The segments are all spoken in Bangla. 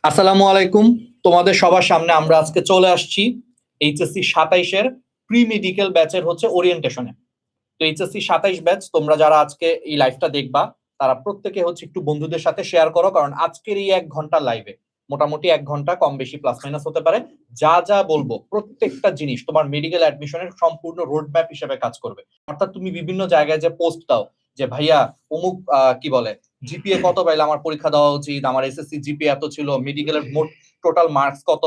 আসসালামু আলাইকুম, তোমাদের সবার সামনে আমরা আজকে চলে আসছি এইচএসসি 27-এর প্রি মেডিকেল ব্যাচের হচ্ছে ওরিয়েন্টেশনে। তো এইচএসসি 27 ব্যাচ তোমরা যারা আজকে এই লাইভটা দেখবা তারা প্রত্যেকে হচ্ছে একটু বন্ধুদের সাথে শেয়ার করো, কারণ আজকের এই 1 ঘন্টা লাইভে মোটামুটি 1 ঘন্টা কম বেশি প্লাস মাইনাস হতে পারে, যা যা বলবো প্রত্যেকটা জিনিস তোমার মেডিকেল অ্যাডমিশনের সম্পূর্ণ রোড ম্যাপ হিসেবে কাজ করবে। অর্থাৎ তুমি বিভিন্ন জায়গায় যে পোস্ট দাও যে ভাইয়া অমুক কি বলে জিপিএ কত পাইলে আমার পরীক্ষা দেওয়া উচিত, আমার এসএসসি জিপিএ এত ছিল, মেডিকেলের মোট টোটাল মার্কস কত,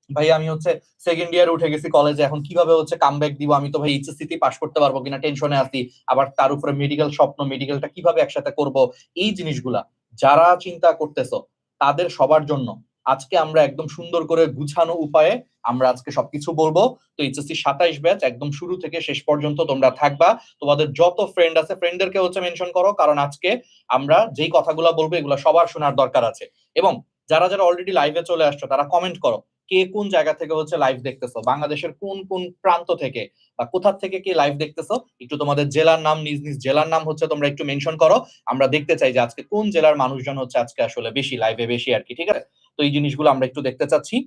ভাই আমি হচ্ছে সেকেন্ড ইয়ারে উঠে গেছি কলেজে, এখন কিভাবে হচ্ছে কামব্যাক দিব, আমি তো ভাই এইচএসসি তে পাস করতে পারবো কিনা টেনশনে আছি, আবার তার উপরে মেডিকেল স্বপ্ন, মেডিকেলটা কিভাবে একসাথে করব, এই জিনিসগুলা যারা চিন্তা করতেছো তাদের সবার জন্য আজকে আমরা একদম সুন্দর করে গুছানো উপায়ে আমরা আজকে সবকিছু বলবো। তো এইচএসসি 27 ব্যাচ একদম শুরু থেকে শেষ পর্যন্ত তোমরা থাকবা, তোমাদের যত ফ্রেন্ড আছে ফ্রেন্ডদেরকে হচ্ছে মেনশন করো, কারণ আজকে আমরা যেই কথাগুলো বলবো এগুলো সবার শোনার দরকার আছে। এবং যারা যারা অলরেডি লাইভে চলে আসছো তারা কমেন্ট করো কে কোন জায়গা থেকে হচ্ছে লাইভ দেখতেছো, বাংলাদেশের কোন কোন প্রান্ত থেকে বা কোথা থেকে কে লাইভ দেখতেছো, একটু তোমাদের জেলার নাম, নিজ নিজ জেলার নাম হচ্ছে তোমরা একটু মেনশন করো। আমরা দেখতে চাই যে আজকে কোন জেলার মানুষজন হচ্ছে আজকে আসলে বেশি লাইভে বেশি আর কি, ঠিক আছে? তো এই জিনিসগুলো আমরা একটু দেখতে চাচ্ছি।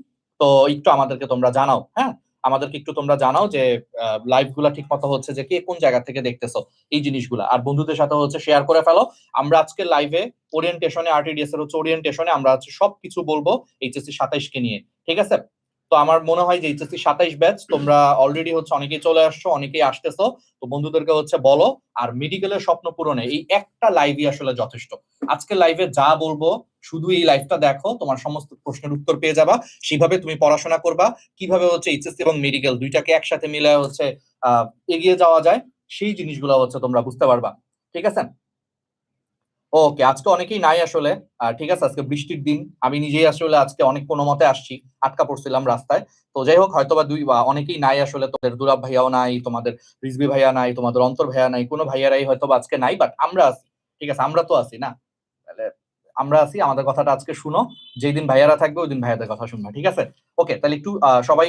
তো একটু আমাদেরকে তোমরা জানাও, হ্যাঁ আমাদেরকে একটু তোমরা জানাও যে লাইভ গুলা ঠিক মতো হচ্ছে, যে কে কোন জায়গা থেকে দেখতেছো, এই জিনিসগুলো আর বন্ধুদের সাথে হচ্ছে শেয়ার করে ফেলো। আমরা আজকে লাইভে ওরিয়েন্টেশনে, আরটিডিএস এর হচ্ছে ওরিয়েন্টেশনে আমরা হচ্ছে সবকিছু বলবো এইচএসসি 27 কে নিয়ে, ঠিক আছে? তো আমার মনে হয় যে এইচএসসি 27 ব্যাচ তোমরা অলরেডি হচ্ছে অনেকেই চলে আসছো, অনেকেই আসতেছো, তো বন্ধুদেরকে হচ্ছে বলো। আর মেডিকেলের স্বপ্ন পূরণে এই একটা লাইভই আসলে যথেষ্ট। আজকে লাইভে যা বলবো শুধু এই লাইভটা দেখো, তোমার সমস্ত প্রশ্নের উত্তর পেয়ে যাবা, সেভাবে তুমি পড়াশোনা করবা, কিভাবে হচ্ছে এইচএসসি এবং মেডিকেল দুইটাকে একসাথে মিলে হচ্ছে এগিয়ে যাওয়া যায়, সেই জিনিসগুলো হচ্ছে তোমরা বুঝতে পারবা, ঠিক আছে? ওকে, আজকে অনেকেই নাই আসলে, ঠিক আছে, আজকে বৃষ্টির দিন, আমি নিজেই আসলে আজকে অনেক কোনো মতে আসছি, আটকা পড়ছিলাম রাস্তায়। তো যাই হোক, হয়তোবা অনেকেই নাই আসলে, তোদের দুলাভ ভাইয়াও নাই, তোমাদের রিজবি ভাইয়া নাই, তোমাদের অন্তর ভাইয়া নাই, কোনো ভাইয়ারাই হয়তো আজকে নাই, বাট আমরা আছি, ঠিক আছে? আমরা তো আছি না, তাহলে আমরা আছি, আমাদের কথাটা আজকে শুনো। যেই দিন ভাইয়ারা থাকবে ওই দিন ভাইয়াদের কথা শুনবা, ঠিক আছে? ওকে, তাহলে একটু সবাই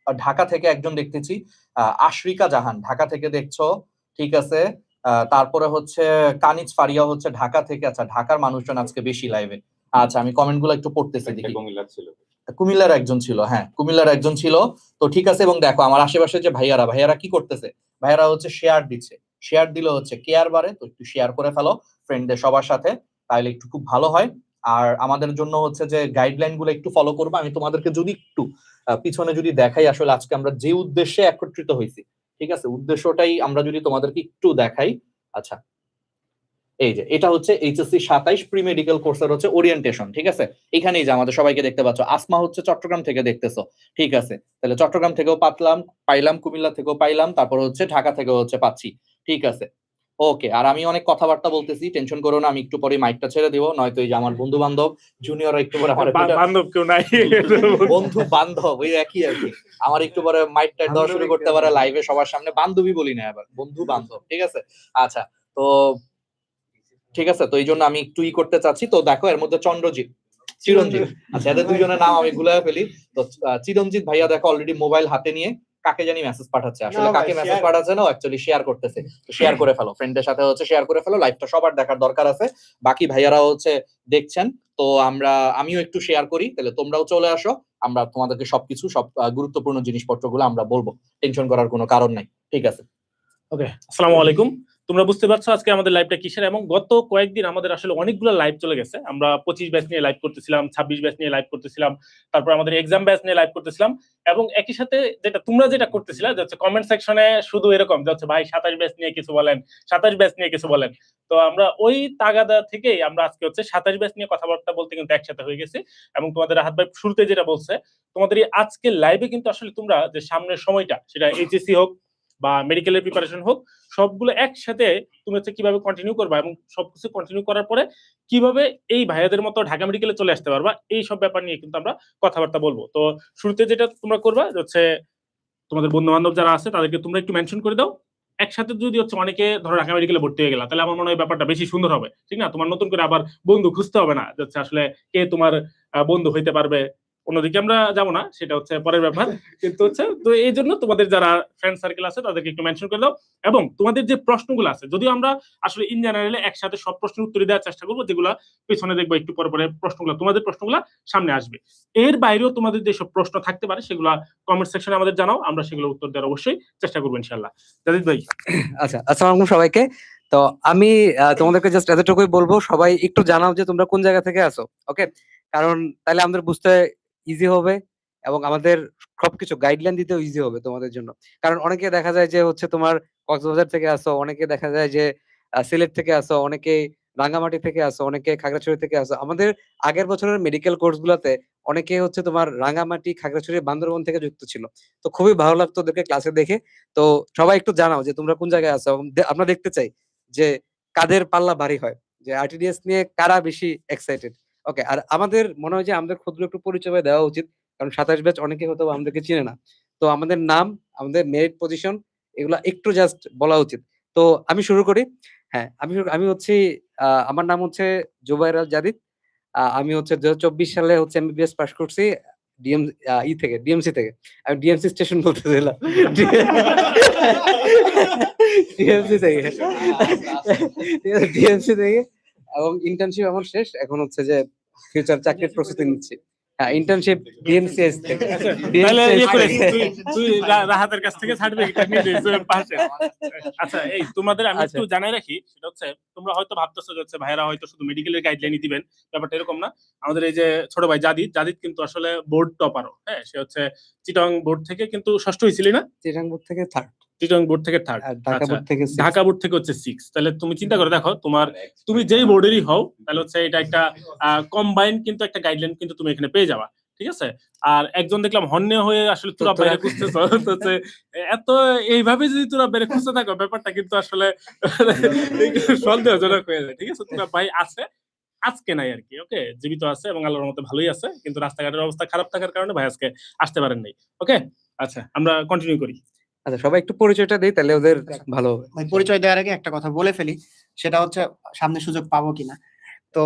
ঢাকা থেকে একজন দেখতেছি, আশরিকা জাহান ঢাকা থেকে দেখছো, ঠিক আছে? তারপরে হচ্ছে কানিজ ফারিয়া হচ্ছে ঢাকা থেকে, আচ্ছা ঢাকার মানুষজন আজকে বেশি লাইভে। আচ্ছা আমি কমেন্ট গুলো একটু পড়তেছি দেখি। কুমিল্লার একজন ছিল, হ্যাঁ কুমিল্লার একজন ছিল। তো ঠিক আছে, এবং দেখো আমার আশেপাশে যে ভাইয়ারা ভাইয়ারা কি করতেছে, ভাইয়ারা হচ্ছে শেয়ার দিচ্ছে, শেয়ার দিলে হচ্ছে কেয়ার বাড়ে, তো একটু শেয়ার করে ফেলো ফ্রেন্ডদের সবার সাথে, তাহলে একটু খুব ভালো হয়। আর আমাদের জন্য হচ্ছে যে গাইডলাইন গুলো একটু ফলো করবো। আমি তোমাদেরকে যদি একটু পিছনে যদি দেখাই আসলে আজকে আমরা যে উদ্দেশ্যে একত্রিত হয়েছি, ঠিক আছে, উদ্দেশ্যটাই আমরা যদি তোমাদেরকে একটু দেখাই। আচ্ছা এই যে এটা হচ্ছে এইচএসসি 27 প্রি মেডিকেল কোর্সের হচ্ছে ওরিয়েন্টেশন, ঠিক আছে? এখানেই যে আমাদের সবাইকে দেখতে পাচ্ছ, আসমা হচ্ছে চট্টগ্রাম থেকে দেখতেছো, ঠিক আছে? তাহলে চট্টগ্রাম থেকেও পাইলাম, কুমিল্লা থেকেও পাইলাম, তারপর হচ্ছে ঢাকা থেকেও হচ্ছে পাচ্ছি, ঠিক আছে? ওকে, আর আমি অনেক কথাবার্তা বলতেছি, টেনশন করো না, আমি একটু পরে মাইকটা ছেড়ে দিব, নয়তো এই যে আমার বন্ধু বান্ধব জুনিয়র একটু পরে আমার বান্ধব কেউ নাই, বন্ধু বান্ধব ওই একই আর কি, আমার একটু পরে মাইকটা দেওয়া শুরু করতে পারে লাইভে সবার সামনে, বান্ধবী বলি না আবার বন্ধু বান্ধব, ঠিক আছে? আচ্ছা, তো ঠিক আছে, তো এই জন্য আমি একটু করতে চাচ্ছি। তো দেখো এর মধ্যে চন্দ্রজিৎ, চিরঞ্জিত, আচ্ছা এদের দুইজনের নাম আমি ভুলে ফেলি। তো চিরঞ্জিত ভাইয়া দেখো অলরেডি মোবাইল হাতে নিয়ে কাকে জানি মেসেজ পাঠাচ্ছে, আসলে কাকে মেসেজ পাঠাচ্ছে না, অ্যাকচুয়ালি শেয়ার করতেছে। তো শেয়ার করে ফেলো, ফ্রেন্ডের সাথে হচ্ছে শেয়ার করে ফেলো, লাইভটা সবার দেখার দরকার আছে, বাকি ভাইয়ারা হচ্ছে দেখছেন। তো আমিও একটু শেয়ার করি, তাহলে তোমরাও চলে আসো, আমরা তোমাদেরকে সবকিছু সব গুরুত্বপূর্ণ জিনিসপত্রগুলো আমরা বলবো, টেনশন করার কোনো কারণ নাই, ঠিক আছে? ওকে, আসসালামু আলাইকুম। তোমরা বুঝতে পারছো আজকে আমাদের লাইভটা কিসের, এবং গত কয়েকদিন আমাদের আসলে অনেকগুলো লাইভ চলে গেছে। আমরা 25 ব্যাচ নিয়ে লাইভ করতেছিলাম, 26 ব্যাচ নিয়ে লাইভ করতেছিলাম, তারপর আমাদের এক্সাম ব্যাচ নিয়ে লাইভ করতেছিলাম, এবং একই সাথে যেটা তোমরা যেটা করতেছিলা যে হচ্ছে কমেন্ট সেকশনে শুধু এরকম যে হচ্ছে ভাই 27 ব্যাচ নিয়ে কিছু বলেন, 27 ব্যাচ নিয়ে কিছু বলেন। তো আমরা ওই তাগাদা থেকেই আমরা আজকে হচ্ছে 27 ব্যাচ নিয়ে কথাবার্তা বলতে কিন্তু একসাথে হয়ে গেছি। এবং তোমাদের রাহাত ভাই শুরুতে যেটা বলছে, তোমাদের এই আজকের লাইভে কিন্তু আসলে তোমরা যে সামনের সময়টা, সেটা এইচএসসি হোক বা মেডিকেলের প্রিপারেশন হোক, সবগুলো একসাথে তুমি হচ্ছে কিভাবে কন্টিনিউ করবা, এবং সবকিছু কন্টিনিউ করার পরে কিভাবে এই ভাইয়াদের মতো ঢাকা মেডিকেলে চলে আসতে পারবা, এই সব ব্যাপার নিয়ে কিন্তু আমরা কথাবার্তা বলবো। তো শুরুতে যেটা তোমরা করবা হচ্ছে তোমাদের বন্ধু বান্ধব যারা আছে তাদেরকে তোমরা একটু মেনশন করে দাও। একসাথে যদি হচ্ছে অনেকে ধরো ঢাকা মেডিকেলে ভর্তি হয়ে গেলা, তাহলে আমার মনে হয় ব্যাপারটা বেশি সুন্দর হবে, ঠিক না? তোমার নতুন করে আবার বন্ধু খুঁজতে হবে না, যাচ্ছে আসলে কে তোমার বন্ধু হইতে পারবে, অন্যদিকে আমরা যাবো না, সেটা হচ্ছে পরের ব্যাপার। কিন্তু হচ্ছে তো এই জন্য তোমাদের যারা ফ্রেন্ড সার্কেল আছে তাদেরকে একটু মেনশন করে দাও, এবং তোমাদের যে প্রশ্নগুলো আছে, যদিও আমরা আসলে ইন জেনারেলে একসাথে সব প্রশ্নের উত্তর দেওয়ার চেষ্টা করবো, যেগুলো পেছনে দেখবো একটু পরে পরে প্রশ্নগুলো, তোমাদের প্রশ্নগুলো সামনে আসবে। এর বাইরেও তোমাদের যেসব প্রশ্ন থাকতে পারে সেগুলো কমেন্ট সেকশনে আমাদের জানাও, আমরা সেগুলো উত্তর দেওয়ার অবশ্যই চেষ্টা করবো ইনশাল্লাহ। জাহিদ ভাই। আচ্ছা, আসসালামু আলাইকুম সবাইকে। তো আমি তোমাদেরকে জাস্ট এতটুকুই বলবো, সবাই একটু জানাও যে তোমরা কোন জায়গা থেকে আসো, ওকে? কারণ তাহলে আমাদের বুঝতে ইজি হবে এবং আমাদের সবকিছু গাইডলাইন দিতেও ইজি হবে তোমাদের জন্য। কারণ অনেকে দেখা যায় যে হচ্ছে তোমার কক্সবাজার থেকে আসো, অনেকে দেখা যায় যে সিলেট থেকে আসো, অনেকে রাঙ্গামাটি থেকে আসো, অনেকে খাগড়াছড়ি থেকে আসো। আমাদের আগের বছরের মেডিকেল কোর্স গুলাতে অনেকে হচ্ছে তোমার রাঙ্গামাটি, খাগড়াছড়ি, বান্দরবন থেকে যুক্ত ছিল। তো খুবই ভালো লাগতো ওদেরকে ক্লাসে দেখে। তো সবাই একটু জানাও যে তোমরা কোন জায়গায় আছো, এবং আমরা দেখতে চাই যে কাদের পাল্লা ভারী হয়, যে আরটিডিএস নিয়ে কারা বেশি এক্সাইটেড। ওকে, আর আমাদের মনে হয় যে আমাদের ক্ষুদ্র একটু পরিচয় দেওয়া উচিত, কারণ 27 ব্যাচ অনেকে হয়তো আমাদেরকে চিনে না। তো আমাদের নাম, আমাদের মেরিট পজিশন, এগুলা একটু জাস্ট বলা উচিত। তো আমি শুরু করি। হ্যাঁ, আমি হচ্ছে আমার নাম হচ্ছে জুবাইর আল জাদিদ। আমি হচ্ছে 2024 সালে হচ্ছে এমবিবিএস পাস করছি ডিএম থেকে, ডিএমসি থেকে। আমি ডিএমসি স্টেশন বলতেছিলাম, ডিএমসি থেকে, ডিএমসি থেকে। এবং ইন্টার্নশিপ আমার শেষ, এখন হচ্ছে যে ফিউচার চাকরির প্রস্তুতি নিচ্ছি। হ্যাঁ, ইন্টার্নশিপ ডিএমসিএস থেকে। তাহলে DMCS তুই রাহাতের কাছ থেকে সার্টিফিকেট নিয়ে নিস পাশে। আচ্ছা, এই তোমাদের আমি একটু জানাই রাখি, সেটা হচ্ছে তোমরা হয়তো ভাবতেছো যে হচ্ছে ভাইরা হয়তো শুধু মেডিকেলের গাইডলাইনই দিবেন, ব্যাপারটা এরকম না। আমাদের এই যে ছোট ভাই জাদিদ কিন্তু আসলে বোর্ড টপারও। হ্যাঁ, সে হচ্ছে চিটাং বোর্ড থেকে কিন্তু ষষ্ঠ হয়েছিল না? চিটাং বোর্ড থেকে থার্ড, চিটাং বোর্ড থেকে থার্ড, আর ঢাকা বোর্ড থেকে sixth। ঢাকা বোর্ড থেকে হচ্ছে 6। তাহলে তুমি চিন্তা করে দেখো, তুমি যেই বোর্ডেরই হও, তাহলে হচ্ছে এটা একটা কম্বাইন কিন্তু একটা গাইডলাইন কিন্তু তুমি এখানে পেয়ে যাবা। ঠিক আছে? আর একজন দেখলাম হন্যে হয়ে আসলে তোরা বাইরে খুঁজতেছ, তো হচ্ছে এত এইভাবে যদি তোরা বাইরে খুঁজতে থাকো, ব্যাপারটা কিন্তু আসলে সন্দেহজনক হয়ে যায়। ঠিক আছে? তোরা ভাই আছে, আজকে নাই আর কি, ওকে, জীবিত আছে এবং আল্লাহর মতে ভালোই আছে, কিন্তু রাস্তাঘাটের অবস্থা খারাপ থাকার কারণে ভাই আজকে আসতে পারেন নাই। ওকে, আচ্ছা আমরা কন্টিনিউ করি। আচ্ছা, সবাই একটু পরিচয়টা দেই, তাহলে ওদের ভালো হবে। ভাই, পরিচয় দেওয়ার আগে একটা কথা বলে ফেলি, সেটা হচ্ছে সামনে সুযোগ পাবো কিনা। তো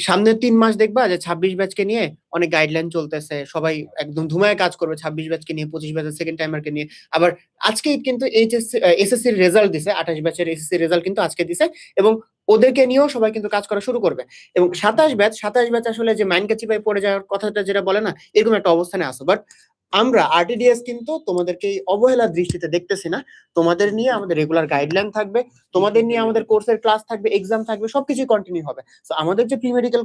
সামনের 3 মাস দেখবা যে 26 ব্যাচকে নিয়ে অনেক গাইডলাইন চলতেছে, সবাই একদম ধুমায় কাজ করবে 26 ব্যাচকে নিয়ে, 25 ব্যাচের সেকেন্ড টাইমারকে নিয়ে। আবার আজকে কিন্তু এসএসসির রেজাল্ট দিছে, 28 ব্যাচের এসএসসি রেজাল্ট কিন্তু আজকে দিছে, এবং ওদেরকে নিয়েও সবাই কিন্তু কাজ করা শুরু করবে। এবং 27 ব্যাচ আসলে যে মাইন্ড কাচিপায় পড়ে যাওয়ার কথাটা যেটা বলে না, এরকম একটা অবস্থানে আসো। বাট আমরা আরটিডিএস কিন্তু তোমাদেরকে এই অবহেলার দৃষ্টিতে দেখতেছি না। তোমাদের নিয়ে আমাদের রেগুলার গাইডলাইন থাকবে, তোমাদের নিয়ে আমাদের কোর্সের ক্লাস থাকবে, এক্সাম থাকবে, সবকিছু কন্টিনিউ হবে। তো আমাদের যে প্রি মেডিকেল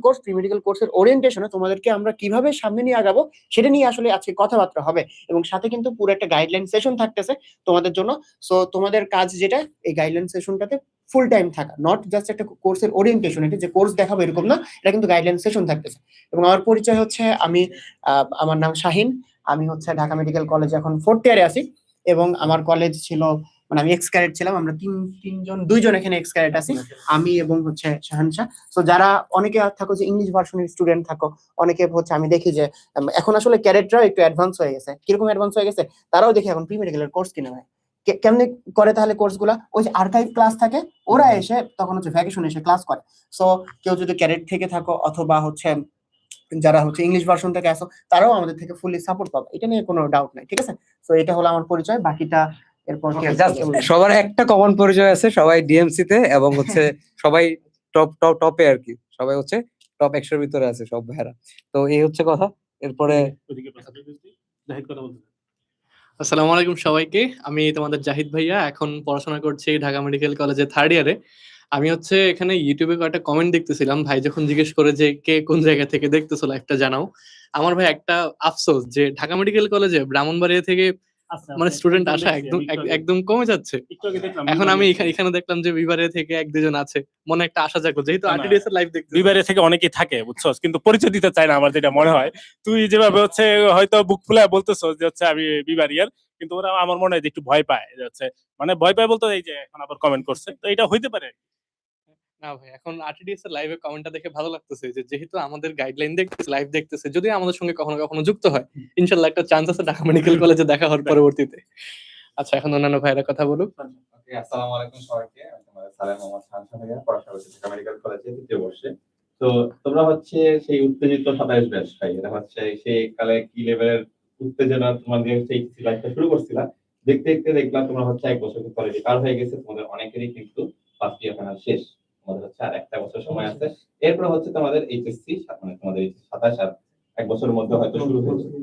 কোর্সের ওরিয়েন্টেশনে তোমাদেরকে আমরা কিভাবে সামনে নিয়ে আগাবো সেটা নিয়ে আসলে আজকে কথাবার্তা হবে, এবং সাথে কিন্তু পুরো একটা গাইডলাইন সেশন থাকতেছে তোমাদের জন্য। সো তোমাদের কাজ যেটা, এই গাইডলাইন সেশনটাতে ফুল টাইম থাকা, নট জাস্ট একটা কোর্সের ওরিয়েন্টেশন, এটা যে কোর্স দেখাবো এরকম না, এটা কিন্তু গাইডলাইন সেশন থাকতেছে। এবং আমার পরিচয় হচ্ছে, আমার নাম শাহিন। আমি হচ্ছে ঢাকা মেডিকেল কলেজে এখন 4th ইয়ারে আছি, এবং আমার কলেজ ছিল, মানে আমি এক্স ক্যাডেট ছিলাম। আমরা দুইজন এখানে এক্স ক্যাডেট আছি, আমি এবং হচ্ছে শাহানশাহ। তো যারা অনেকে থাকো যে ইংলিশ ভার্সনের স্টুডেন্ট থাকো, অনেকে হচ্ছে আমি দেখি যে এখন আসলে ক্যাডেটরাও একটু অ্যাডভান্স হয়ে গেছে। কিরকম অ্যাডভান্স হয়ে গেছে, তারাও দেখি এখন প্রি মেডিকেলের কোর্স কিনে নেয়। কেমনে করে তাহলে কোর্স গুলা, ওই যে আর্কাইভ ক্লাস থাকে, ওরা এসে তখন হচ্ছে ভ্যাকেশন এসে ক্লাস করে। সো কেউ যদি ক্যাডেট থেকে থাকো, অথবা হচ্ছে যারা হচ্ছে ইংলিশ ভার্সন থেকে আসো, তারাও আমাদের থেকে ফুলি সাপোর্ট পাবে, এটা নিয়ে কোনো ডাউট নাই। ঠিক আছে? তো এটা হলো আমার পরিচয়, বাকিটা এরপর সবার একটা কমন পরিচয় আছে, সবাই ডিএমসি তে, এবং হচ্ছে সবাই টপে আর কি, সবাই হচ্ছে টপ 100 ভিতরে আছে সব ভাইরা। তো এই হচ্ছে কথা। এরপরে জাহিদ কথা বলতে। আসসালামু আলাইকুম সবাইকে। আমি তোমাদের জাহিদ ভাইয়া, এখন পড়াশোনা করছি ঢাকা মেডিকেল কলেজে 3rd ইয়ারে। আমি হচ্ছে এখানে ইউটিউবে কয়েকটা কমেন্ট দেখতেছিলাম, ভাই যখন জিজ্ঞেস করে যে কে কোন জায়গা থেকে দেখতেছো লাইভটা জানাও। আমার ভাই একটা আফসোস যে ঢাকা মেডিকেল কলেজে ব্রাহ্মণবাড়িয়া থেকে মানে স্টুডেন্ট আসা একদম কমে যাচ্ছে। এখন আমি এখানে দেখলাম যে বিবারে থেকে 1-2 জন আছে, মনে একটা আশা জাগলো, যেহেতু আরটিডিএস এর লাইভ দেখতে। বিবারে থেকে অনেকেই থাকে, বুঝছস, কিন্তু পরিচয় দিতে চায় না, আমার যেটা মনে হয়। তুই যেভাবে হচ্ছে হয়তো বুক ফুলায় বলতেছস যে হচ্ছে আমি বিবারিয়ার, কিন্তু ওরা আমার মনে হয় যে একটু ভয় পায়, যে হচ্ছে মানে ভয় পায় বলতে, এই যে এখন আবার কমেন্ট করছে, তো এটা হইতে পারে। না ভাই, এখন আরটিডিএস এর লাইভে কমেন্টটা দেখে ভালো লাগতেছে, যে যেহেতু আমাদের গাইডলাইন দেখতেছে, লাইভ দেখতেছে, যদি আমাদের সঙ্গে কখনো কখনো যুক্ত হয়, ইনশাআল্লাহ একটা চান্স আছে ঢাকা মেডিকেল কলেজে দেখা হওয়ার পরবর্তীতে। আচ্ছা, এখন অন্যান্য ভাইরা কথা বলুক। আসসালামু আলাইকুম সবাইকে। আমি তোমাদের সালেহ মোহাম্মদ শাহানশাহ ভাইয়া, পড়াশোনা করছি ঢাকা মেডিকেল কলেজে 2য় বর্ষে। তো তো তোমরা হচ্ছে সেই উত্তেজিত 27 ব্যাচ ভাই, এরা হচ্ছে সেই কালে কি লেভেলের উত্তেজনা তোমাদের সেই লাইফটা শুরু করছিলা, দেখতে দেখতে দেখলাম তোমরা হচ্ছে 1 বছর অলরেডি পার হয়ে গেছে, তোমাদের অনেকেরই কিন্তু ফার্স্ট ইয়ার ফাইনাল শেষ, তোমাদের হচ্ছে আর একটা বছর সময় আছে। এরপর হচ্ছে তোমাদের এইচএসসি, মানে তোমাদের 27 আর 1 বছরের মধ্যে হয়তো শুরু হয়ে যাবে,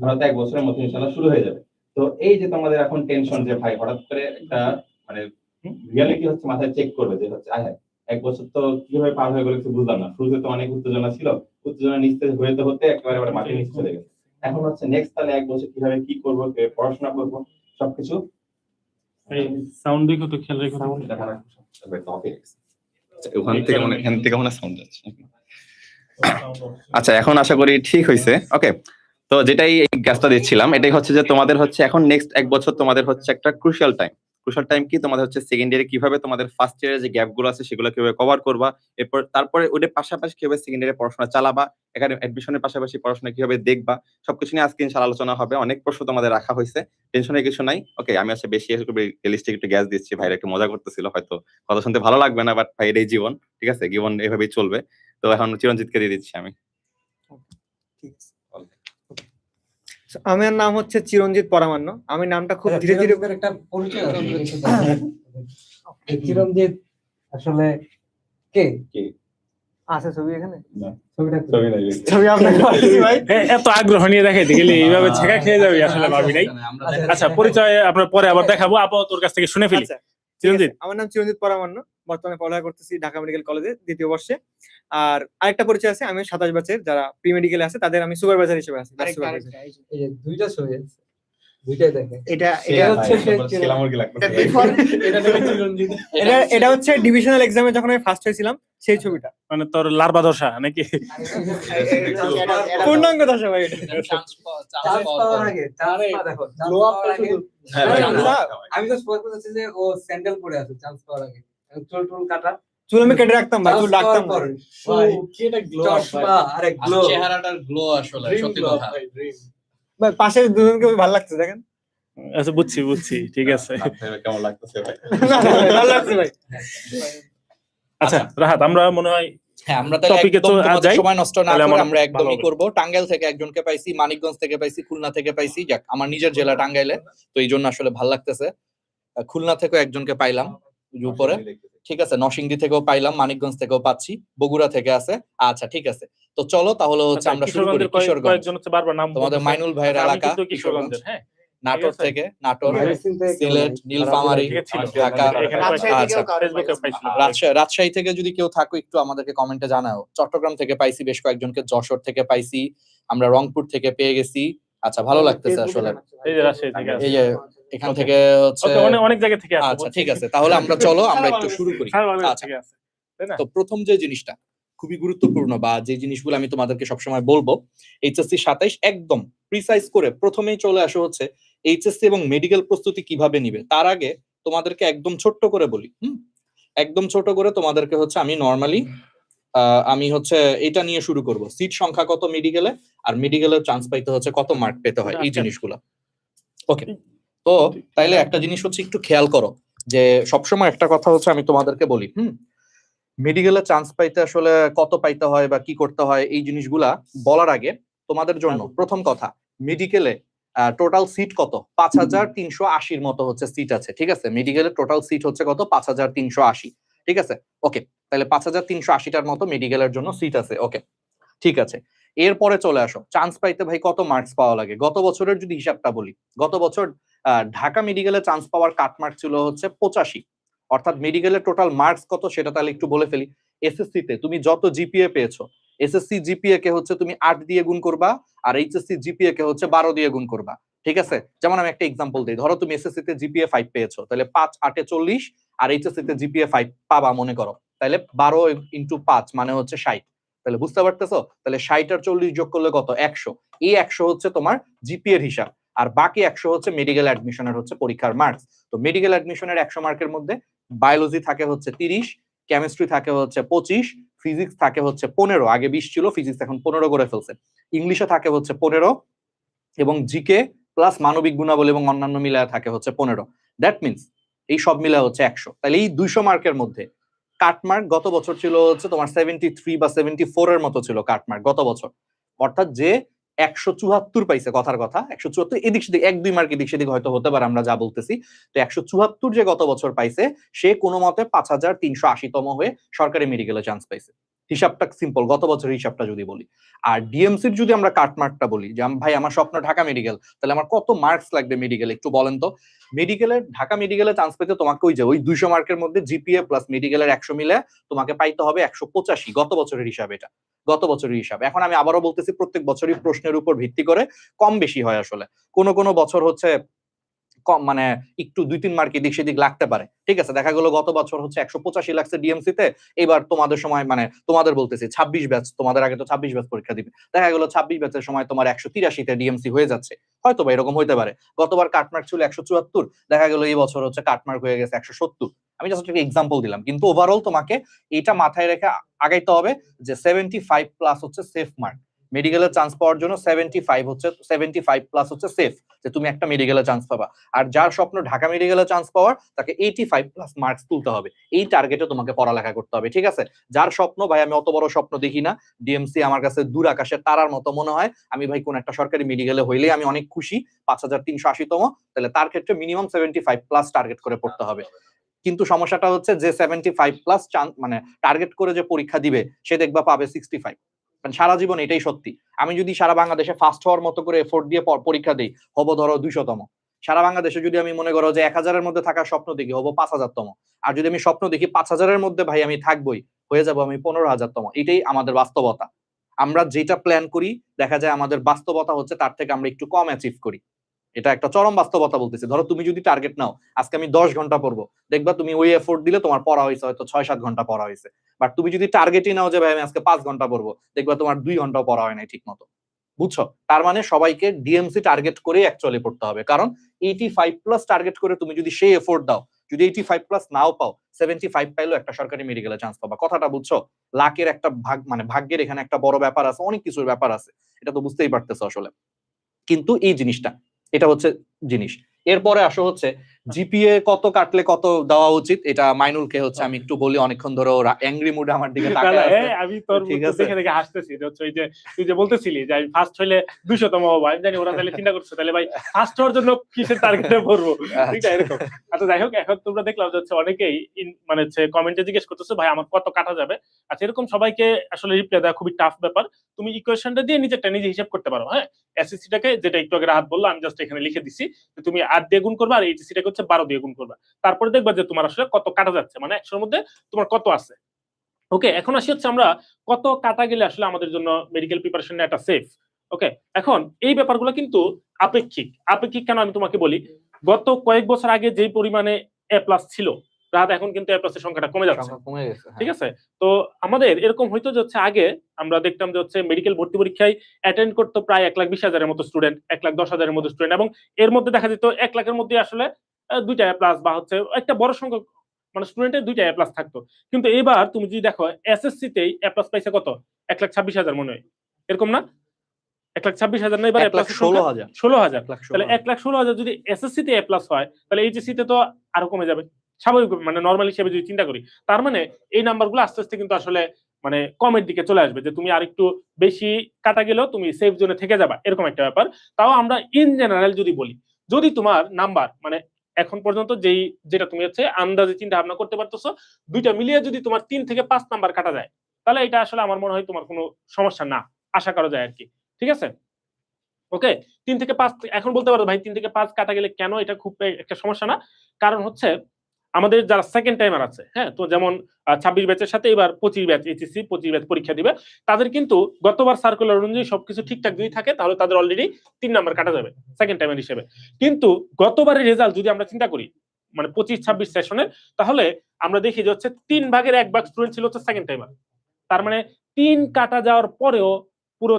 হয়তো 1 বছরের মধ্যে ইনশাআল্লাহ শুরু হয়ে যাবে। তো এই যে তোমাদের এখন টেনশন যে ভাই হঠাৎ করে একটা মানে রিয়ালিটি হচ্ছে মাথায় চেক করবে যে হচ্ছে আয় 1 বছর তো কিভাবে পার হয়ে গেল কিছু বুঝলাম না, শুরুতে তো অনেক উত্তেজনা ছিল, উত্তেজনা নিস্তেজ হতে হতে একেবারে মাটির নিচে চলে গেছে। এখন হচ্ছে নেক্সট তাহলে 1 বছর কিভাবে কি করবো, কিভাবে পড়াশোনা করবো, সবকিছু সাউন্ড দিকে তো খেয়াল রেখো। ওখান থেকে মনে সাউন্ড যাচ্ছে। আচ্ছা, এখন আশা করি ঠিক হয়েছে। ওকে, তো যেটাই এই গ্যাসটা দিচ্ছিলাম, এটাই হচ্ছে যে তোমাদের হচ্ছে এখন নেক্সট 1 বছর তোমাদের হচ্ছে একটা ক্রুশিয়াল টাইম। ক্রুশিয়াল টাইম কি, তোমাদের হচ্ছে সেকেন্ড ইয়ারে কিভাবে তোমাদের ফার্স্ট ইয়ারে যে গ্যাপ গুলো আছে সেগুলো কিভাবে কভার করবা, এরপর তারপরে ওদের পাশাপাশি কিভাবে সেকেন্ড ইয়ারে পড়াশোনা চালাবা, এখানে অ্যাডমিশনের পাশাপাশি পড়াশোনা কিভাবে দেখবা, সবকিছু নিয়ে আজকে ইনশাআল্লাহ আলোচনা হবে। অনেক প্রশ্ন তোমাদের রাখা হয়েছে, টেনশনের কিছু নাই। ওকে, আমি আজকে বেশি রিয়েলিস্টিক একটু গ্যাস দিচ্ছি, ভাইরা একটু মজা করতেছিল, হয়তো কথা শুনতে ভালো লাগবে না, বাট ভাই এটাই জীবন, ঠিক আছে, জীবন এভাবেই চলবে। তো এখন চিরঞ্জিতকে দিয়ে দিচ্ছি আমি। ঠিক আছে। আমার নাম হচ্ছে চিরঞ্জিত পরামান্য। আমি নামটা খুব ধীরে ধীরে একটা পরিচয় আছে। চিরঞ্জিত আসলে কে? আছে ছবি এখানে, ছবিটা ছবি আপনাকে পাঠিয়েছি ভাই। এত আগ্রহ নিয়ে দেখাইতে গেলে এইভাবে ছেঁকা খেয়ে যাবে, আসলে ভাবি নাই। আচ্ছা, পরিচয় আপনার পরে আবার দেখাবো, আপাতত তোর কাছ থেকে শুনে ফেলি। আচ্ছা, চিরঞ্জিত, আমার নাম চিরঞ্জিত পরামান্য, বর্তমানে পড়ালেখা করতেছি ঢাকা মেডিকেল কলেজে 2য় বর্ষে। আর আরেকটা পরিচয় আছে, আমি 27 ব্যাচের যারা প্রি মেডিকেলে আছে তাদের আমি সুপারভাইজার হিসেবে আছি। এই যে দুইটা ছবি আছে, দুইটাই দেখে। এটা এটা হচ্ছে এটা হচ্ছে ডিভিশনাল এক্সামে যখন আমি ফার্স্ট হয়েছিলাম সেই ছবিটা। মানে তোর লার্বা দশা নাকি? পূর্ণাঙ্গ দশা ভাই এটা। চান্স পাওয়ার আগে, চান্স পা দেখো, চান্স পাওয়ার আগে। আমি তো স্পষ্ট করতেছি যে ও স্যান্ডেল পরে আছে চান্স পাওয়ার আগে, চুল টুল কাটা, চুল আমি কেটে রাখতাম ভাই, চুল রাখতাম না। চশমা আরে গ্লো, চেহারাটার গ্লো আসলে সত্যি কথা। ভাই পাশে দুজনকে ভালো লাগছে দেখেন। আচ্ছা, বুঝছি, ঠিক আছে। কেমন লাগতেছে ভাই? ভালো লাগছে ভাই। আচ্ছা রাহাত, আমরা মনে হয় হ্যাঁ, আমরা তাহলে টপিকে একদম তোমাদের যাই। সময় নষ্ট না তাহলে করে আমার আমরা ভালো একদমই হবে। করব। টাঙ্গাইল থেকে একজনকে পাইছি, মানিকগঞ্জ থেকে পাইছি, খুলনা থেকে পাইছি। যাক, আমার নিজের জেলা টাঙ্গাইলে, তো এই জন্য আসলে ভালো লাগতেছে। খুলনা থেকেও একজনকে পাইলাম উপরে, ঠিক আছে। নরসিংদী থেকেও পাইলাম, মানিকগঞ্জ থেকেও পাচ্ছি, বগুড়া থেকে আছে। আচ্ছা, ঠিক আছে, তো চলো তাহলে হচ্ছে আমরা শুরু করি। কিশোরগঞ্জ, কয়েকজন হচ্ছে বারবার নাম তোমাদের বলতেছে। মাইনুল ভাইয়ের আচ্ছা, আমি এলাকা কিন্তু কিশোরগঞ্জ। কিশোরগঞ্জের, হ্যাঁ। নাটোর ঠিক আছে। থেকে, নাটোর, মেডিসিন থেকে কেউ সিলেট, নাই। নীলফামারী, ঠিক ছিল। ঢাকা, এখানে রাজশাহী আচ্ছা, থেকেও কারো ফেসবুকে পাইছি। পাইছিলাম। রাজশাহী থেকে যদি কেউ থাকো একটু আমাদেরকে কমেন্টে জানাও। চট্টগ্রাম থেকে পাইছি বেশ কয়েকজনকে, যশোর থেকে পাইছি, আমরা রংপুর থেকে পেয়ে গেছি। আচ্ছা, ভালো লাগতেছে আসলে। এই যে রাজশাহী থেকে আছে। এই যে এখান থেকে হচ্ছে, ওকে, অনেক জায়গা থেকে আছে। আচ্ছা ঠিক আছে, তাহলে আমরা চলো আমরা একটু শুরু করি। আচ্ছা, ঠিক আছে, তাই না? তো প্রথম যে জিনিসটা খুবই গুরুত্বপূর্ণ বা যে জিনিসগুলো আমি তোমাদেরকে সবসময় বলবো, এইচএসসি 27 একদম প্রিসাইজ করে প্রথমেই চলে আসো হচ্ছে এইচএসসি এবং মেডিকেল প্রস্তুতি কিভাবে নিবে। তার আগে তোমাদেরকে একদম ছোট্ট করে বলি, একদম ছোট করে তোমাদেরকে হচ্ছে আমি নর্মালি আমি হচ্ছে এটা নিয়ে শুরু করব, সিট সংখ্যা কত মেডিকেলে, আর মেডিকেলের চান্স পাইতে হচ্ছে কত মার্ক পেতে হয়, এই জিনিসগুলো। ওকে, তো তাইলে একটা জিনিস হচ্ছে একটু খেয়াল করো যে সবসময় একটা কথা হচ্ছে আমি তোমাদেরকে বলি, মেডিকেলে চান্স পাইতে আসলে কত পাইতে হয় বা কি করতে হয়, এই জিনিসগুলা বলার আগে তোমাদের জন্য প্রথম কথা, মেডিকেলে টোটাল সিট কত? 5380 মতো হচ্ছে সিট আছে, ঠিক আছে। মেডিকেলের টোটাল সিট হচ্ছে কত? 5380, ঠিক আছে। ওকে, তাহলে 5380টার মতো মেডিকেলের জন্য সিট আছে। ওকে, ঠিক আছে। এরপরে চলে আসো, চান্স পাইতে ভাই কত মার্কস পাওয়া লাগে। গত বছরের যদি হিসাবটা বলি, গত বছর ঢাকা মেডিকেলে চান্স পাওয়ার কাট মার্ক ছিল হচ্ছে 85, অর্থাৎ মেডিকেলের টোটাল মার্কস কত সেটা তাহলে একটু বলে ফেলি। এসএসসি তে তুমি যত জিপিএ পেয়েছো, এসএসসি জিপিএ কে হচ্ছে তুমি 8 দিয়ে গুণ করবা, আর এইচএসসি জিপিএ কে হচ্ছে 12 দিয়ে গুণ করবা, ঠিক আছে। যেমন আমি একটা এক্সাম্পল দিই, ধরো তুমি এসএসসি তে জিপিএ 5 পেয়েছো, তাহলে 5 8 এ 40, আর এইচএসসি তে জিপিএ 5 পাবা মনে করো, তাহলে 12 ইনটু 5 মানে হচ্ছে 60। তাহলে বুঝতে পারতেছো, তাহলে 60 আর 40 যোগ করলে কত? 100। এই 100 হচ্ছে তোমার জিপিএ এর হিসাব, আর বাকি 100 হচ্ছে মেডিকেল অ্যাডমিশনের হচ্ছে পরীক্ষার মার্কস। তো মেডিকেল অ্যাডমিশনের 100 মার্কের মধ্যে বায়োলজি থাকে হচ্ছে 30, কেমিস্ট্রি থাকে হচ্ছে 25, ফিজিক্স থাকে হচ্ছে 15, আগে 20 ছিল, ফিজিক্স এখন 15 করে ফেলছে, ইংলিশে থাকে হচ্ছে 15, এবং জিকে প্লাস মানবিক গুণাবলী এবং অন্যান্য মিলায় থাকে হচ্ছে 15। দ্যাট মিনস এই সব মিলায় হচ্ছে 100। তাহলে এই 200 মার্কের মধ্যে কাটমার্ক গত বছর ছিল হচ্ছে তোমার 73 বা 74 এর মতো ছিল কাটমার্ক গত বছর, অর্থাৎ যে 174 পাইছে, কথার কথা 174, এদিক সেদিক 1-2 মার্ক এদিক সেদিক হয়তো হতে পারে আমরা যা বলতেছি, তো 174 যে গত বছর পাইছে সে কোনো মতে 5380তম হয়ে সরকারি মেডিকেলে চান্স পাইছে। হিসাবটা সিম্পল, গত বছরের হিসাবটা যদি বলি। আর ডিএমসির যদি আমরা কাটমার্কটা বলি যে ভাই আমার স্বপ্ন ঢাকা মেডিকেল, তাহলে আমার কত মার্কস লাগবে মেডিকেল একটু বলেন তো। মেডিকেলের ঢাকা মেডিকেলে চান্স পেতে তোমাকে ওই 200 মার্কের মধ্যে জিপিএ প্লাস মেডিকেলের 100 মিলে তোমাকে পাইতে হবে 185, গত বছরের হিসাব এটা, গত বছরের হিসাব। এখন আমি আবারও বলতেছি প্রত্যেক বছরই প্রশ্নের উপর ভিত্তি করে কম বেশি হয় আসলে, কোনো বছর হচ্ছে কম, মানে একটু 2-3 মার্ক এদিক সেদিক লাগতে পারে, ঠিক আছে। দেখা গেল গত বছর হচ্ছে 185 লাগছে ডিএমসি তে, এবার তোমাদের সময় মানে তোমাদের বলতেছি 26 ব্যাচ, তোমাদের আগে তো 26 ব্যাচ পরীক্ষা দিবে, দেখা গেল 26 ব্যাচের সময় তোমার 183 তে ডিএমসি হয়ে যাচ্ছে, হয়তো বা এরকম হইতে পারে। গতবার কাটমার্ক ছিল 174, দেখা গেল এই বছর হচ্ছে কাটমার্ক হয়ে গেছে 170। আমি জাস্ট একটা এক্সাম্পল দিলাম, কিন্তু ওভারঅল তোমাকে এটা মাথায় রেখে আগাইতে হবে যে 75 প্লাস হচ্ছে সেফ মার্ক। মেডিকেলের চান্স পাওয়ার জন্য 75 প্লাস হচ্ছে সেফ, যে তুমি একটা মেডিকেলে চান্স পাবা। আর যার স্বপ্ন ঢাকা মেডিকেলে চান্স পাওয়ার, তাকে 85 প্লাস মার্কস তুলতে হবে, এই টার্গেটে তোমাকে পড়ালেখা করতে হবে, ঠিক আছে। যার স্বপ্ন ভাই আমি অত বড় স্বপ্ন দেখি না, ডিএমসি আমার কাছে দূর আকাশের তারার মতো মনে হয়, আমি ভাই কোন একটা সরকারি মেডিকেলে হইলেই আমি অনেক খুশি, 5380তম, তাহলে তার ক্ষেত্রে মিনিমাম 75 প্লাস টার্গেট করে পড়তে হবে। কিন্তু সমস্যাটা হচ্ছে যে 75 প্লাস মানে টার্গেট করে যে পরীক্ষা দিবে, সে দেখবা পাবে 65, মানে সারা জীবন এটাই সত্যি। আমি যদি সারা বাংলাদেশে ফার্স্ট হওয়ার মতো করে এফোর্ট দিয়ে পরীক্ষা দিই, হবো ধরো 200তম। সারা বাংলাদেশে যদি আমি মনে করো যে 1000-এর মধ্যে থাকার স্বপ্ন দেখি, হবো 5000তম। আর যদি আমি স্বপ্ন দেখি 5000-এর মধ্যে ভাই আমি থাকবোই, হয়ে যাবো আমি 15000তম। এটাই আমাদের বাস্তবতা। আমরা যেটা প্ল্যান করি দেখা যায় আমাদের বাস্তবতা হচ্ছে তার থেকে আমরা একটু কম অ্যাচিভ করি। এটা একটা চরম বাস্তবতা বলতেছি। ধরো তুমি যদি টার্গেট নাও আজকে আমি 10 ঘন্টা পড়বো, দেখবা তুমি ওই এফোর্ট দিলে তোমার পড়া হয়েছে হয়তো 6-7 ঘন্টা পড়া হয়েছে। বাট তুমি যদি টার্গেটই নাও যে ভাই আমি আজকে 5 ঘন্টা পড়বো, দেখবা তোমার 2 ঘন্টাও পড়া হয় নাই ঠিক মতো। বুঝছো? তার মানে সবাইকে ডিএমসি টার্গেট করে অ্যাকচুয়ালি পড়তে হবে, কারণ 85 প্লাস টার্গেট করে তুমি যদি সেই এফোর্ট দাও, যদি 85 প্লাস নাও পাও, 75 পাইলেও একটা সরকারি মেডিকেলে চান্স পাবা। কথাটা বুঝছো? লাকের একটা ভাগ, মানে ভাগ্যের এখানে একটা বড় ব্যাপার আছে, অনেক কিছুর ব্যাপার আছে, এটা তো বুঝতেই পারতেছো আসলে। কিন্তু এই জিনিসটা, এটা হচ্ছে জিনিস। এরপরে আসো হচ্ছে জিপিএ কত কাটলে কত দেওয়া উচিত, এটা মাইনুলকে হচ্ছে আমি একটু বলি, অনেকক্ষণ ধরে ওরা অ্যাংরি মুডে আমার দিকে তাকায় আছে। আমি তোর ঠিক আছে, দেখে দেখে হাসতেছি, যে হচ্ছে ওই যে তুই যে বলতেছিলি যে আমি ফার্স্ট হইলে 200তম হবো, আমি জানি ওরা তাহলে চিন্তা করছে তাহলে ভাই ফার্স্ট হওয়ার জন্য কিসের টার্গেটে পড়বো, ঠিক আছে এরকম। আচ্ছা যাই হোক, এখন তোমরা দেখলাম যে হচ্ছে অনেকেই মানে হচ্ছে কমেন্টে জিজ্ঞেস করতেছে ভাই আমার কত কাটা যাবে। আচ্ছা এরকম সবাইকে আসলে রিপ্লাই দেওয়া খুবই টাফ ব্যাপার। তুমি ইকুয়েশনটা দিয়ে নিজেরটা নিজে হিসাব করতে পারো। হ্যাঁ, এসএসসিটাকে যেটা একটু আগে রাহাত বললো, আমি জাস্ট এখানে লিখে দিছি, তুমি 8 দিয়ে গুণ করবা আর এইচএসসিটাকে হচ্ছে 12 দিয়ে গুণ করবা, তারপরে দেখবা যে তোমার আসলে কত কাটা যাচ্ছে, মানে 100-এর মধ্যে তোমার কত আছে। ওকে, এখন আসি হচ্ছে আমরা কত কাটা গেলে আসলে আমাদের জন্য মেডিকেল প্রিপারেশন একটা সেফ। ওকে, এখন এই ব্যাপারগুলো কিন্তু আপেক্ষিক। আপেক্ষিক কেন আমি তোমাকে বলি, গত কয়েক বছর আগে যে পরিমাণে এ প্লাস ছিল, রাত এখন কিন্তু এ প্লাসের সংখ্যাটা কমে যাচ্ছে, কমে গেছে। ঠিক আছে। তো আমাদের এরকম হয়তো যাচ্ছে, আগে আমরা দেখতাম যে হচ্ছে মেডিকেল ভর্তি পরীক্ষায় অ্যাটেন্ড করতো প্রায় 1,20,000-এর মতো স্টুডেন্ট, 1,10,000-এর মতো স্টুডেন্ট, এবং এর মধ্যে দেখা যেত 1 লাখের মধ্যে আসলে 2টা এ প্লাস বা হচ্ছে একটা বড় সংখ্যক মানে স্টুডেন্টের 2টা এ প্লাস থাকতো। কিন্তু এবার তুমি যদি দেখো এসএসসি তেই এ প্লাস পাইছে কত, 1,26,000 মনে হয়, এরকম না? 1,26,000 না, এবার এ প্লাস 1,16,000 16,000। তাহলে 1,16,000 যদি এসএসসি তে এ প্লাস হয়, তাহলে এইচএসসি তে তো আরো কমে যাবে স্বাভাবিক, মানে নরমাল হিসেবে যদি চিন্তা করি। তার মানে এই নাম্বারগুলো আস্তে আস্তে কিন্তু আসলে মানে কমের দিকে চলে আসবে, যে তুমি আরেকটু বেশি কাটা গেলেও তুমি সেফ জোনে থেকে যাবা, এরকম একটা ব্যাপার। তাও আমরা ইন জেনারেল যদি বলি, যদি তোমার নাম্বার মানে এখন পর্যন্ত যেটা তুমি হচ্ছে আন্দাজে চিন্তা ভাবনা করতে পারতেছো, দুইটা মিলিয়ে যদি তোমার 3 থেকে 5 নাম্বার কাটা যায়, তাহলে এটা আসলে আমার মনে হয় তোমার কোনো সমস্যা না, আশা করা যায় আর কি, ঠিক আছে। ওকে, 3 থেকে 5 এখন বলতে পারো ভাই 3 থেকে 5 কাটা গেলে কেন এটা খুব একটা সমস্যা না। কারণ হচ্ছে আমাদের যারা সেকেন্ড টাইমার আছে, হ্যাঁ, তো যেমন 26 ব্যাচের সাথে এবার 25 ব্যাচ এইচএসসি 25 ব্যাচ পরীক্ষা দিবে, তাদের কিন্তু গতবার সার্কুলার অনুযায়ী সবকিছু ঠিকঠাক যদি থাকে, তাহলে তাদের অলরেডি 3 নাম্বার কাটা যাবে সেকেন্ড টাইমার হিসেবে। কিন্তু গতবারের রেজাল্ট যদি আমরা চিন্তা করি, মানে 25-26 সেশনের, তাহলে আমরা দেখি যে হচ্ছে 3 ভাগের 1 ভাগ স্টুডেন্ট ছিল হচ্ছে সেকেন্ড টাইমার। তার মানে 3 কাটা যাওয়ার পরেও পুরো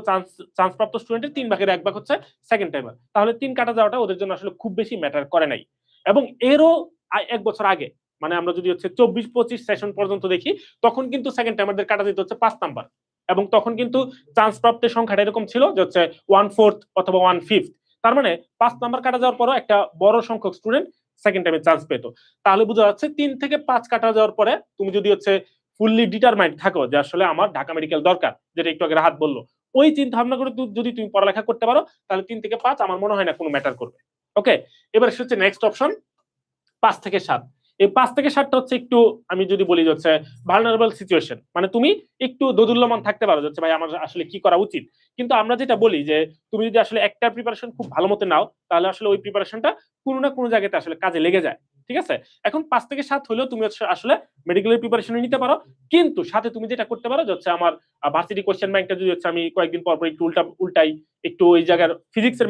চান্স প্রাপ্ত স্টুডেন্টের 3 ভাগের 1 ভাগ হচ্ছে সেকেন্ড টাইমার। তাহলে 3 কাটা যাওয়াটা ওদের জন্য আসলে খুব বেশি ম্যাটার করে নাই। এবং এরও 1 বছর আগে, মানে আমরা যদি হচ্ছে 24-25 সেশন পর্যন্ত দেখি, তখন কিন্তু সেকেন্ড টাইমারদের কাটা দিতে হচ্ছে 5 নাম্বার, এবং তখন কিন্তু চান্স প্রাপ্তের সংখ্যাটা এরকম ছিল যে হচ্ছে 1/4 অথবা 1/5। তার মানে 5 নাম্বার কাটা যাওয়ার পরও একটা বড় সংখ্যক স্টুডেন্ট সেকেন্ড টাইমে চান্স পেতো। তাহলে বোঝা যাচ্ছে 3 থেকে 5 কাটা যাওয়ার পরে তুমি যদি হচ্ছে ফুললি ডিটারমাইন্ড থাকো যে আসলে আমার ঢাকা মেডিকেল দরকার, যেটা একটু আগে রাহাত বললো, ওই চিন্তা ভাবনা করে যদি তুমি পড়ালেখা করতে পারো তাহলে 3 থেকে 5 আমার মনে হয় না কোনো ম্যাটার করবে। ওকে, এবার এসে হচ্ছে নেক্সট অপশন 5 থেকে 7। এই 5 থেকে 7টা হচ্ছে একটু, আমি যদি বলি হচ্ছে ভালনারেবল সিচুয়েশন, মানে তুমি একটু দোদুল্যমান থাকতে পারো যে ভাই আমার আসলে কি করা উচিত। কিন্তু আমরা যেটা বলি যে তুমি যদি আসলে একটা প্রিপারেশন খুব ভালো মতো নাও তাহলে আসলে ওই প্রিপারেশনটা কোনো না কোনো জায়গাতে আসলে কাজে লেগে যায়। ঠিক আছে, এখন 5 থেকে 7 হলেও তুমি আসলে মেডিকেলের প্রিপারেশন নিতে পারো, কিন্তু সাথে তুমি যেটা করতে পারো যে হচ্ছে আমার ভার্সিটি কোশ্চেন ব্যাংকটা যদি হচ্ছে আমি কয়েকদিন পর পর একটু উল্টাই, একটু ওই জায়গার ফিজিক্সের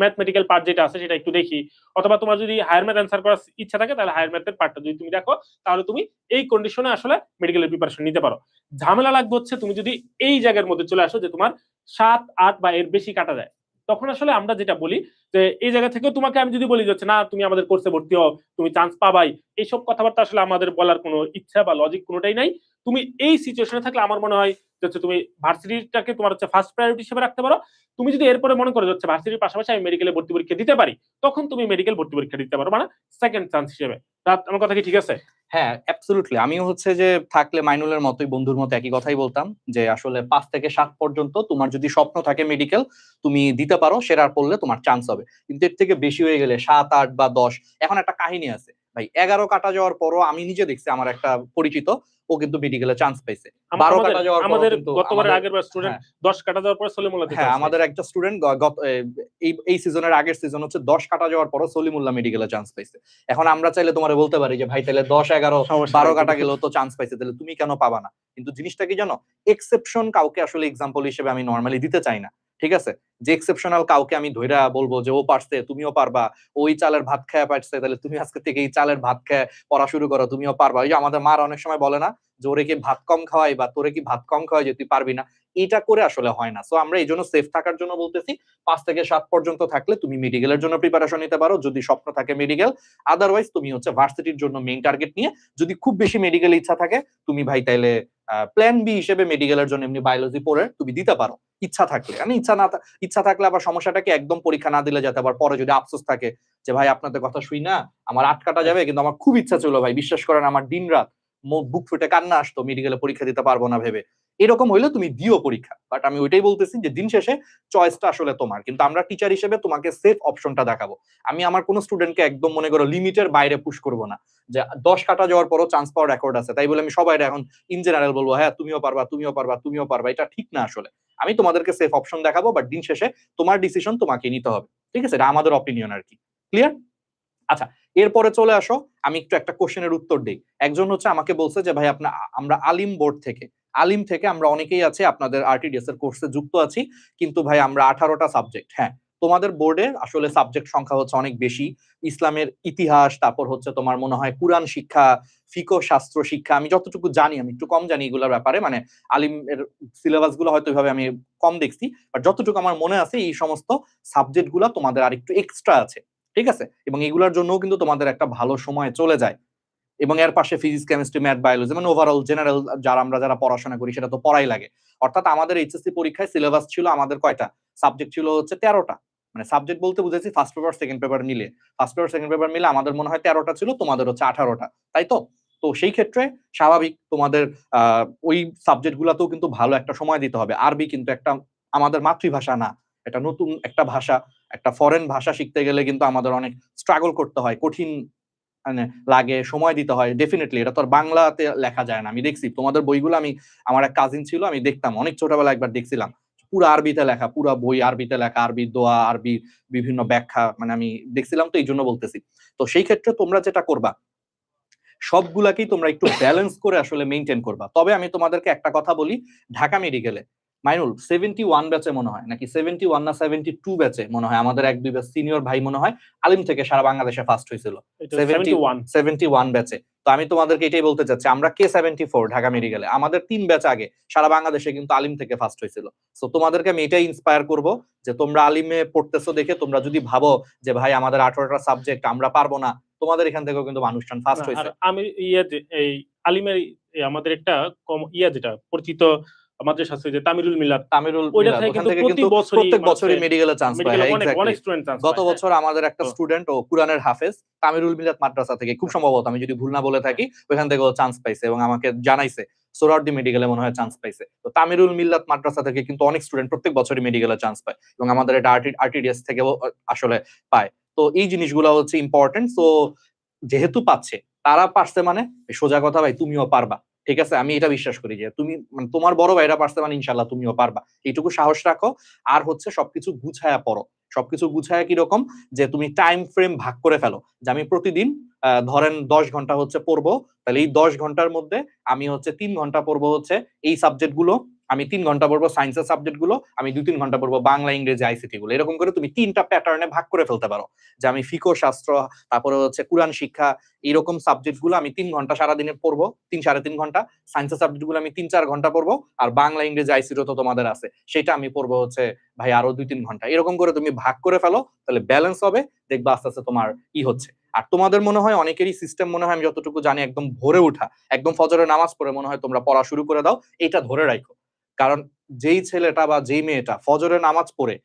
ম্যাথমেটিক্যাল পার্ট যেটা আছে সেটা একটু দেখি, অথবা তোমার যদি হায়ার ম্যাথ অ্যান্সার করার ইচ্ছা থাকে তাহলে হায়ার ম্যাথের পার্টটা যদি তুমি দেখো তাহলে তুমি এই কন্ডিশনে আসলে মেডিকেলের প্রিপারেশন নিতে পারো। ঝামেলা লাগবে হচ্ছে তুমি যদি এই জায়গার মধ্যে চলে আসো যে তোমার 7, 8 বা এর বেশি কাটা যায়, তখন আসলে আমরা যেটা বলি যে এই জায়গা থেকেও তোমাকে আমি যদি বলি যে না তুমি আমাদের কোর্সে ভর্তি হও, তুমি চান্স পাবাই, এইসব কথাবার্তা আসলে আমাদের বলার কোনো ইচ্ছা বা লজিক কোনোটাই নাই। তুমি এই সিচুয়েশনে থাকলে আমার মনে হয় যে হচ্ছে তুমি ভার্সিটিটাকে তোমার হচ্ছে ফার্স্ট প্রায়োরিটি হিসেবে রাখতে পারো। তুমি যদি এরপরে মনে করো হচ্ছে ভার্সিটির পাশাপাশি আমি মেডিকেলে ভর্তি পরীক্ষা দিতে পারি, তখন তুমি মেডিকেল ভর্তি পরীক্ষা দিতে পারো, মানে সেকেন্ড চান্স হিসেবে। আমার কথা কি ঠিক আছে? হ্যাঁ, অ্যাবসলিউটলি। আমিও হচ্ছে যে থাকলে মাইনুলের মতোই, বন্ধুর মতো একই কথাই বলতাম যে আসলে 5 থেকে 7 পর্যন্ত তোমার যদি স্বপ্ন থাকে মেডিকেল তুমি দিতে পারো, সেরার পড়লে তোমার চান্স হবে। কিন্তু এর থেকে বেশি হয়ে গেলে 7, 8 বা 10, এখন একটা কাহিনী আছে ভাই, 11 কাটা যাওয়ার পরও আমি নিজে দেখছি আমার একটা পরিচিত, ও কিন্তু মেডিকেলে চান্স পাইছে। 12 কাটা যাওয়ার পরও আমাদের কিন্তু গতবারের আগের বার স্টুডেন্ট 10 কাটা যাওয়ার পরে সলিমুল্লাহতে হ্যাঁ, চান্স আমাদের পাইছে। একটা স্টুডেন্ট এই সিজনের আগের সিজন হচ্ছে 10 কাটা যাওয়ার পরও সলিমুল্লাহ মেডিকেলে চান্স পাইছে। এখন আমরা চাইলে তোমারে বলতে পারি যে ভাই তাহলে 10, 11, সমস্যা 12 নাই কাটা কিন্তু। গেলেও তো চান্স পাইছে, তাহলে তুমি কেন পাবা না? কিন্তু জিনিসটা কি জানো, এক্সেপশন কাউকে আসলে এক্সাম্পল হিসেবে আমি নরমালি দিতে চাই না। ঠিক আছে, যে এক্সেপশনাল কাউকে আমি ধইরা বলবো যে ও পারছে তুমিও পারবা, ওই চালের ভাত খায় পারছে, তাহলে তুমি আজকে থেকে এই চালের ভাত খায় পড়া শুরু করো, তুমিও পারবা। ওই যে আমাদের মার অনেক সময় বলে না যে ওরে কি ভাত কম খাওয়াই বা তোরে কি ভাত কম খাওয়াই যে তুই পারবি না, এটা করে আসলে হয় না। সো আমরা এই জন্য সেফ থাকার জন্য বলতেছি 5 থেকে 7 পর্যন্ত থাকলে তুমি মেডিকেলের জন্য প্রিপারেশন নিতে পারো যদি স্বপ্ন থাকে মেডিকেল। আদারওয়াইজ তুমি হচ্ছে ভার্সিটির জন্য মেইন টার্গেট নিয়ে, যদি খুব বেশি মেডিকেল ইচ্ছা থাকে তুমি ভাই তাইলে প্ল্যান বি হিসেবে মেডিকেলের জন্য এমনি বায়োলজি পড়ে তুমি দিতে পারো ইচ্ছা থাকলে। আমি ইচ্ছা থাকলে আবার সমস্যাটাকে একদম পরীক্ষা না দিলে যাতে আবার পরে যদি আফসোস থাকে যে ভাই আপনাদের কথা শুই না আমার 8 কাটা যাবে, কিন্তু আমার খুব ইচ্ছা ছিল ভাই, বিশ্বাস করেন আমার দিনরাত বুক ফুটে কান্না আসতো মেডিকেলে পরীক্ষা দিতে পারবো না ভেবে, এরকম হইলে তুমি দিও পরীক্ষা। বাট আমি ওইটাই বলতেছি যে দিন শেষে চয়েসটা আসলে তোমার, কিন্তু আমরা টিচার হিসেবে তোমাকে সেফ অপশনটা দেখাবো। আমি আমার কোনো স্টুডেন্টকে একদম মনে করো লিমিটের বাইরে পুশ করবো না যে 10 কাটা যাওয়ার পরও চান্স পাওয়ার রেকর্ড আছে তাই বলে আমি সবাই এখন ইন জেনারেল বলবো হ্যাঁ তুমিও পারবা তুমিও পারবা তুমিও পারবা, এটা ঠিক না। আসলে আমি তোমাদেরকে সেফ অপশন দেখাবো, বাট দিন শেষে তোমার ডিসিশন তোমাকে নিতে হবে। ঠিক আছে, এটা আমাদের অপিনিয়ন আর কি। ক্লিয়ার? আচ্ছা, এরপরে চলে আসো, আমি একটু একটা কোশ্চেনের উত্তর দিই। একজন হচ্ছে আমাকে বলছে যে ভাই আমরা আলিম বোর্ড থেকে, আলিম থেকে আমরা অনেকেই আছে আপনাদের আরটিডিএস এর কোর্সে যুক্ত আছি, কিন্তু ভাই আমরা 18টা সাবজেক্ট। হ্যাঁ, তোমাদের বোর্ডে আসলে সাবজেক্ট সংখ্যা হচ্ছে অনেক বেশি, ইসলামের ইতিহাস, তারপর হচ্ছে তোমার মনে হয় কুরআন শিক্ষা, ফিকহ শাস্ত্র শিক্ষা, আমি যতটুকু জানি, আমি একটু কম জানি এগুলোর ব্যাপারে, মানে আলিমের সিলেবাস গুলো হয়তো এভাবে আমি কম দেখছি, বাট যতটুকু আমার মনে আছে এই সমস্ত সাবজেক্ট গুলা তোমাদের আরেকটু এক্সট্রা আছে। ঠিক আছে, এবং এগুলোর জন্যও কিন্তু তোমাদের একটা ভালো সময় চলে যায়। এবং এর পাশে ফিজিক্স, কেমিস্ট্রি, ম্যাথ, বায়োলজি, মানে ওভারঅল জেনারেল যারা পড়াশোনা করি সেটা তো পড়াই লাগে। অর্থাৎ আমাদের এইচএসসি পরীক্ষায় সিলেবাস ছিল আমাদের কয়টা সাবজেক্ট ছিল হচ্ছে 13টা, মানে সাবজেক্ট বলতে বুঝেছি ফার্স্ট পেপার সেকেন্ড পেপার মিলে, ফার্স্ট পেপার সেকেন্ড পেপার মিলে আমাদের মনে হয় 13টা ছিল, তোমাদের হচ্ছে 18টা, তাই তো? তো সেই ক্ষেত্রে স্বাভাবিক তোমাদের ওই সাবজেক্ট গুলাতেও কিন্তু ভালো একটা সময় দিতে হবে। আরবি কিন্তু একটা আমাদের মাতৃভাষা না, এটা নতুন একটা ভাষা, একটা ফরেন ভাষা শিখতে গেলে কিন্তু আমাদের অনেক স্ট্রাগল করতে হয়, কঠিন মানে লাগে, সময় দিতে হয়। ডেফিনেটলি এটা তো আর বাংলাতে লেখা যায় না। আমি দেখছি তোমাদের বইগুলো, আমার এক কাজিন ছিল, আমি দেখতাম অনেক ছোটবেলা একবার দেখছিলাম পুরো আরবিতে লেখা, পুরো বই আরবিতে লেখা, আরবি দোয়া, আরবি বিভিন্ন ব্যাখ্যা, মানে আমি দেখছিলাম, তো এই জন্য বলতেছি। তো সেই ক্ষেত্রে তোমরা যেটা করবা সবগুলাকেই তোমরা একটু ব্যালেন্স করে আসলে মেইনটেইন করবা। তবে আমি তোমাদেরকে একটা কথা বলি, ঢাকা মেডিকেলে মাইনুল 71 ব্যাচে মনে হয় নাকি 71 না 72 ব্যাচে মনে হয় আমাদের 1-2 ব্যাচ সিনিয়র ভাই মনে হয় আলিম থেকে সারা বাংলাদেশে ফার্স্ট হয়েছিল 71 ব্যাচে। তো আমি তোমাদেরকে এটাই বলতে চাচ্ছি, আমরা K74 ঢাকা মেডিকেলে আমাদের 3 ব্যাচ আগে সারা বাংলাদেশে কিন্তু আলিম থেকে ফার্স্ট হয়েছিল। সো তোমাদেরকে আমি এটাই ইন্সপায়ার করব যে তোমরা আলিমে পড়তেছো দেখে তোমরা যদি ভাবো যে ভাই আমাদের 18টা সাবজেক্ট আমরা পারবো না, তোমাদের এখান থেকেও কিন্তু মানুষজন ফার্স্ট হয়েছে। আমি এই আলিমের আমাদের একটা যেটা পরিচিত মাদ্রাসা আছে যে তামিরুল মিলাত, তামিরুল ওইটা মিলাদ, থেকে ওখান কিন্তু থেকে প্রতি কিন্তু বছরই প্রত্যেক মানে বছরই মেডিকেলে চান্স পায়। মেডিকেলে হ্যাঁ, অনেক এক্স্যাক্টলি। অনেক স্টুডেন্ট চান্স গত বছর আমাদের একটা তো- স্টুডেন্ট ও কুরআনের হাফেজ তামিরুল মিলাত মাদ্রাসা থেকে, খুব সম্ভবত আমি যদি ভুল না বলে থাকি, ওখান থেকে ও চান্স পাইছে এবং আমাকে জানাইছে সোহরাওয়ার্দী মেডিকেলে মনে হয় চান্স পাইছে। তো তামিরুল মিল্লাত মাদ্রাসা থেকে কিন্তু অনেক স্টুডেন্ট প্রত্যেক বছরই মেডিকেলে চান্স পায় এবং আমাদের এটা আরটিডিএস থেকেও আসলে পায়। তো এই জিনিসগুলো হচ্ছে ইম্পর্টেন্ট। তো যেহেতু পাচ্ছে, তারা পারছে মানে সোজা কথা ভাই, তুমিও পারবা। ঠিক আছে, আমি এটা বিশ্বাস করি যে তুমি মানে তোমার বড় ভাইরা পারছে মানে ইনশাল্লাহ তুমিও পারবা। এইটুকু সাহস রাখো। আর হচ্ছে সবকিছু গুছায়া পড়ো। সবকিছু গুছায়া কিরকম, যে তুমি টাইম ফ্রেম ভাগ করে ফেলো, যে আমি প্রতিদিন ধরেন 10 ঘন্টা হচ্ছে পড়বো, তাহলে এই 10 ঘন্টার মধ্যে আমি হচ্ছে 3 ঘন্টা পড়বো হচ্ছে এই সাবজেক্ট গুলো, আমি 3 ঘন্টা পড়বো সায়েন্সের সাবজেক্ট গুলো, আমি 2-3 ঘন্টা পড়বো বাংলা, ইংরেজি, আইসিটি গুলো। এরকম করে তুমি 3টা প্যাটার্নে ভাগ করে ফেলতে পারো, যে আমি ফিকহ শাস্ত্র, তারপরে হচ্ছে কুরআন শিক্ষা, এরকম সাবজেক্ট গুলো আমি 3 ঘন্টা সারাদিনে পড়বো, 3-3.5 ঘন্টা। সায়েন্সের সাবজেক্ট গুলো আমি 3-4 ঘন্টা পড়বো, আর বাংলা, ইংরেজি, আইসিটি তো তোমাদের আছে, সেটা আমি পড়বো হচ্ছে ভাই আরো 2-3 ঘন্টা। এরকম করে তুমি ভাগ করে ফেলো, তাহলে ব্যালেন্স হবে, দেখবা আস্তে আস্তে তোমার হচ্ছে। আর তোমাদের মনে হয় অনেকেরই সিস্টেম মনে হয়, আমি যতটুকু জানি, একদম ভোরে উঠা, একদম ফজরের নামাজ পড়ে মনে হয় তোমরা পড়া শুরু করে দাও। এটা ধরে রাখো, কারণ যেই ছেলেটা বা যেই মেয়েটা ফজরের নামাজ পড়ে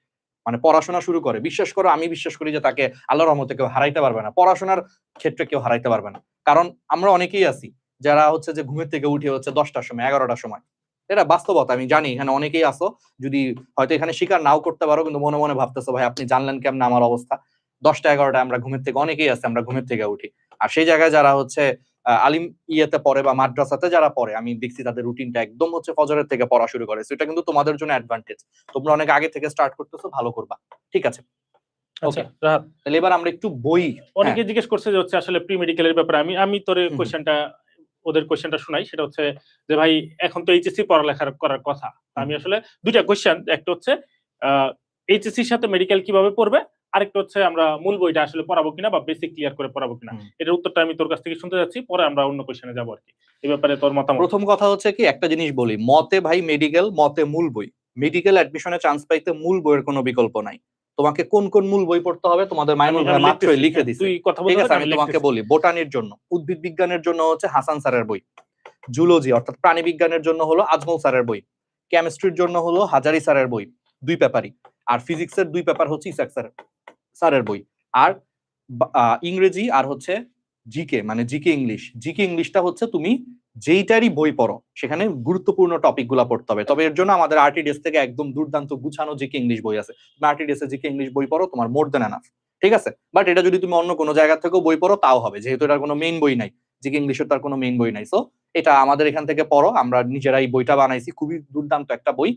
মানে পড়াশোনা শুরু করে, বিশ্বাস করো, আমি বিশ্বাস করি যে তাকে আল্লাহর রহমতে কেউ হারাইতে পারবে না, পড়াশোনার ক্ষেত্রে কেউ হারাইতে পারবে না। কারণ আমরা অনেকেই আছি যারা হচ্ছে যে ঘুমের থেকে উঠে হচ্ছে 10টার সময়, 11টার সময়। এটা বাস্তবতা, আমি জানি এখানে অনেকেই আসো, যদি হয়তো এখানে স্বীকার নাও করতে পারো, কিন্তু মনে মনে ভাবতেছো ভাই আপনি জানলেন কেমন আমার অবস্থা। 10টা 11টা আমরা ঘুমের থেকে, অনেকেই আছে আমরা ঘুমের থেকে উঠি। আর সেই জায়গায় যারা হচ্ছে আলিম ইয়েতে পড়ে বা মাদ্রাসাতে যারা পড়ে, আমি দেখছি তাদের রুটিনটা একদম হচ্ছে ফজরের থেকে পড়া শুরু করে। সেটা কিন্তু তোমাদের জন্য অ্যাডভান্টেজ, তোমরা অনেক আগে থেকে স্টার্ট করতেছো, ভালো করবা। ঠিক আছে, আচ্ছা ওকে। রাহাত, তাহলে এবার আমরা একটু বই, অনেকে জিজ্ঞেস করছে যে হচ্ছে আসলে প্রি মেডিকেলের ব্যাপারে, আমি তোর হুম। কোশ্চেনটা, ওদের কোশ্চেনটা শোনাই। সেটা হচ্ছে যে ভাই এখন তো এইচএসসি পড়ালেখা করার কথা, তা আমি আসলে দুইটা কোশ্চেন, একটা হচ্ছে এইচএসসির সাথে মেডিকেল কিভাবে পড়বে, আরেকটা হচ্ছে আমরা মূল বইটা আসলে পড়াবো কিনা বা বেসিক ক্লিয়ার করে পড়াবো কিনা। হুম। এটার উত্তরটা আমি তোর কাছ থেকে শুনতে যাচ্ছি, পরে আমরা অন্য কোশ্চেনে যাবো আর কি। এই ব্যাপারে তোর মতামত। প্রথম কথা হচ্ছে কি, একটা জিনিস বলি, মতে ভাই মেডিকেল, মতে মূল বই। মেডিকেল অ্যাডমিশনে চান্স পাইতে মূল বইয়ের কোনো বিকল্প নাই। তোমাকে কোন কোন মূল বই পড়তে হবে তোমাদের মাইনুল ভাই মাত্রই লিখে দিছে। তুই কথা ঠিক বলতে আছে, আমি তোমাকে বলি, বোটানির জন্য, উদ্ভিদ বিজ্ঞানের জন্য হচ্ছে হাসান স্যারের বই, জুলজি অর্থাৎ প্রাণী বিজ্ঞানের জন্য হলো আজমল স্যারের বই, কেমিস্ট্রির জন্য হলো হাজারি স্যারের বই 2 পেপারই, আর ফিজিক্সের 2 পেপার হচ্ছে ইসাক স্যারের বই। আর ইংরেজি আর হচ্ছে জিকে, মানে জিকে ইংলিশটা হচ্ছে তুমি যেইটারই বই পড়ো সেখানে গুরুত্বপূর্ণ টপিক গুলা পড়তে হবে। তবে এর জন্য আমাদের আরটিডিএস থেকে একদম দুর্দান্ত গুছানো জিকে ইংলিশ বই আছে। তুমি আরটিডিএস এ জিকে ইংলিশ বই পড়ো, তোমার মোর দেন এনাফ। ঠিক আছে, বাট এটা যদি তুমি অন্য কোনো জায়গা থেকেও বই পড়ো তাও হবে, যেহেতু এটার কোনো মেইন বই নাই, জিকে ইংলিশের তার কোনো মেইন বই নাই। সো এটা আমাদের এখান থেকে পড়ো, আমরা নিজেরাই বইটা বানাইছি, খুবই দুর্দান্ত একটা বই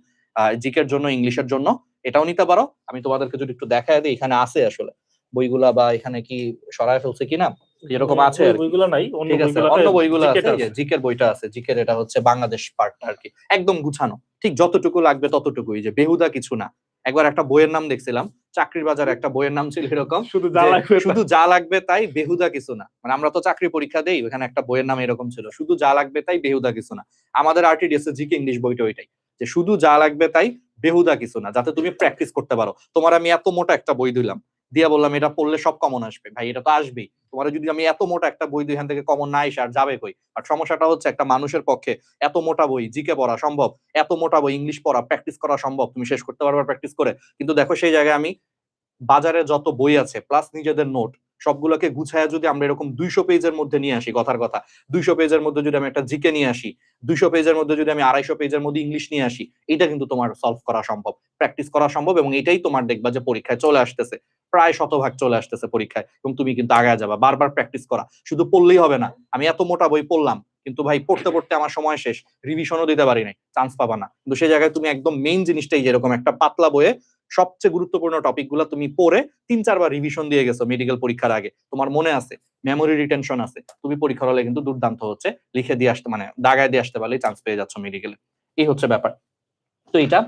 জিকের জন্য, ইংলিশের জন্য। এটাও নিতে পারো। আমি তোমাদেরকে যদি একটু দেখায় দিই, এখানে আছে আসলে বইগুলা, বা এখানে কি সরায় ফেলছে কিনা, এরকম আছে আর কি। বইগুলো নাই, অন্য ঠিক আছে, বইগুলোতে অন্য বইগুলো আছে, জিকেটা এই যে জিকের বইটা আছে, জিকের এটা হচ্ছে বাংলাদেশ পার্টটা আর কি, একদম গুছানো, ঠিক যতটুকু লাগবে ততটুকুই, যে বেহুদা কিছু না। একবার একটা বইয়ের নাম দেখছিলাম, চাকরির বাজারে একটা বইয়ের নাম ছিল এরকম, শুধু যা যে লাগবে শুধু যা লাগবে তাই, বেহুদা কিছু না। মানে আমরা তো চাকরি পরীক্ষা দেই, ওখানে একটা বইয়ের নাম এরকম ছিল, শুধু যা লাগবে তাই, বেহুদা কিছু না। আমাদের আরটিডিএস এর জিকে ইংলিশ বইটা ওইটাই, যে শুধু যা লাগবে তাই, বেহুদা কিছু না, যাতে তুমি প্র্যাকটিস করতে পারো। তোমার আমি এত মোটা একটা বই দিলাম, দিয়া বললাম এটা পড়লে সব কমন আসবে, ভাই এটা তো আসবেই। তোমার যদি আমি এত মোটা একটা বই দিই, এখান থেকে কমন না এসে আর যাবে কই? আর সমস্যাটা হচ্ছে একটা মানুষের পক্ষে এত মোটা বই জিকে পড়া সম্ভব, এত মোটা বই ইংলিশ পড়া প্র্যাকটিস করা সম্ভব, তুমি শেষ করতে পারবে প্র্যাকটিস করে। কিন্তু দেখো সেই জায়গায় আমি বাজারে যত বই আছে প্লাস নিজেদের নোট সবগুলোকে গুছায় যদি আমরা এরকম 200 পেজের মধ্যে নিয়ে আসি, কথার কথা 200 পেজের মধ্যে যদি আমি একটা জিকে নিয়ে আসি, 200 পেজের মধ্যে যদি আমি 250 পেজের মধ্যে ইংলিশ নিয়ে আসি, এটা কিন্তু তোমার সলভ করা সম্ভব, প্র্যাকটিস করা সম্ভব, এবং এটাই তোমার দেখবা যে পরীক্ষায় চলে আসতেছে, প্রায় শতভাগ চলে আসতেছে পরীক্ষায়, এবং তুমি কিন্তু আগায় যাবা। বারবার প্র্যাকটিস করা, শুধু পড়লেই হবে না। আমি এত মোটা বই পড়লাম, কিন্তু ভাই পড়তে পড়তে আমার সময় শেষ, রিভিশনও দিতে পারি নাই, চান্স পাবা না। কিন্তু সেই জায়গায় তুমি একদম মেইন জিনিসটাই, যেরকম একটা পাতলা বইয়ে সবচেয়ে গুরুত্বপূর্ণ টপিক গুলা তুমি পড়ে 3-4 বার রিভিশন দিয়ে গেছো মেডিকেল পরীক্ষার আগে, তোমার মনে আছে, মেমোরি রিটেনশন আছে, তুমি পরীক্ষার হলে কিন্তু দুর্দান্ত হচ্ছে লিখে দিয়ে আসতে, মানে দাগায় দিয়ে আসতে পারলে চান্স পেয়ে যাচ্ছ মেডিকেলে। এই হচ্ছে ব্যাপার। তো এটা,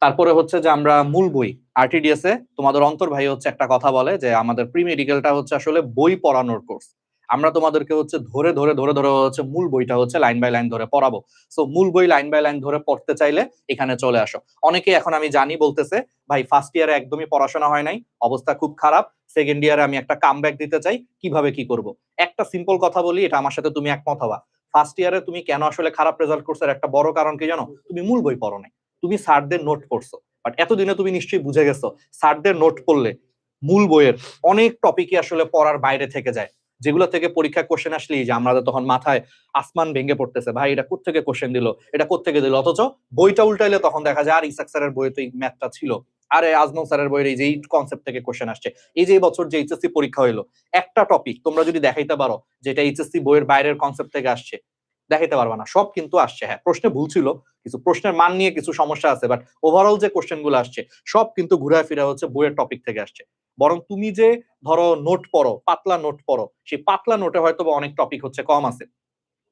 তারপরে হচ্ছে যে আমরা মূল বই আরটিডিএস এ, তোমাদের অন্তর ভাই হচ্ছে একটা কথা বলে যে আমাদের প্রি মেডিকেলটা হচ্ছে আসলে বই পড়ানোর কোর্স। আমরা তোমাদেরকে হচ্ছে ধরে ধরে ধরে ধরে হচ্ছে মূল বইটা হচ্ছে লাইন বাই লাইন ধরে পড়াবো। সো মূল বই লাইন বাই লাইন ধরে পড়তে চাইলে এখানে চলে আসো। অনেকে এখন আমি জানি বলতেছে ভাই ফার্স্ট ইয়ারে একদমই পড়াশোনা হয় নাই, অবস্থা খুব খারাপ, সেকেন্ড ইয়ারে আমি একটা কামব্যাক দিতে চাই, কিভাবে কি করব। একটা সিম্পল কথা বলি, এটা আমার সাথে তুমি একমত হবা। ফার্স্ট ইয়ারে তুমি কেন আসলে খারাপ রেজাল্ট করছো এর একটা বড় কারণ কি জানো? তুমি মূল বই পড়ো নাই, তুমি স্যারদের নোট পড়ছো। বাট এতদিনে তুমি নিশ্চয়ই বুঝে গেছো স্যারদের নোট পড়লে মূল বইয়ের অনেক টপিকই আসলে পড়ার বাইরে থেকে যায়, যেগুলো থেকে পরীক্ষা কোশ্চেন আসলেই যে আমাদের তখন মাথায় আসমান ভেঙে পড়তেছে, ভাই এটা কোত্থেকে কোশ্চেন দিল, এটা কোত্থেকে দিল, অথচ বইটা উল্টাইলে তখন দেখা যায় আর ইসাক স্যারের বইয়ে তো এই ম্যাথটা ছিল, আরে আজমল স্যারের বইয়ের এই যে কনসেপ্ট থেকে কোশ্চেন আসছে। এই যে এই বছর যে এইচএসসি পরীক্ষা হইলো, একটা টপিক তোমরা যদি দেখাইতে পারো যেটা এইচএসসি বইয়ের বাইরের কনসেপ্ট থেকে আসছে, দেখাইতে পারবা না। সব কিন্তু আসছে, হ্যাঁ প্রশ্নে ভুল ছিল, কিছু প্রশ্নের মান নিয়ে কিছু সমস্যা আছে, বাট ওভারঅল যে কোশ্চেন গুলো আসছে সব কিন্তু ঘুরে ফিরে হচ্ছে বইয়ের টপিক থেকে আসছে। বরং তুমি যে ধরো নোট পড়ো, পাতলা নোট পড়ো, সেই পাতলা নোটে হয়তো বা অনেক টপিক হচ্ছে কম আছে,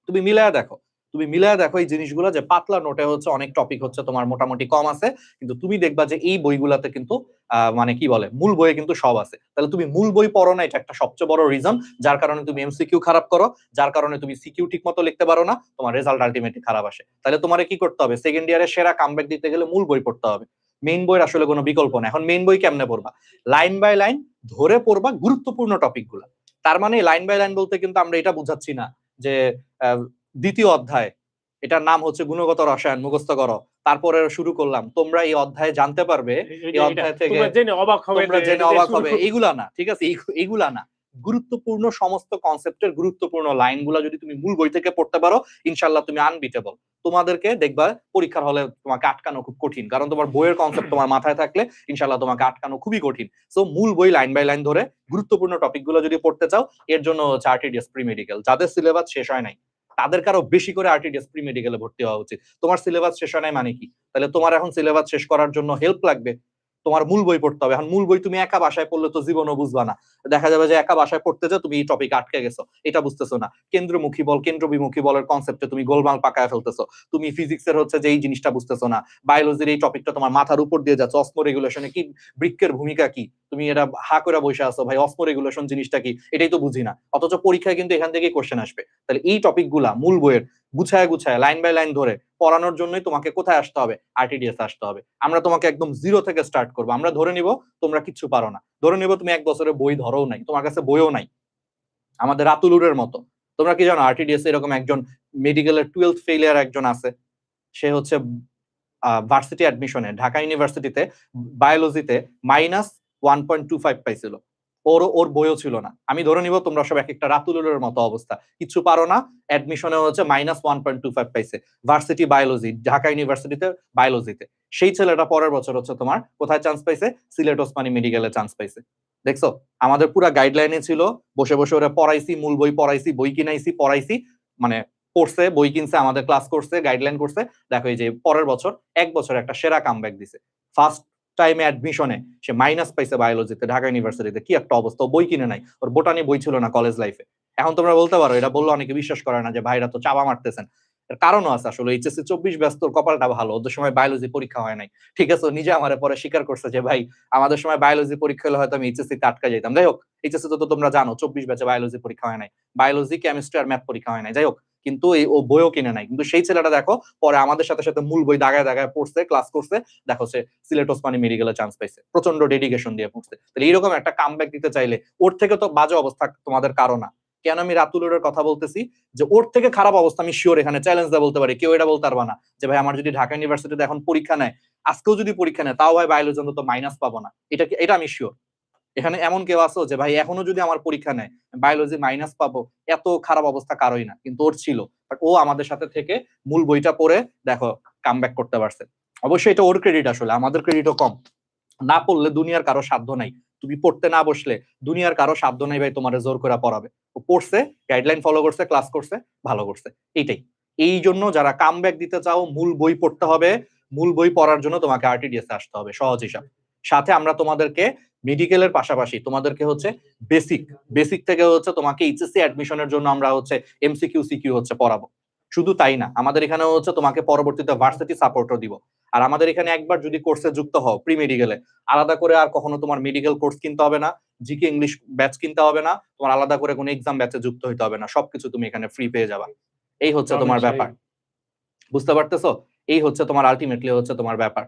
তুমি মিলায়া দেখো, তুমি মিলায়া দেখো এই জিনিসগুলো যে পাতলা নোটে হচ্ছে অনেক টপিক হচ্ছে তোমার মোটামুটি কম আছে, কিন্তু তুমি দেখবা যে এই বইগুলাতে কিন্তু মানে কি বলে মূল বইয়ে কিন্তু সব আছে। তাহলে তুমি মূল বই পড়ো না, এটা একটা সবচেয়ে বড় রিজন যার কারণে তুমি এমসিকিউ খারাপ করো, যার কারণে তুমি সিকিউ ঠিক মতো লিখতে পারো না, তোমার রেজাল্ট আলটিমেটলি খারাপ আসে। তাহলে তোমার কি করতে হবে? সেকেন্ড ইয়ারে সেরা কামব্যাক দিতে গেলে মূল বই পড়তে হবে। মেইন বইয়ের আসলে কোনো বিকল্প না। এখন মেইন বই কেমনে পড়বা? লাইন বাই লাইন ধরে পড়বা গুরুত্বপূর্ণ টপিকগুলো। তার মানে লাইন বাই লাইন বলতে কিন্তু আমরা এটা বুঝাচ্ছি না যে দ্বিতীয় অধ্যায়, এটার নাম হচ্ছে গুণগত রসায়ন, মুখস্থ করো, তারপরে শুরু করলাম। তোমরা এই অধ্যায়ে জানতে পারবে, এই অধ্যায় থেকে তোমরা জেনে অবাক হবে, তোমরা জেনে অবাক হবে, এইগুলা না, ঠিক আছে? এইগুলা না, গুরুত্বপূর্ণ সমস্ত কনসেপ্টের গুরুত্বপূর্ণ লাইনগুলা যদি তুমি মূল বই থেকে পড়তে পারো, ইনশাল্লাহ তুমি আনবিটেবল। তোমাদেরকে দেখবা পরীক্ষার হলে তোমাকে আটকানো খুব কঠিন, কারণ তোমার বইয়ের কনসেপ্ট তোমার মাথায় থাকলে ইনশাল্লাহ তোমাকে আটকানো খুবই কঠিন। সো মূল বই লাইন বাই লাইন ধরে গুরুত্বপূর্ণ টপিকগুলো যদি পড়তে চাও, এর জন্য হচ্ছে আরটিডিএস প্রি মেডিকেল। যাদের সিলেবাস শেষ হয় নাই তাদের আরো বেশি করে আরটিডিএস প্রি মেডিকেলে ভর্তি হওয়া উচিত। তোমার সিলেবাস শেষ হয় নাই মানে কি? তাহলে তোমার এখন সিলেবাস শেষ করার জন্য হেল্প লাগবে, তোমার মূল বই পড়তে হবে। এখন মূল বই তুমি একা বাসায় পড়লে তো জীবনও বুঝবা না। দেখা যাবে যে একা বাসায় পড়তে যে তুমি এই টপিক আটকে গেছো, এটা বুঝতেছো না। কেন্দ্রমুখী বল, কেন্দ্রবিমুখী বলের কনসেপ্টে তুমি গোলমাল পাকায় ফেলতেছো। তুমি ফিজিক্সের হচ্ছে যে এই জিনিসটা বুঝতেছো না, বায়োলজির এই টপিকটা তোমার মাথার উপর দিয়ে যাচ্ছে, অসমো রেগুলেশনে কি, বৃক্কের ভূমিকা কি, তুমি এটা হা করে বসে আছো, ভাই অসমো রেগুলেশন জিনিসটা কি, এটাই তো বুঝি না। অথচ পরীক্ষায় কিন্তু এখান থেকেই কোশ্চেন আসবে। তাহলে এই টপিকগুলা মূল বইয়ের গুছায় গুছায় লাইন বাই লাইন ধরে পড়ানোর জন্যই তোমাকে কোথায় আসতে হবে? আরটিডিএস আসতে হবে। আমরা তোমাকে একদম জিরো থেকে স্টার্ট করবো। আমরা ধরে নিব তোমরা কিচ্ছু পারো না, ধরে নিব তুমি এক বছরে বই ধরো নাই, তোমার কাছে বইও নাই, আমাদের রাতুলুরের মতো। তোমরা কি জানো আরটিডিএস এরকম একজন মেডিকেলের 12th ফেলিয়ার একজন আছে, সে হচ্ছে ভার্সিটি অ্যাডমিশনে ঢাকা ইউনিভার্সিটিতে বায়োলজিতে -1.25 পাইছিল, ওর বইও ছিল না। আমি ধরে নিব তোমরা সব এক একটা রাতুলের মতো অবস্থা, কিছু পারো না, অ্যাডমিশনে হচ্ছে -1.25 পাইছে ভার্সিটি বায়োলজি, ঢাকা ইউনিভার্সিটিতে বায়োলজিতে। সেই ছেলেটা পরের বছর হচ্ছে তোমার কোথায় চান্স পাইছে? সিলেট ওসমানী মেডিকেলে চান্স পাইছে। দেখছো, আমাদের পুরা গাইডলাইনে ছিল, বসে বসে ওরা পড়াইছি, মূল বই পড়াইছি, বই কিনাইছি, পড়াইছি, মানে পড়ছে, বই কিনছে, আমাদের ক্লাস করছে, গাইডলাইন করছে। দেখো এই যে পরের বছর, এক বছর একটা সেরা কামব্যাক দিছে। ফার্স্ট টাইমে অ্যাডমিশনে সে মাইনাস পাইছে বায়োলজিতে ঢাকা ইউনিভার্সিটিতে। কি একটা অবস্থা, বই কিনে নাই, ওর বোটানি বই ছিল না কলেজ লাইফে। এখন তোমরা বলতে পারো, এটা বললে অনেকে বিশ্বাস করে না যে ভাইরা তো চাপা মারতেছেন। এর কারণও আছে আসলে, এইচএসসি 24 ব্যস্ত, কপালটা ভালো, ওদের সময় বায়োলজি পরীক্ষা হয় নাই। ঠিক আছে, নিজে আমারে পরে স্বীকার করছে যে ভাই আমাদের সময় বায়োলজি পরীক্ষা হলে হয়তো আমি এইচএসসি তে আটকা যেতাম। যাই হোক, এইচএসসি তো তোমরা জানো 24 ব্যাচে বায়োলজি পরীক্ষা হয় নাই, বায়োলজি, কেমিস্ট্রি আর ম্যাথ পরীক্ষা হয় নাই। যাই হোক, কিন্তু ও বইও কিনে নাই। কিন্তু সেই ছেলেটা দেখো পরে আমাদের সাথে সাথে মূল বই দাগায় দাগায় পড়ছে, ক্লাস করছে, দেখো সে সিলেট ওসমানী মেডিকেলে চান্স পাইছে, প্রচন্ড ডেডিকেশন দিয়ে পড়ছে। তাহলে এইরকম একটা কামব্যাক দিতে চাইলে ওর থেকে তো বাজে অবস্থা তোমাদের কারো না। কেন আমি রাতুলের কথা বলতেছি? যে ওর থেকে খারাপ অবস্থা আমি শিওর এখানে চ্যালেঞ্জ দিয়ে বলতে পারি, কেউ এটা বলতে পারবা না যে ভাই আমার যদি ঢাকা ইউনিভার্সিটিতে এখন পরীক্ষা নেয়, আজকেও যদি পরীক্ষা নেয়, তাও ভাই বায়োলজি অন্তত মাইনাস পাবো না, এটা আমি শিওর। এখানে এমন কেউ আছো যে ভাই এখনো যদি আমার পরীক্ষা নেয় বায়োলজি মাইনাস পাবো, এত খারাপ অবস্থা কারোই না, কিন্তু ওর ছিল। বাট ও আমাদের সাথে থেকে মূল বইটা পড়ে দেখো কামব্যাক করতে পারছে। অবশ্যই এটা ওর ক্রেডিট, আসলে আমাদের ক্রেডিটও কম। না পড়লে দুনিয়ার কারো সাধ্য নাই, তুমি পড়তে না বসলে দুনিয়ার কারো সাধ্য নাই ভাই তোমার জোর করে পড়াবে। ও পড়ছে, গাইডলাইন ফলো করছে, ক্লাস করছে, ভালো করছে, এইটাই। এই জন্য যারা কামব্যাক দিতে চাও, মূল বই পড়তে হবে। মূল বই পড়ার জন্য তোমাকে আরটিডিএস আসতে হবে, সহজ হিসাব। সাথে আমরা তোমাদেরকে মেডিকেলের পাশাপাশি তোমাদেরকে হচ্ছে বেসিক থেকে হচ্ছে তোমাকে এইচএসসি অ্যাডমিশনের জন্য আমরা হচ্ছে এমসিকিউ সিকিউ হচ্ছে পড়াবো। শুধু তাই না, আমাদের এখানে হচ্ছে তোমাকে পরবর্তীতে ভার্সিটি সাপোর্টও দিব। আর আমাদের এখানে একবার যদি কোর্সে যুক্ত হও প্রি মেডিকেলে, আলাদা করে আর কখনো তোমার মেডিকেল কোর্স কিনতে হবে না, জিকে ইংলিশ ব্যাচ কিনতে হবে না, তোমার আলাদা করে কোনো এক্সাম ব্যাচে যুক্ত হইতে হবে না, সবকিছু তুমি এখানে ফ্রি পেয়ে যাবা। এই হচ্ছে তোমার ব্যাপার, বুঝতে পারতেছো? এই হচ্ছে তোমার আলটিমেটলি হচ্ছে তোমার ব্যাপার।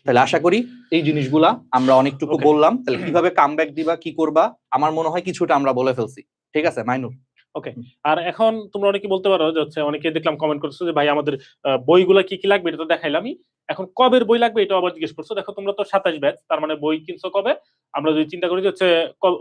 তাহলে আশা করি এই জিনিসগুলা আমরা অনেকটুকু বললাম। তাহলে কিভাবে কামব্যাক দিবা, কি করবা, আমার মনে হয় কিছুটা আমরা বলে ফেলছি। ঠিক আছে মাইনুর? ওকে। আর এখন তোমরা অনেকে বলতে পারো যে হচ্ছে অনেকে দেখলাম কমেন্ট করছো যে ভাই আমাদের বইগুলা কি কি লাগবে, এটা তো দেখাইলামই, এখন কবের বই লাগবে এটা আবার জিজ্ঞেস করছো। দেখো তোমরা তো 27 ব্যাচ, তার মানে বই কিনছো কবে? আমরা যদি চিন্তা করি যে হচ্ছে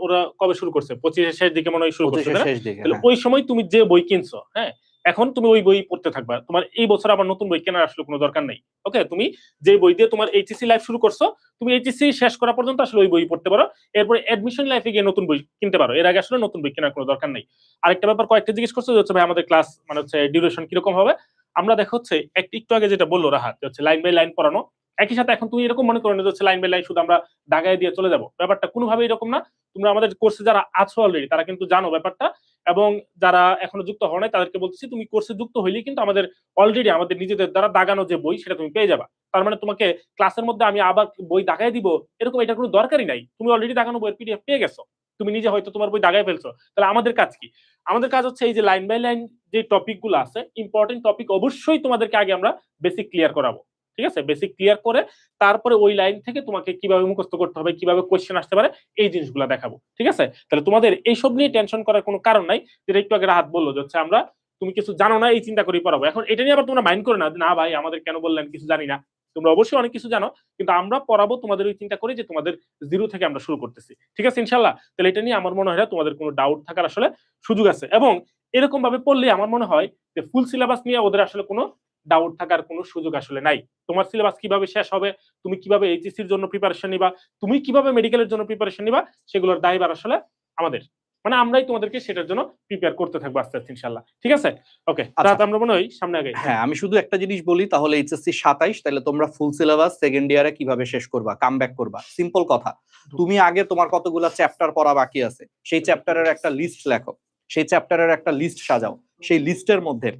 ওরা কবে শুরু করছে, 25 শেষ দিকে মনে হয় শুরু করছে, 25 তাই না? শেষ দিকে, তাহলে হ্যাঁ। ওই সময় তুমি যে বই কিনছো, হ্যাঁ, এখন তুমি ওই বই পড়তে থাকবা, তোমার এই বছর আবার নতুন বই কেনার আসলে কোনো দরকার নেই। ওকে, তুমি যে বই দিয়ে তোমার এইচএসসি লাইফ শুরু করছো, তুমি এইচএসসি শেষ করা পর্যন্ত আসলে ওই বই পড়তে পারো, এরপরে অ্যাডমিশন লাইফে গিয়ে নতুন বই কিনতে পারো, এর আগে আসলে নতুন বই কেনার কোনো দরকার নেই। আরেকটা ব্যাপার কয়েকটা জিজ্ঞেস করছো যে হচ্ছে ভাই আমাদের ক্লাস মানে হচ্ছে ডিউরেশন কিরকম হবে। আমরা দেখো হচ্ছে একটু আগে যেটা বললো রাহাত, যে হচ্ছে লাইন বাই লাইন পড়ানো, একই সাথে এখন তুমি এরকম মনে করো না যে হচ্ছে লাইন বাই লাইন শুধু আমরা দাগায় দিয়ে চলে যাবো, ব্যাপারটা কোনোভাবে এরকম না। তোমরা আমাদের কোর্সে যারা আছো অলরেডি তারা কিন্তু জানো ব্যাপারটা, এবং যারা এখনো যুক্ত হও নাই তাদেরকে বলতেছি তুমি কোর্সে যুক্ত হইলেই কিন্তু আমাদের অলরেডি আমাদের নিজেদের দ্বারা দাগানো যে বই সেটা তুমি পেয়ে যাবা। তার মানে তোমাকে ক্লাসের মধ্যে আমি আবার বই দাগায় দিব এরকম এটা কোনো দরকারই নাই, তুমি অলরেডি দাগানো বইয়ের পিডিএফ পেয়ে গেছো, তুমি নিজে হয়তো তোমার বই দাগায় ফেলছো। তাহলে আমাদের কাজ কি? আমাদের কাজ হচ্ছে এই যে লাইন বাই লাইন যে টপিক গুলো আছে, ইম্পর্টেন্ট টপিক অবশ্যই তোমাদেরকে আগে আমরা বেসিক ক্লিয়ার করাবো, ঠিক আছে? বেসিক ক্লিয়ার করে তারপরে ওই লাইন থেকে তোমাকে কিভাবে মুখস্থ করতে হবে, কিভাবে কোশ্চেন আসতে পারে, এই জিনিসগুলো দেখাবো, ঠিক আছে? তাহলে তোমাদের এইসব নিয়ে টেনশন করার কোনো কারণ নাই। যেটা একটু আগে রাহাত বললো যে হচ্ছে আমরা তুমি কিছু জানো না এই চিন্তা করেই পড়াবো। এখন এটা নিয়ে আবার তোমরা মাইন্ড করো না যে না ভাই আমাদের কেন বললেন কিছু জানি না, তোমরা অবশ্যই অনেক কিছু জানো, কিন্তু আমরা পড়াবো তোমাদের ওই চিন্তা করি যে তোমাদের জিরো থেকে আমরা শুরু করতেছি, ঠিক আছে ইনশাল্লাহ? তাহলে এটা নিয়ে আমার মনে হয় না তোমাদের কোনো ডাউট থাকার আসলে সুযোগ আছে, এবং এরকম ভাবে পড়লে আমার মনে হয় যে ফুল সিলেবাস নিয়ে ওদের আসলে কোনো ডাউট থাকার কোনো সুযোগ আসলে নাই। তোমার সিলেবাস কিভাবে শেষ হবে, তুমি কিভাবে এইচএসসির জন্য প্রিপারেশন নিবা, তুমি কিভাবে মেডিকেলের জন্য প্রিপারেশন নিবা, সেগুলোর দায়ভার আসলে আমাদের, মানে আমরাই তোমাদেরকে সেটার জন্য প্রিপেয়ার করতে থাকবো আস্তে আস্তে ইনশাল্লাহ, ঠিক আছে? ওকে, আচ্ছা। আমরা মনে হয় সামনে আগে। হ্যাঁ, আমি শুধু একটা জিনিস বলি, তাহলে এইচএসসি 27, তাহলে তোমরা ফুল সিলেবাস সেকেন্ড ইয়ারে কিভাবে শেষ করবা, কাম ব্যাক করবা? সিম্পল কথা, তুমি আগে তোমার কতগুলা চ্যাপ্টার পড়া বাকি আছে সেই চ্যাপ্টারের একটা লিস্ট লেখো, সেই চ্যাপ্টারের একটা লিস্ট সাজাও, সেই লিস্টের মধ্যে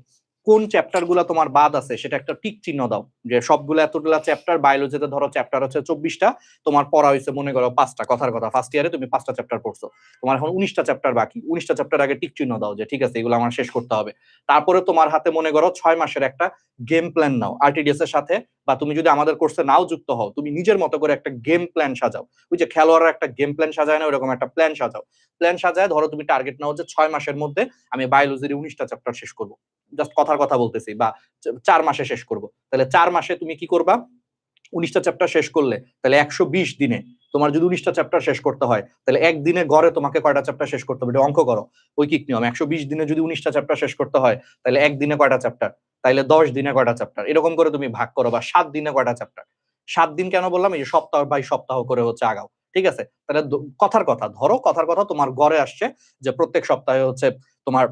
কোন চ্যাপ্টার গুলা তোমার বাদ আছে সেটা একটা টিক চিহ্ন দাও, যে সবগুলো এতগুলা চ্যাপ্টার, বায়োলজিতে ধরো চ্যাপ্টার হচ্ছে 24টা, তোমার পড়া হয়েছে মনে করো 5টা, কথার কথা ফার্স্ট ইয়ারে তুমি 5টা চ্যাপ্টার পড়ছো, তোমার এখন 19টা চ্যাপ্টার বাকি, 19টা চ্যাপ্টার আগে টিক চিহ্ন দাও যে ঠিক আছে এগুলো আমার শেষ করতে হবে। তারপরে তোমার হাতে মনে করো 6 মাসের একটা গেম প্ল্যান নাও আরটিডিএস এর সাথে, বা তুমি যদি আমাদের কোর্সে নাও যুক্ত হও তুমি নিজের মতো করে একটা গেম প্ল্যান সাজাও, ওই যে খেলোয়াড়রা একটা গেম প্ল্যান সাজায় না, ওরকম একটা প্ল্যান সাজাও। প্ল্যান সাজায় ধরো তুমি টার্গেট নাও যে 6 মাসের মধ্যে আমি বায়োলজির 19টা চ্যাপ্টার শেষ করবো, জাস্ট কথার কথা বলতেছি, বা 4 মাসে শেষ করব। তাহলে 4 মাসে তুমি কি করবা? 19টা চ্যাপ্টার শেষ করলে তাহলে 120 দিনে তোমার যদি 19টা চ্যাপ্টার শেষ করতে হয় তাহলে একদিনে গড়ে তোমাকে কয়টা চ্যাপ্টার শেষ করতে হবে, এটা অঙ্ক করো, ঐকিক নিয়ম। 120 দিনে যদি 19টা চ্যাপ্টার শেষ করতে হয় তাহলে একদিনে কয়টা চ্যাপ্টার, তাইলে 10 দিনে কয়টা চ্যাপ্টার, এরকম করে তুমি ভাগ করো, বা 7 দিনে কয়টা চ্যাপ্টার। 7 দিন কেন বললাম? এই যে সপ্তাহ বাই সপ্তাহ করে হচ্ছে আগাও, ঠিক আছে? তাহলে কথার কথা ধরো, কথার কথা তোমার গড়ে আসছে যে প্রত্যেক সপ্তাহে হচ্ছে তোমার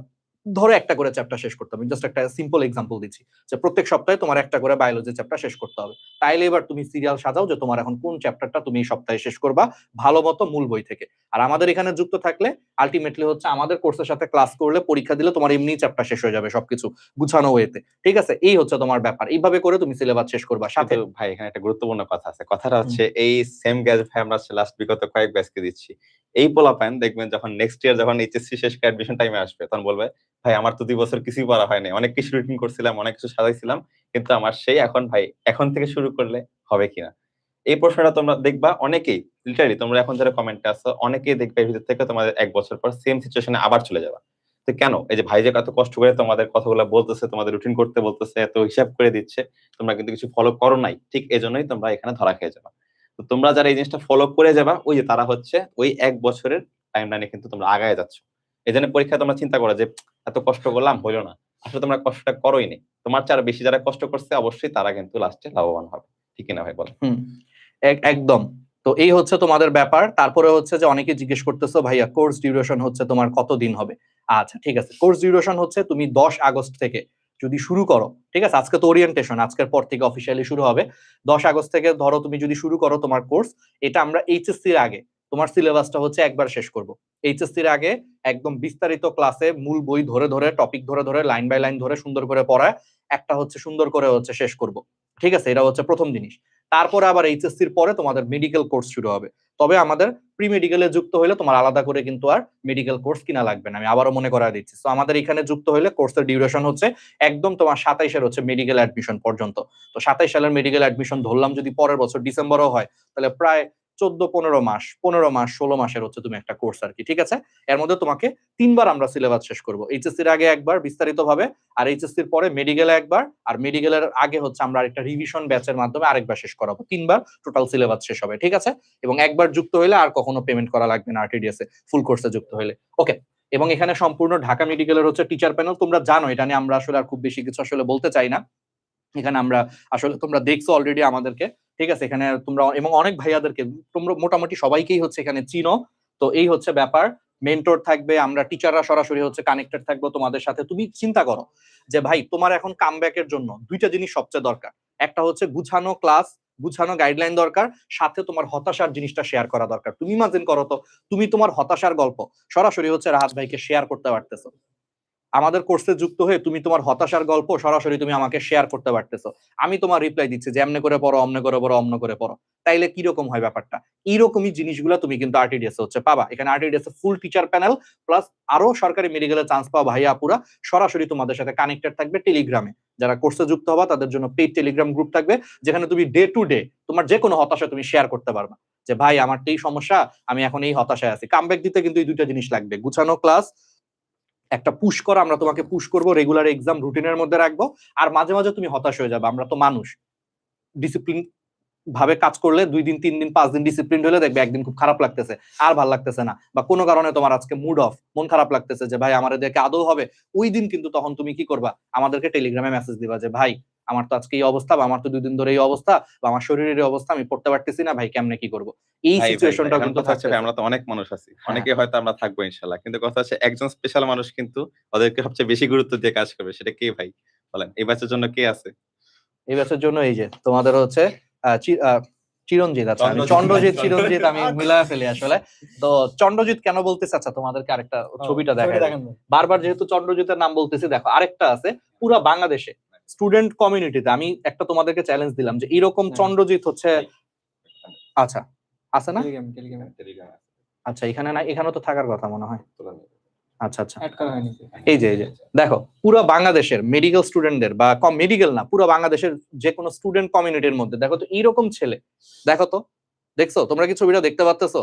ধরো একটা করে চ্যাপ্টার শেষ করতে হবে, জাস্ট একটা সিম্পল এক্সাম্পল দিচ্ছি, যে প্রত্যেক সপ্তাহে তোমার একটা করে বায়োলজি চ্যাপ্টার শেষ করতে হবে। তাইলে এবার তুমি সিরিয়াল সাজাও যে তোমার এখন কোন চ্যাপ্টারটা তুমি এই সপ্তাহে শেষ করবা ভালো মতো মূল বই থেকে। আর আমাদের এখানে যুক্ত থাকলে আলটিমেটলি হচ্ছে আমাদের কোর্সের সাথে ক্লাস করলে পরীক্ষা দিলে তোমার এমনি চ্যাপ্টার শেষ হয়ে যাবে সবকিছু গুছানো ওয়েতে, ঠিক আছে? এই হচ্ছে তোমার ব্যাপার, এইভাবে করে তুমি সিলেবাস শেষ করবা। সাথে কিন্তু ভাই এখানে একটা গুরুত্বপূর্ণ কথা আছে, কথাটা হচ্ছে এই সেম গ্যাস ভাই আমরা লাস্ট বিগত কয়েক ব্যাচকে দিচ্ছি, এই পোলাপান দেখবেন যখন নেক্সট ইয়ার যখন এইচএসসি শেষ করে অ্যাডমিশন টাইমে আসবে তখন বলবে ভাই আমার তো 2 বছর কিছুই পড়া হয়নি, অনেক কিছু রুটিন করছিলাম, অনেক কিছু সাজাইছিলাম, কিন্তু আমার সেই এখন ভাই এখন থেকে শুরু করলে হবে কিনা। এই প্রশ্নটা তোমরা দেখবা অনেকেই, লিটারালি তোমরা এখন যারা কমেন্টে আসছো অনেকেই দেখবে এর ভিতর থেকে তোমাদের 1 বছর পর সেম সিচুয়েশনে আবার চলে যাবা। তো কেন? এই যে ভাই যে কত কষ্ট করে তোমাদের কথাগুলো বলতেছে, তোমাদের রুটিন করতে বলতেছে, এত হিসাব করে দিচ্ছে, তোমরা কিন্তু কিছু ফলো করো নাই, ঠিক এজন্যই তোমরা এখানে ধরা খেয়ে যাবা। তো তোমরা যারা এই জিনিসটা ফলো করে যাবা, ওই যে তারা হচ্ছে ওই 1 বছরের টাইমলাইনে কিন্তু তোমরা আগায় যাচ্ছ। এজন্য পরীক্ষায় তোমরা চিন্তা করো যে এত কষ্ট করলাম হইলো না, আসলে তোমরা কষ্টটা করোই নি, তোমার চেয়ে বেশি যারা কষ্ট করছে অবশ্যই তারা কিন্তু লাস্টে লাভবান হবে, ঠিক না ভাই বলো? একদম। তো এই হচ্ছে তোমাদের ব্যাপার। তারপরে হচ্ছে যে অনেকে জিজ্ঞেস করতেছো ভাইয়া কোর্স ডিউরেশন হচ্ছে তোমার কতদিন হবে? আচ্ছা ঠিক আছে, কোর্স ডিউরেশন হচ্ছে তুমি 10 আগস্ট থেকে যদি শুরু করো, ঠিক আছে? আজকে তো ওরিয়েন্টেশন, আজকের পর থেকে অফিসিয়ালি শুরু হবে। 10 আগস্ট থেকে ধরো তুমি যদি শুরু করো তোমার কোর্স, এটা আমরা এইচএসসির আগে তোমার সিলেবাসটা হচ্ছে একবার শেষ করব। এইচএসসির আগে একদম বিস্তারিত ক্লাসে মূল বই ধরে ধরে, টপিক ধরে ধরে, লাইন বাই লাইন ধরে সুন্দর করে পড়ায় একটা হচ্ছে সুন্দর করে হচ্ছে শেষ করব, ঠিক আছে? এটা হচ্ছে প্রথম জিনিস। তারপরে আবার এইচএসসির পরে তোমাদের মেডিকেল কোর্স শুরু হবে। তবে আমাদের প্রি মেডিকেলে যুক্ত হলে তোমার আলাদা করে কিন্তু আর মেডিকেল কোর্স কিনা লাগবে না, আমি আবারও মনে করায় দিচ্ছি। তো আমাদের এখানে যুক্ত হলে কোর্সের ডিউরেশন হচ্ছে একদম তোমার 27-এর হচ্ছে মেডিকেল অ্যাডমিশন পর্যন্ত। তো 27 সালের মেডিকেল অ্যাডমিশন ধরলাম যদি পরের বছর ডিসেম্বরও হয়, তাহলে প্রায় 14-15 মাস 15 মাস 16 মাসের হচ্ছে তুমি একটা কোর্স আর কি, ঠিক আছে? এর মধ্যে তোমাকে 3বার আমরা সিলেবাস শেষ করবো। এইচএসসির আগে একবার বিস্তারিত ভাবে, আর এইচএসসির পরে মেডিকেলে একবার, আর মেডিকেলের আগে হচ্ছে আমরা আরেকটা রিভিশন ব্যাচের মাধ্যমে আরেকবার শেষ করাবো। 3বার টোটাল সিলেবাস শেষ হবে, ঠিক আছে? এবং একবার যুক্ত হলে আর কখনো পেমেন্ট করা লাগবে না আরটিডিএস এ, ফুল কোর্সে যুক্ত হলে। ওকে, এবং এখানে সম্পূর্ণ ঢাকা মেডিকেলের হচ্ছে টিচার প্যানেল, তোমরা জানো এটা নিয়ে আমরা আসলে আর খুব বেশি কিছু আসলে বলতে চাই না। এখানে আমরা আসলে তোমরা দেখছো অলরেডি আমাদেরকে, ঠিক আছে? এখানে তোমরা এবং অনেক ভাইয়াদেরকে তোমরা মোটামুটি সবাইকেই হচ্ছে এখানে চিনো। তো এই হচ্ছে ব্যাপার, মেন্টর থাকবে, আমরা টিচাররা সরাসরি হচ্ছে কানেক্টেড থাকবো তোমাদের সাথে। তুমি চিন্তা করো যে ভাই তোমার এখন কামব্যাকের জন্য 2টা জিনিস সবচেয়ে দরকার, একটা হচ্ছে গুছানো ক্লাস, গুছানো গাইডলাইন দরকার, সাথে তোমার হতাশার জিনিসটা শেয়ার করা দরকার। তুমি ইমাজিন করো তো, তুমি তোমার হতাশার গল্প সরাসরি হচ্ছে রাহাত ভাইকে শেয়ার করতে পারতেছো। আমাদের কোর্সে যুক্ত হয়ে তুমি তোমার হতাশার গল্প সরাসরি তুমি আমাকে শেয়ার করতে পারতেছো, আমি তোমার রিপ্লাই দিচ্ছি যে এমনে করে পড়ো, অমনে করে পড়ো, অমন করে পড়ো। তাইলে কিরকম হয় ব্যাপারটা? এইরকমই জিনিসগুলো তুমি কিন্তু আরটিডিএস হচ্ছে পাবা। এখানে আরটিডিএস ফুল টিচার প্যানেল প্লাস আরো সরকারি মেডিকেলে চান্স পাওয়া ভাইয়া আপুরা সরাসরি তোমাদের সাথে কানেক্টেড থাকবে টেলিগ্রামে। যারা কোর্সে যুক্ত হবা তাদের জন্য পেইড টেলিগ্রাম গ্রুপ থাকবে, যেখানে তুমি ডে টু ডে তোমার যে কোনো হতাশা তুমি শেয়ার করতে পারবা, যে ভাই আমার এই সমস্যা, আমি এখন এই হতাশায় আছি। কামব্যাক দিতে কিন্তু এই 2টা জিনিস লাগবে, গুছানো ক্লাস, একটা পুশ করা, আমরা তোমাকে পুশ করবো, রেগুলার এক্সাম রুটিনের মধ্যে রাখবো। আর মাঝে মাঝে তুমি হতাশ হয়ে যাবে, আমরা তো মানুষ, ডিসিপ্লিন ভাবে কাজ করলে 2 দিন 3 দিন 5 দিন ডিসিপ্লিন হলে দেখবে একদিন খুব খারাপ লাগতেছে, আর ভাল লাগতেছে না, বা কোনো কারণে তোমার আজকে মুড অফ, মন খারাপ লাগতেছে যে ভাই আমার এদেরকে আদৌ হবে, ওই দিন কিন্তু তখন তুমি কি করবা, আমাদেরকে টেলিগ্রামে মেসেজ দিবা যে ভাই আমার তো আজকে এই অবস্থা, বা আমার তো 2 দিন ধরে এই অবস্থা, বা আমার শরীরের এই অবস্থা, আমি পড়তে পারতেছি না ভাই, কেমনে কি করবো? এই সিচুয়েশনটা কিন্তু থাকছে। আমরা তো অনেক মানুষ আছি, অনেকে হয়তো আমরা থাকবো ইনশাল্লাহ, কিন্তু কথা হচ্ছে একজন স্পেশাল মানুষ কিন্তু ওদেরকে সবচেয়ে বেশি গুরুত্ব দিয়ে কাজ করবে, সেটা কে ভাই বলেন? এই ব্যাচের জন্য কে আছে? এই ব্যাচের জন্য এই যে তোমাদের হচ্ছে চিরঞ্জিত, আচ্ছা চন্দ্রজিৎ চিরঞ্জিত আমি মিলায় ফেলি আসলে। তো চন্দ্রজিৎ কেন বলতেছে, আচ্ছা তোমাদেরকে আরেকটা ছবিটা দেখাই, বারবার যেহেতু চন্দ্রজিতের নাম বলতেছি, দেখো আরেকটা আছে পুরা বাংলাদেশে স্টুডেন্ট কমিউনিটিতে। আমি একটা তোমাদেরকে চ্যালেঞ্জ দিলাম যে এরকম চন্দ্রজিৎ হচ্ছে, আচ্ছা আছে না? আচ্ছা এখানে না, এখানে তো থাকার কথা মনে হয়। আচ্ছা আচ্ছা, এই যে দেখো পুরো বাংলাদেশের মেডিকেল স্টুডেন্টদের, বা কম মেডিকেল না, পুরো বাংলাদেশের যে কোনো স্টুডেন্ট কমিউনিটির মধ্যে দেখো তো এইরকম ছেলে, দেখো তো, দেখছো তোমরা কি ছবিটা দেখতে পাচ্তেছো?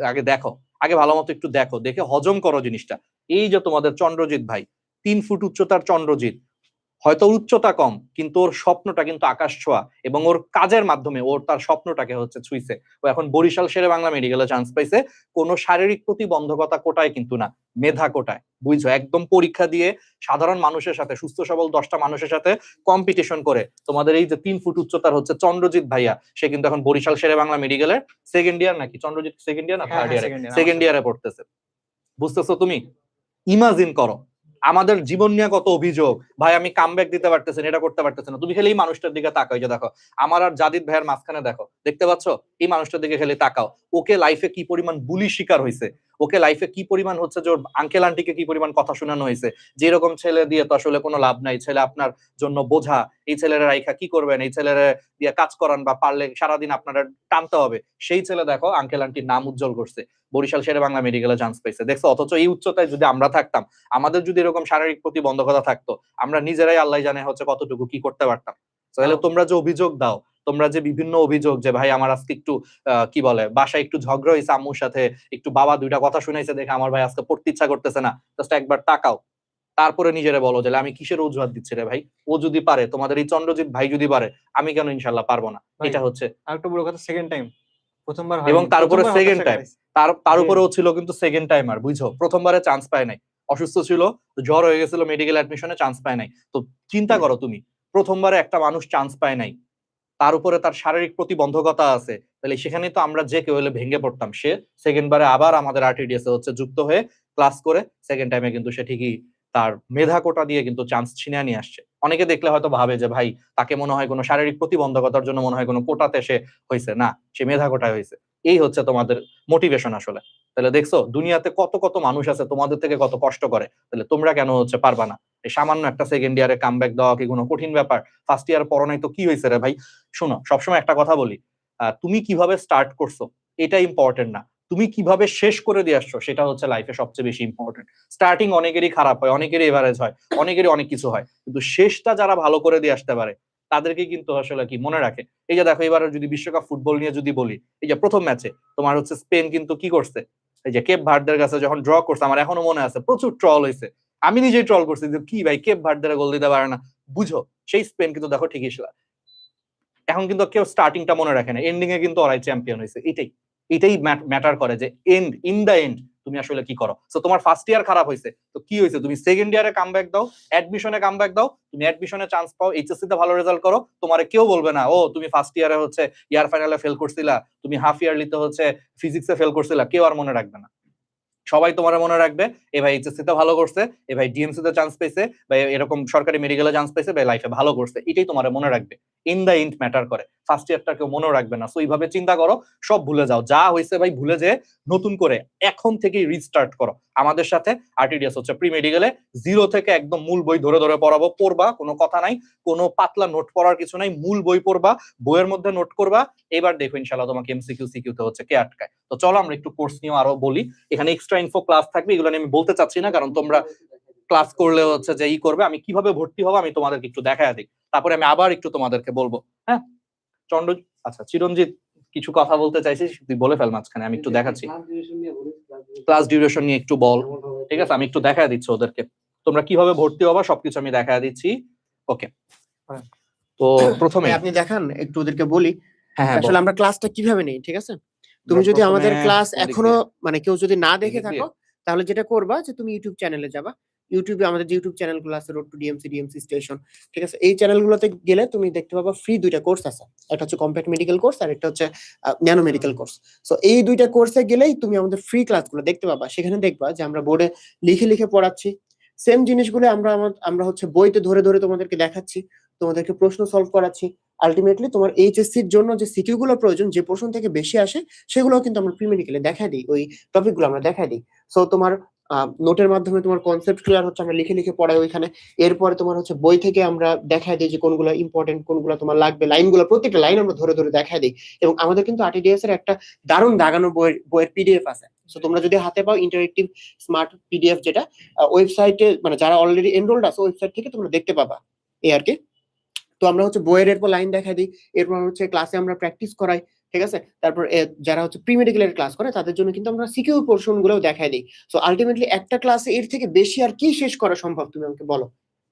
আগে দেখো, আগে ভালো মতো একটু দেখো, দেখে হজম করো জিনিসটা। এই যে তোমাদের চন্দ্রজিৎ ভাই, 3 ফুট উচ্চতার চন্দ্রজিৎ, হয়তো উচ্চতা কম কিন্তু ওর স্বপ্নটা কিন্তু আকাশ ছোঁয়া, এবং ওর কাজের মাধ্যমে ওর তার স্বপ্নটাকে হচ্ছে ছুঁইছে। ও এখন বরিশাল শেরে বাংলা মেডিকেলে চান্স পাইছে, কোনো শারীরিক প্রতিবন্ধকতা কোটায় কিন্তু না, মেধা কোটায়, বুঝছো? একদম পরীক্ষা দিয়ে সাধারণ মানুষের সাথে, সুস্থ সবল 10টা মানুষের সাথে কম্পিটিশন করে তোমাদের এই যে 3 ফুট উচ্চতার হচ্ছে চন্দ্রজিৎ ভাইয়া, সে কিন্তু এখন বরিশাল শেরে বাংলা মেডিকেলের সেকেন্ড ইয়ার, নাকি চন্দ্রজিৎ সেকেন্ড ইয়ার না থার্ড ইয়ারে, সেকেন্ড ইয়ারে পড়তেছে। বুঝতেছো তুমি? ইমাজিন করো আমাদের জীবন নিয়ে কত অভিযোগ, ভাই আমি কামব্যাক দিতে পারতেছি না, এটা করতে পারতেছি না। তুমি খেলে এই মানুষটার দিকে তাকাও, যে দেখো আমার আর জাদিদ ভাইয়ের মাঝখানে দেখো, দেখতে পাচ্ছ? এই মানুষটার দিকে খেলে তাকাও, ওকে লাইফে কি পরিমাণ বুলি শিকার হয়েছে, ওকে লাইফে কি পরিমাণ হচ্ছে যে ওর আঙ্কেল আন্টিকে কি পরিমাণ কথা শোনানো হয়েছে, যে এরকম ছেলে দিয়ে তো আসলে কোনো লাভ নাই, ছেলে আপনার জন্য বোঝা, এই ছেলেরা রাইখা কি করবেন, এই ছেলেরা দিয়ে কাজ করান, বা পারলে সারাদিন আপনারা টানতে হবে। সেই ছেলে দেখো আঙ্কেল আন্টির নাম উজ্জ্বল করছে, বরিশাল শেরে বাংলা মেডিকেলে চান্স পাইছে, দেখছো? অথচ এই উচ্চতায় যদি আমরা থাকতাম, আমাদের যদি এরকম শারীরিক প্রতিবন্ধকতা থাকতো, আমরা নিজেরাই আল্লাহ জানে হচ্ছে কতটুকু কি করতে পারতাম। তাহলে তোমরা যে অভিযোগ দাও, তোমরা যে বিভিন্ন অভিযোগ, যে ভাই আমার আজকে একটু কি বলে বাসায় একটু ঝগড়া হয়েছে আম্মুর সাথে, একটু বাবা 2টা কথা শুনাইছে দেখে আমার ভাই আজকে পড়তে ইচ্ছা করতেছে না, জাস্ট একবার তাকাও, তারপরে নিজেরে বলো যে আমি কিসের অজুহাত দিচ্ছি রে ভাই, ও যদি পারে, তোমাদের এই চন্দ্রজিৎ ভাই যদি পারে, আমি কেন ইনশাল্লাহ পারবো না? এটা হচ্ছে আরেকটা বড় কথা, সেকেন্ড টাইম, প্রথমবার এবং তার উপরে সেকেন্ড টাইম, তার উপরেও ছিল কিন্তু সেকেন্ড টাইমার, বুঝছো? প্রথমবারে চান্স পায় নাই, অসুস্থ ছিল, জ্বর হয়ে গেছিল, মেডিকেল অ্যাডমিশনে চান্স পায় নাই। তো চিন্তা করো তুমি, প্রথমবারে একটা মানুষ চান্স পায় নাই, তার উপরে তার শারীরিক প্রতিবন্ধকতা আছে, তাহলে সেখানে তো আমরা যে কেউ হলে ভেঙে পড়তাম। সে সেকেন্ড বারে আবার আমাদের আরটিডিএস এ হচ্ছে যুক্ত হয়ে ক্লাস করে সেকেন্ড টাইমে কিন্তু সে ঠিকই তার মেধা কোটা দিয়ে কিন্তু চান্স ছিনিয়ে নিয়ে আসছে। অনেকে দেখলে হয়তো ভাবে যে ভাই তাকে মনে হয় কোনো শারীরিক প্রতিবন্ধকতার জন্য মনে হয় কোনো কোটাতে সে হয়েছে, না, সে মেধা কোটায় হয়েছে। এই হচ্ছে তোমাদের মোটিভেশন আসলে। তাহলে দেখছো দুনিয়াতে কত কত মানুষ আছে তোমাদের থেকে কত কষ্ট করে, তাহলে তোমরা কেন হচ্ছে পারবা না? এই সামান্য একটা সেকেন্ড ইয়ারে কামব্যাক দেওয়া কি কোনো কঠিন ব্যাপার? ফার্স্ট ইয়ার পড়ো নাই তো কি হয়েছে রে ভাই? শোনো, সবসময় একটা কথা বলি, তুমি কিভাবে স্টার্ট করছো এটা ইম্পর্টেন্ট না, তুমি কিভাবে শেষ করে দিয়ে আসছো সেটা হচ্ছে লাইফে সবচেয়ে বেশি ইম্পর্টেন্ট। স্টার্টিং অনেকেরই খারাপ হয়, অনেকেরই এভারেজ হয়, অনেকেরই অনেক কিছু হয়, কিন্তু শেষটা যারা ভালো করে দিয়ে আসতে পারে তাদেরকে কিন্তু আসলে কি মনে রাখে। এই যে দেখো এবার যদি বিশ্বকাপ ফুটবল নিয়ে যদি বলি, এই যে প্রথম ম্যাচে তোমার হচ্ছে স্পেন কিন্তু কি করছে, এই যে কেপ ভার্দের কাছে যখন ড্র করছে, আমার এখনো মনে আছে প্রচুর ট্রল হয়েছে, আমি নিজেই ট্রল করছি যে কি ভাই কেপ ভার্দের গোল দিতে পারে না, বুঝো সেই স্পেন কিন্তু দেখো ঠিকই এখন কিন্তু কেউ স্টার্টিংটা মনে রাখে না, এন্ডিং এ কিন্তু ওরাই চ্যাম্পিয়ন হয়েছে। এটাই ম্যাটার করে যে ইন দা এন্ড তুমি আসলে কি করো। তো তোমার ফার্স্ট ইয়ার খারাপ হয়েছে, তো কি হয়েছে, তুমি সেকেন্ড ইয়ারে কামব্যাক দাও, অ্যাডমিশনে কামব্যাক দাও, তুমি অ্যাডমিশনে চান্স পাও, এইচএসসি তে ভালো রেজাল্ট করো, তোমার কেউ বলবে না ও তুমি ফার্স্ট ইয়ারে হচ্ছে ইয়ার ফাইনালে ফেল করছিলা, তুমি হাফ ইয়ারলিতে হচ্ছে ফিজিক্সে ফেল করছিলা, কেউ আর মনে রাখবে না। সবাই তোমার মনে রাখবে এ ভাই এইচএসসি তে ভালো করছে, এ ভাই ডিএমসি তে চান্স পেয়েছে, বা এরকম সরকারি মেডিকেলে চান্স পেয়েছে, বা লাইফে ভালো করছে, এটাই তোমার মনে রাখবে। ইন দা এন্ড ম্যাটার করে, ফার্স্ট ইয়ারটা কেউ মনে রাখবে না। সো এইভাবে চিন্তা করো, সব ভুলে যাও, যা হয়েছে ভাই ভুলে যে নতুন করে এখন থেকেই রিস্টার্ট করো। আমাদের সাথে আরটিডিএস হচ্ছে প্রি মেডিকেলে জিরো থেকে একদম মূল বই ধরে ধরে পড়াবো, পড়বা, কোনো কথা নাই, কোনো পাতলা নোট পড়ার কিছু নাই, মূল বই পড়বা, বইয়ের মধ্যে নোট করবা। এবার দেখো ইনশাআল্লাহ তোমাকে এমসিকিউ সিকিউতে হচ্ছে কে আটকায়। তো চলো আমরা একটু কোর্স নিয়ে আরো বলি, এখানে এক্সট্রা ইনফো ক্লাস থাকবে, এগুলো নিয়ে আমি বলতে চাচ্ছি না, কারণ তোমরা ক্লাস করলে হচ্ছে যে করবে। আমি কিভাবে ভর্তি হবো আমি তোমাদেরকে একটু দেখায় দিই, তারপরে আমি আবার একটু তোমাদেরকে বলবো। হ্যাঁ চন্ড, আচ্ছা চিরঞ্জিত কিছু কথা বলতে চাইছিস, তুই বলে ফেল মাঝখানে, আমি একটু দেখাচ্ছি। ক্লাস ডিউরেশন নিয়ে একটু বল, ঠিক আছে, আমি একটু দেখায় দিচ্ছি ওদেরকে, তোমরা কিভাবে ভর্তি হবা সবকিছু আমি দেখায় দিচ্ছি। ওকে, তো প্রথমে আপনি দেখান একটু ওদেরকে বলি হ্যাঁ হ্যাঁ আসলে আমরা ক্লাসটা কিভাবে নেই, ঠিক আছে? তুমি যদি আমাদের ক্লাস এখনো মানে কেউ যদি না দেখে থাকো, তাহলে যেটা করবা যে তুমি ইউটিউব চ্যানেলে যাবা, ইউটিউবে আমাদের যে ইউটিউব চ্যানেলগুলো আছে, road to DMC, DMC station, ঠিক আছে, এই চ্যানেলগুলোতে গেলে তুমি দেখতে পাবা ফ্রি দুইটা কোর্স আছে, একটা হচ্ছে কমপ্যাক্ট মেডিকেল কোর্স আর একটা হচ্ছে ন্যানো মেডিকেল কোর্স। সো এই দুইটা কোর্সে গেলেই তুমি আমাদের ফ্রি ক্লাসগুলো দেখতে পাবা। সেখানে দেখবা যে আমরা বোর্ডে লিখে লিখে পড়াচ্ছি, সেম জিনিসগুলো আমরা হচ্ছে বইতে ধরে ধরে তোমাদেরকে দেখাচ্ছি, তোমাদেরকে প্রশ্ন সলভ করাচ্ছি। আলটিমেটলি তোমার এইচএসসির জন্য যে সিকিউ গুলো প্রয়োজন, যে প্রশ্ন থেকে বেশি আসে, সেগুলো কিন্তু আমরা প্রি মেডিকেলে দেখাই দিই, ওই টপিকগুলো আমরা দেখাই দিই। সো তোমার নোটের মাধ্যমে তোমার কনসেপ্ট ক্লিয়ার হচ্ছে, আমরা লিখে লিখে পড়াই ওইখানে। এরপরে তোমার হচ্ছে বই থেকে আমরা দেখাই দিই যে কোনগুলো ইম্পর্টেন্ট, কোনগুলো তোমার লাগবে, লাইনগুলো প্রত্যেকটা লাইন আমরা ধরে ধরে দেখাই দিই। এবং আমাদের কিন্তু আরটিডিএস এর একটা দারুণ দাগানো বইয়ের পিডিএফ আছে। সো তোমরা যদি হাতে পাও ইন্টারেক্টিভ স্মার্ট পিডিএফ, যেটা ওয়েবসাইটে মানে যারা অলরেডি এনরোলড আছে ওয়েবসাইট থেকে তোমরা দেখতে পাবা, এই আর কি। তো আমরা হচ্ছে বইয়ের এরপর লাইন দেখাই দিই, এরপর হচ্ছে ক্লাসে আমরা প্র্যাকটিস করাই, ঠিক আছে। তারপর যারা হচ্ছে প্রি মেডিকেলের ক্লাস করে তাদের জন্য কিন্তু আমরা সিকিউর পোর্শন গুলোও দেখাই দিই। সো আলটিমেটলি একটা ক্লাসে এর থেকে বেশি আর কি শেষ করা সম্ভব, তুমি আমাকে বলো,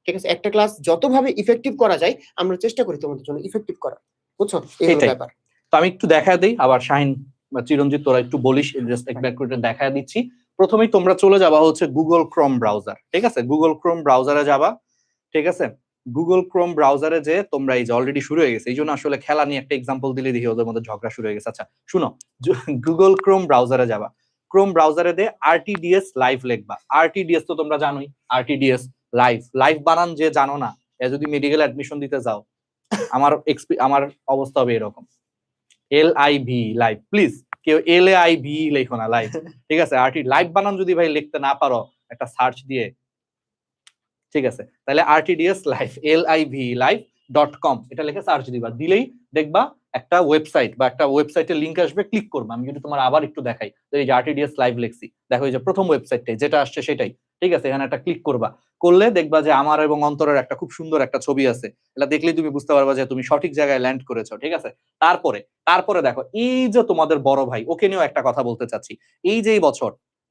ঠিক আছে? একটা ক্লাস যতভাবে ইফেক্টিভ করা যায় আমরা চেষ্টা করি তোমাদের জন্য ইফেক্টিভ করার, বুঝছো? এই হলো ব্যাপার। তো আমি একটু দেখায় দিই, আবার শাহিন বা চিরঞ্জিত তোরা একটু বলিস, জাস্ট একবার করে দেখায় দিচ্ছি। প্রথমেই তোমরা চলে যাবা হচ্ছে গুগল ক্রোম ব্রাউজার, ঠিক আছে, গুগল ক্রোম ব্রাউজারে যাবা, ঠিক আছে। গুগল ক্রোম ব্রাউজারে যে তোমরা এই যে অলরেডি শুরু হয়ে গেছে, এই জন্য আসলে খেলা নিয়ে একটা এক্সাম্পল দিলে দেখি ওদের মধ্যে ঝগড়া শুরু হয়ে গেছে। আচ্ছা শুনো, গুগল ক্রোম ব্রাউজারে যাবা, ক্রোম ব্রাউজারে দিয়ে আরটিডিএস লাইভ লিখবা। আরটিডিএস তো তোমরা জানোই, আরটিডিএস লাইভ, লাইভ বানান যে জানো না, এ যদি মেডিকেল অ্যাডমিশন দিতে যাও, আমার অবস্থা হবে এরকম, LIV লাইভ, প্লিজ কেউ LAIV লেখো না, লাইভ, ঠিক আছে। আরটি লাইভ বানান যদি ভাই লিখতে না পারো একটা সার্চ দিয়ে, ঠিক আছে, তাহলে আরটিডিএস লাইভ live.com এটা লিখে সার্চ দিবা, দিলেই দেখবা একটা ওয়েবসাইট বা একটা ওয়েবসাইটের লিংক আসবে, ক্লিক করবা। আমি যদি তোমার আবার একটু দেখাই, এই যে আরটিডিএস লাইভ লিখছি, দেখো এই যে প্রথম ওয়েবসাইটটাই যেটা আসছে সেটাই, ঠিক আছে। এখানে একটা ক্লিক করবা, করলে দেখবা যে আমার এবং অন্তরের একটা খুব সুন্দর একটা ছবি আছে, এটা দেখলেই তুমি বুঝতে পারবা যে তুমি সঠিক জায়গায় ল্যান্ড করেছো, ঠিক আছে। তারপরে দেখো এই যে তোমাদের বড় ভাই, ওকে নিয়েও একটা কথা বলতে চাচ্ছি।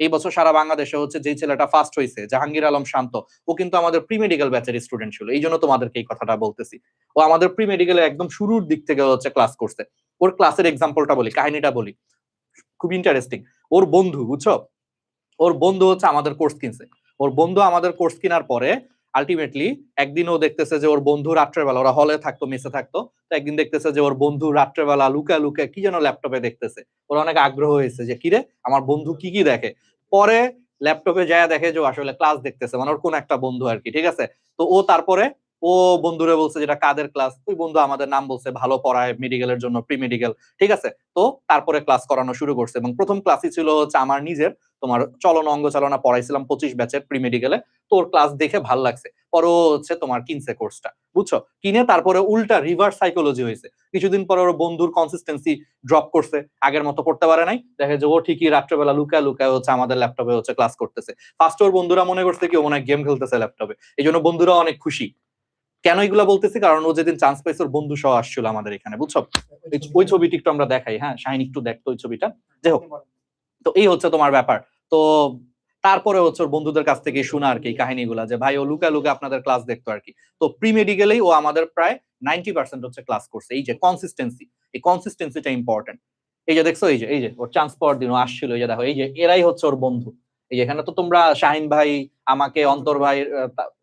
এই বছর সারা বাংলাদেশে হচ্ছে যে ছেলেটা ফার্স্ট হয়েছে, জাহাঙ্গীর আলম শান্ত, ও কিন্তু আমাদের প্রি মেডিকেল ব্যাচের স্টুডেন্ট ছিল, এই জন্য তোমাদেরকে এই কথাটা বলতেছি। ও আমাদের প্রি মেডিকেলে একদম শুরুর দিক থেকে হচ্ছে ক্লাস করছে। ওর ক্লাসের এক্সাম্পলটা বলি, কাহিনীটা বলি, খুব ইন্টারেস্টিং। ওর বন্ধু, বুঝছো, ওর বন্ধু হচ্ছে আমাদের কোর্স কিনছে। ওর বন্ধু আমাদের কোর্স কেনার পরে আলটিমেটলি একদিন ও দেখতেছে যে ওর বন্ধু রাত্রেবেলা, ওরা হলে থাকতো, মেসে থাকতো, তো একদিন দেখতেছে যে ওর বন্ধু রাত্রেবেলা লুকা লুকা কি যেন ল্যাপটপে দেখতেছে। ওর অনেক আগ্রহ হয়েছে যে কিরে আমার বন্ধু কি কি দেখে। পরে ল্যাপটপে যায় দেখে যে আসলে ক্লাস দেখতেছে, মানে ওর কোন একটা বন্ধু আর কি, ঠিক আছে। তো ও তারপরে ও বন্ধুরে বলছে যেটা কাদের ক্লাস, ওই বন্ধু আমাদের নাম বলছে, ভালো পড়ায় মেডিকেলের জন্য, প্রি মেডিকেল, ঠিক আছে। তো তারপরে ক্লাস করানো শুরু করছে, এবং প্রথম ক্লাসই ছিল হচ্ছে আমার নিজের, তোমার চলন অঙ্গ চালনা পড়াইছিলাম 25 ব্যাচের প্রি মেডিকেলে। তো ওর ক্লাস দেখে ভাল লাগছে, পরে ও হচ্ছে তোমার কিনছে কোর্সটা, বুঝছো, কিনে তারপরে উল্টা রিভার্স সাইকোলজি হয়েছে। কিছুদিন পরে ওর বন্ধুর কনসিস্টেন্সি ড্রপ করছে, আগের মতো পড়তে পারে নাই, দেখে যে ও ঠিকই রাত্রেবেলা লুকায় লুকায় হচ্ছে আমাদের ল্যাপটপে হচ্ছে ক্লাস করতেছে। ফার্স্ট ওর বন্ধুরা মনে করছে কি ও মনে হয় গেম খেলতেছে ল্যাপটপে, এই জন্য বন্ধুরা অনেক খুশি। কেন এগুলা বলতেছি, কারণ ও যেদিন চান্স পাইছে ওর বন্ধু সহ আসছিল আমাদের এখানে, বুঝছো? ওই ছবিটি একটু আমরা দেখাই, হ্যাঁ শাহিন একটু দেখতো ওই ছবিটা। যাই হোক, তো এই হচ্ছে তোমার ব্যাপার। তো তারপরে হচ্ছে ওর বন্ধুদের কাছ থেকে শোনা আর কি এই কাহিনীগুলা, যে ভাই ও লুকা লুকা আপনাদের ক্লাস দেখতো আর কি। তো প্রি মেডিকেলেই ও আমাদের প্রায় 90% হচ্ছে ক্লাস করছে। এই যে কনসিস্টেন্সি, এই কনসিস্টেন্সিটা ইম্পর্টেন্ট। এই যে দেখছো, এই যে ওর চান্স পাওয়ার দিন ও আসছিল, এই যে দেখো, এই যে এরাই হচ্ছে ওর বন্ধু। এই যে এখানে তো তোমরা শাহিন ভাই, আমাকে, অন্তর ভাই,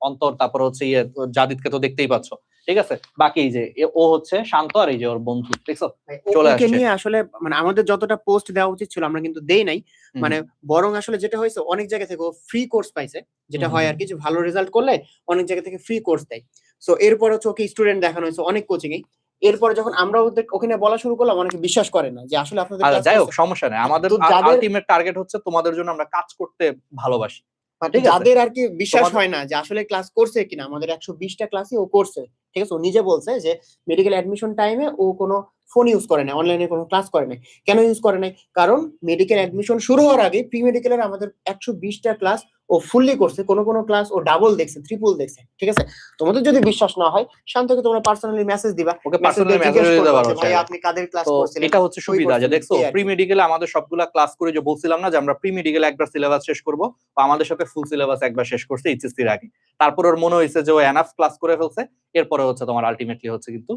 অন্তর, তারপর হচ্ছে ইয়ে জাদিদকে তো দেখতেই পাচ্ছ, ঠিক আছে? বাকি এই যে ও হচ্ছে শান্ত, আর এই যে ওর বন্ধু, দেখছো চলে ওকে আসছে। নিয়ে আসলে মানে আমাদের যতটা পোস্ট দেওয়া উচিত ছিল আমরা কিন্তু দেই নাই, হুম। মানে বরং আসলে যেটা হয়েছে অনেক জায়গা থেকে ও ফ্রি কোর্স পাইছে, যেটা হুম, হয় হুম। আর কি, যে ভালো রেজাল্ট করলে অনেক জায়গা থেকে ফ্রি কোর্স দেয়। সো এরপর হচ্ছে ওকে স্টুডেন্ট দেখানো হয়েছে অনেক কোচিং এ। এরপরে যখন আমরা ওদের ওখানে বলা শুরু করলাম, অনেকে বিশ্বাস করে না যে আসলে আপনাদের আচ্ছা ক্লাস যাই হোক, করছে। সমস্যা নেই, আমাদের তো যাদের আলটিমেট টার্গেট হচ্ছে তোমাদের জন্য আমরা কাজ করতে ভালোবাসি, মানে ঠিক আছে? যাদের আর কি বিশ্বাস তোমাদের- হয় না যে আসলে ক্লাস করছে কিনা, আমাদের 120টা ক্লাসই ও করছে, ঠিক আছে? ও নিজে বলছে যে মেডিকেল অ্যাডমিশন টাইমে ও কোনো ফোন ইউজ করে না, অনলাইনে কোনো ক্লাস করে নাই। কেন ইউজ করে নাই? কারণ মেডিকেল অ্যাডমিশন শুরু হওয়ার আগে প্রি মেডিকেলের আমাদের 120টা ক্লাস ও ফুললি করছে, কোনো কোনো ক্লাস ও ডাবল দেখছে, ট্রিপল দেখছে, ঠিক আছে? তোমাদের যদি বিশ্বাস না হয়, শান্তকে তোমরা পার্সোনালি মেসেজ দিবা, ওকে মেসেজ পার্সোনালি দিয়ে মেসেজ জিজ্ঞেস দিতে করবা পারো যে ভাই চাইলে। আপনি কাদের ক্লাস তো করছিলেন, এটা হচ্ছে কই সুবিধা, যে করছিলেন, দেখছো এই আর প্রি কি। মেডিকেলে আমাদের সবগুলা ক্লাস করে, যে বলছিলাম না যে আমরা প্রি মেডিকেলে একবার সিলেবাস শেষ করব, বা আমাদের সাথে ফুল সিলেবাস একবার শেষ করছে এইচএসসির আগে। তারপর ওর মনে হয়েছে যে ও এনাফ ক্লাস করে ফেলছে, এরপরে হচ্ছে তোমার আলটিমেটলি হচ্ছে কিন্তু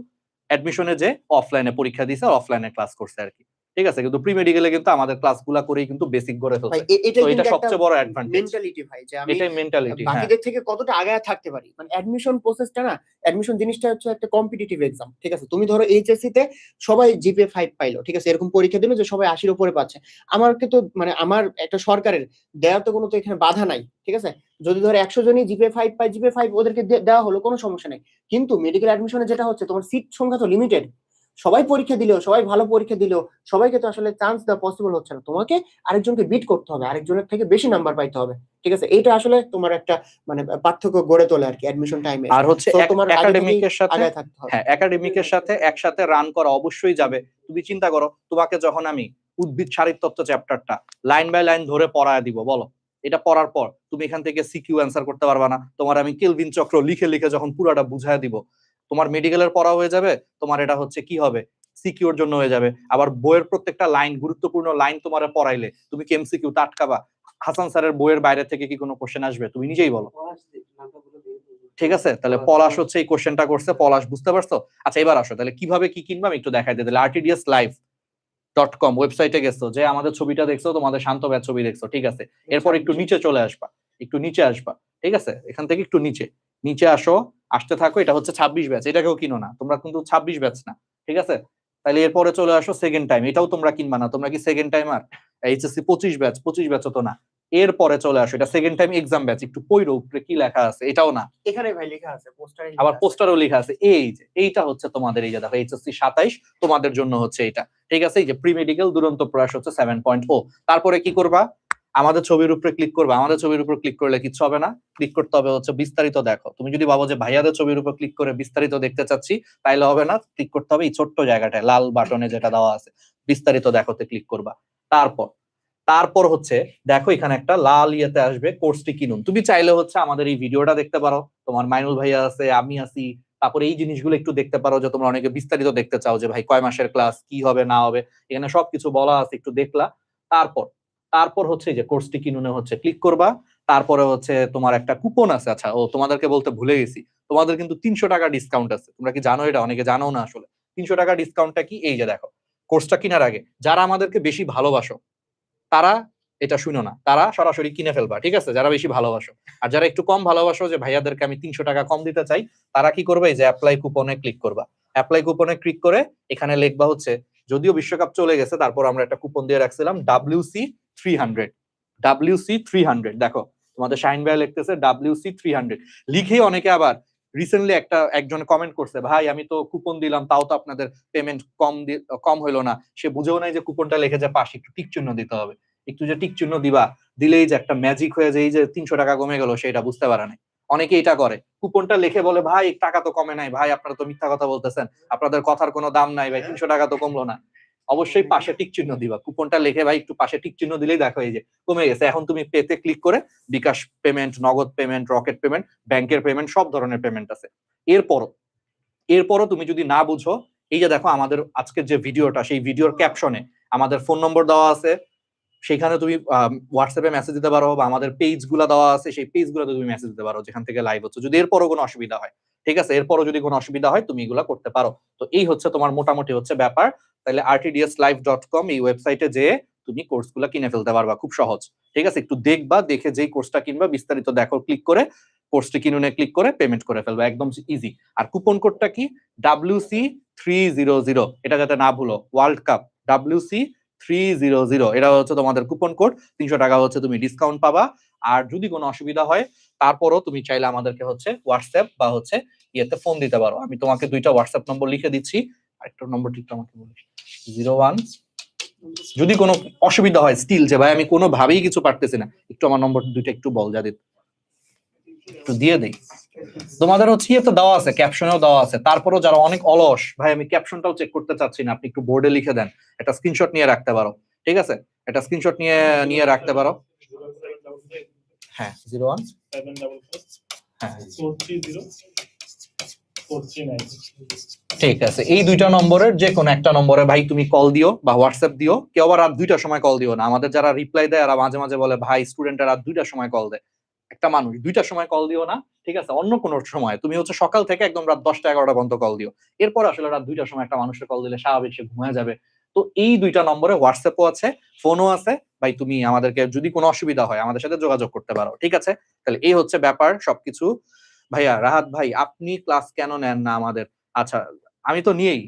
অ্যাডমিশনে যে অফলাইনে পরীক্ষা দিয়েছে, অফলাইনে ক্লাস করছে আর কি, ঠিক আছে? কিন্তু প্রি মেডিকেলে কিন্তু আমাদের ক্লাসগুলা করেই কিন্তু বেসিক করে ভাই ফেলছে। এটা তো এটা কিন্তু একটা সবচেয়ে বড় অ্যাডভান্টেজ, মেন্টালিটি ভাই, যে আমি এটাই মেন্টালিটি। হ্যাঁ, বাকিদের থেকে কতটা আগায় থাকতে পারি। মানে অ্যাডমিশন প্রসেসটা না, অ্যাডমিশন জিনিসটা হচ্ছে একটা কম্পিটিটিভ এক্সাম, ঠিক আছে? তুমি ধরো এইচএসসি তে সবাই জিপিএ 5 পাইলো, ঠিক আছে? এরকম পরীক্ষা দিল যে সবাই 80-র উপরে পাচ্ছে। আমার কিন্তু মানে আমার একটা সরকারের দেওয়ার তো কোনো তো এখানে বাধা নাই, ঠিক আছে? যদি ধরো 100 জনই জিপিএ 5 পায়, জিপিএ 5 ওদেরকে দেওয়া হলো, কোনো সমস্যা নেই। কিন্তু মেডিকেল অ্যাডমিশনে যেটা হচ্ছে, তোমার সিট সংখ্যা তো লিমিটেড। সবাই পরীক্ষা দিলেও, সবাই ভালো পরীক্ষা দিলেও সবাইকে তো আসলে চান্স দেওয়া পসিবল হচ্ছে না। তোমাকে আরেকজনকে বিট করতে হবে, আরেকজনের থেকে বেশি নাম্বার পাইতে হবে, ঠিক আছে? এটা আসলে তোমার একটা মানে পার্থক্য গড়ে তোলে আর কি অ্যাডমিশন টাইমে। আর হচ্ছে তো তোমার আগে থেকেই একাডেমিকের সাথে, আগায় থাকতে হবে। হ্যাঁ একাডেমিকের সাথে একসাথে রান করা অবশ্যই যাবে। তুমি চিন্তা করো, তোমাকে যখন আমি উদ্ভিদ শারীরতত্ত্ব চ্যাপ্টারটা লাইন বাই লাইন ধরে পড়ায় দিব, বলো, এটা পড়ার পর তুমি এখান থেকে সিকিউ অ্যান্সার করতে পারবা না। তোমার আমি কেলভিন চক্র লিখে লিখে যখন পুরাটা বুঝায় দিব, তোমার মেডিকেলের পড়া হয়ে যাবে, তোমার এটা হচ্ছে কি হবে, সিকিউর জন্য হয়ে যাবে। আবার বইয়ের প্রত্যেকটা লাইন, গুরুত্বপূর্ণ লাইন তোমার পড়াইলে তুমি কি এমসিকিউ তে আটকাবা? হাসান স্যারের বইয়ের বাইরে থেকে কি কোনো কোশ্চেন আসবে? তুমি নিজেই বলো, ঠিক আছে? তাহলে পলাশ হচ্ছে এই কোশ্চেনটা করছে, পলাশ বুঝতে পারছো? আচ্ছা এবার আসো, তাহলে কিভাবে কি কিনবা আমি একটু দেখাই দিই। তাহলে rtdslive.com ওয়েবসাইটে গেছো, যে আমাদের ছবিটা দেখছো, তোমাদের শান্ত ব্যাচ ছবি দেখছো, ঠিক আছে? এরপর একটু নিচে চলে আসবা, একটু নিচে আসবা, ঠিক আছে? এখান থেকে একটু নিচে নিচে আসো, আসতে থাকো। এটা হচ্ছে 26 ব্যাচ, এটাকেও কিনো না তোমরা, কিন্তু 26 ব্যাচ না, ঠিক আছে? তাহলে এরপরে চলে আসো সেকেন্ড টাইম, এটাও তোমরা কিনবা না, তোমরা কি সেকেন্ড টাইম? আর এইচএসসি 25 ব্যাচও তো না। এরপরে চলে আসো, এটা সেকেন্ড টাইম এক্সাম ব্যাচ, একটু পড়ো উপরে কি লেখা আছে, এটাও না। এখানে ভাই লেখা আছে, পোস্টারে আবার পোস্টারও লেখা আছে, এই যে এইটা হচ্ছে তোমাদের, এই যে দেখো এইচএসসি 27 তোমাদের জন্য হচ্ছে এটা, ঠিক আছে? এই যে প্রি মেডিকেল দুরন্ত প্রয়াস হচ্ছে 7.0। তারপরে কি করবা? আমাদের ছবির উপরে ক্লিক করবা। আমাদের ছবির উপর ক্লিক করলে কিচ্ছু হবে না, ক্লিক করতে হবে হচ্ছে বিস্তারিত দেখো। তুমি যদি ভাবো যে ভাইয়াদের ছবির উপর ক্লিক করে বিস্তারিত দেখতে চাচ্ছি, তাইলে হবে না, ক্লিক করতে হবে এই ছোট্ট জায়গাটায় লাল বাটনে যেটা দেওয়া আছে, বিস্তারিত দেখোতে ক্লিক করবা। তারপর হচ্ছে দেখো এখানে একটা লাল ইয়েতে আসবে কোর্সটি কিনুন। তুমি চাইলে হচ্ছে আমাদের এই ভিডিওটা দেখতে পারো, তোমার মাইনুল ভাইয়া আছে, আমি আছি, তারপরে এই জিনিসগুলো একটু দেখতে পারো, যে তোমরা অনেকে বিস্তারিত দেখতে চাও যে ভাই কয় মাসের ক্লাস, কি হবে না হবে, এখানে সবকিছু বলা আছে, একটু দেখলা। তারপর তারপর হচ্ছে যে কোর্সটি কিনুনে হচ্ছে ক্লিক করবা। তারপরে হচ্ছে তোমার একটা কুপন আছে, আচ্ছা ও তোমাদেরকে বলতে ভুলে গেছি, তোমাদের কিন্তু 300 টাকা ডিসকাউন্ট আছে। তোমরা কি জানো এটা? অনেকে জানো না আসলে 300 টাকা ডিসকাউন্টটা কি। এই যে দেখো, কোর্সটা কেনার আগে যারা আমাদেরকে বেশি ভালোবাসো তারা এটা শুনো না, তারা সরাসরি কিনে ফেলবা, ঠিক আছে? যারা বেশি ভালোবাসো। আর যারা একটু কম ভালোবাসো, যে ভাইয়াদেরকে আমি 300 টাকা কম দিতে চাই, তারা কি করবে? এই যে অ্যাপ্লাই কুপনে ক্লিক করবা। অ্যাপ্লাই কুপনে ক্লিক করে এখানে লিখবা হচ্ছে, যদিও বিশ্বকাপ চলে গেছে তারপর আমরা একটা কুপন দিয়ে রাখছিলাম WC300। WC300 দেখো, তোমাদের শাহিন ভাই লিখতেছে WC300 লিখেই অনেকে আবার রিসেন্টলি একজন কমেন্ট করছে, ভাই আমি তো কুপন দিলাম তাও তো আপনাদের পেমেন্ট কম হইলো না। সে বুঝেও নাই যে কুপনটা লিখে যে পাশে একটু টিক চিহ্ন দিতে হবে, একটু যে টিক চিহ্ন দিবা, দিলেই যে একটা ম্যাজিক হয়ে যায়, এই যে 300 টাকা কমে গেল, সেটা বুঝতে পারে নাই। অনেকে এটা করে, কুপনটা লিখে বলে ভাই টাকা তো কমে নাই, ভাই আপনারা তো মিথ্যা কথা বলতেছেন, আপনাদের কথার কোনো দাম নাই ভাই, 300 টাকা তো কমলো না। অবশ্যই পাশে টিক চিহ্ন দিবা, কুপনটা লিখে ভাই একটু পাশে টিক চিহ্ন দিলেই দেখো এই যে কমে গেছে। এখন তুমি পেতে ক্লিক করে বিকাশ পেমেন্ট, নগদ পেমেন্ট, রকেট পেমেন্ট, ব্যাংকের পেমেন্ট, সব ধরনের পেমেন্ট আছে, এরপরও তুমি যদি না বুঝো, এই যে দেখো আমাদের আজকের যে ভিডিওটা, সেই ভিডিওর ক্যাপশনে আমাদের ফোন নম্বর দেওয়া আছে, সেখানে তুমি হোয়াটসঅ্যাপে মেসেজ দিতে পারো, বা আমাদের পেজ গুলা দেওয়া আছে, সেই পেজ গুলোতে তুমি মেসেজ দিতে পারো যেখান থেকে লাইভ হচ্ছে, যদি এরপরও কোনো অসুবিধা হয়। ঠিক আছে, এরপরও যদি কোনো অসুবিধা হয় তুমি এগুলা করতে পারো। তো এই হচ্ছে তোমার মোটামুটি হচ্ছে ব্যাপার। তাহলে rtdslive.com এই ওয়েবসাইটে যেয়ে তুমি কোর্সগুলো কিনে ফেলতে পারবা, খুব সহজ। ঠিক আছে, একটু দেখবা, দেখে যেই কোর্সটা কিনবা বিস্তারিত দেখো, ক্লিক করে কোর্সটি কিনুনে ক্লিক করে পেমেন্ট করে ফেলবা, একদম ইজি। আর কুপন কোডটা কি? WC300, এটা যাতে না ভুলো, ওয়ার্ল্ড কাপ WC300, এটা হচ্ছে তোমাদের কুপন কোড। 300 টাকা হচ্ছে তুমি ডিসকাউন্ট পাবা। আর যদি কোনো অসুবিধা হয় তারপরও তুমি চাইলে আমাদেরকে হচ্ছে হোয়াটসঅ্যাপ বা হচ্ছে ইয়েতে ফোন দিতে পারো। আমি তোমাকে 2টা হোয়াটসঅ্যাপ নম্বর লিখে দিচ্ছি, আরেকটা নম্বরটি একটু আমাকে বলিস। 01, যদি কোনো অসুবিধা হয় স্টিল যে ভাই আমি কোনোভাবেই কিছু পারতেছি না, একটু আমার নম্বর 2টা একটু বল, যাদের একটু দিয়ে দেই। তোমাদের হচ্ছে ইয়ে তো দেওয়া আছে, ক্যাপশনেও দেওয়া আছে, তারপরও যারা অনেক অলস, ভাই আমি ক্যাপশনটাও চেক করতে চাচ্ছি না, আপনি একটু বোর্ডে লিখে দেন, একটা স্ক্রিনশট নিয়ে রাখতে পারো। ঠিক আছে, একটা স্ক্রিনশট নিয়ে রাখতে পারো। হ্যাঁ 01, হ্যাঁ ঠিক আছে, এই 2টা নম্বরের যে কোনো একটা নম্বরে ভাই তুমি কল দিও বা হোয়াটসঅ্যাপ দিও। কেউ আবার রাত 2টার সময় কল দিও না, আমাদের যারা রিপ্লাই দেয় আর মাঝে মাঝে বলে ভাই স্টুডেন্টরা রাত 2টার সময় কল দেয়। একটা মানুষ 2টার সময় কল দিও না, ঠিক আছে? অন্য কোনো সময় তুমি হচ্ছে সকাল থেকে একদম রাত 10টা 11টা পর্যন্ত কল দিও। এরপর আসলে রাত 2টার সময় একটা মানুষের কল দিলে স্বাভাবিক সে ঘুমিয়ে যাবে। তো এই 2টা নম্বরে হোয়াটসঅ্যাপও আছে, ফোনও আছে, ভাই তুমি আমাদেরকে যদি কোনো অসুবিধা হয় আমাদের সাথে যোগাযোগ করতে পারো। ঠিক আছে, তাহলে এই হচ্ছে ব্যাপার সবকিছু। ভাইয়া রাহাত ভাই, আপনি ক্লাস কেন নেন না আমাদের? আচ্ছা আমি তো নিয়েই,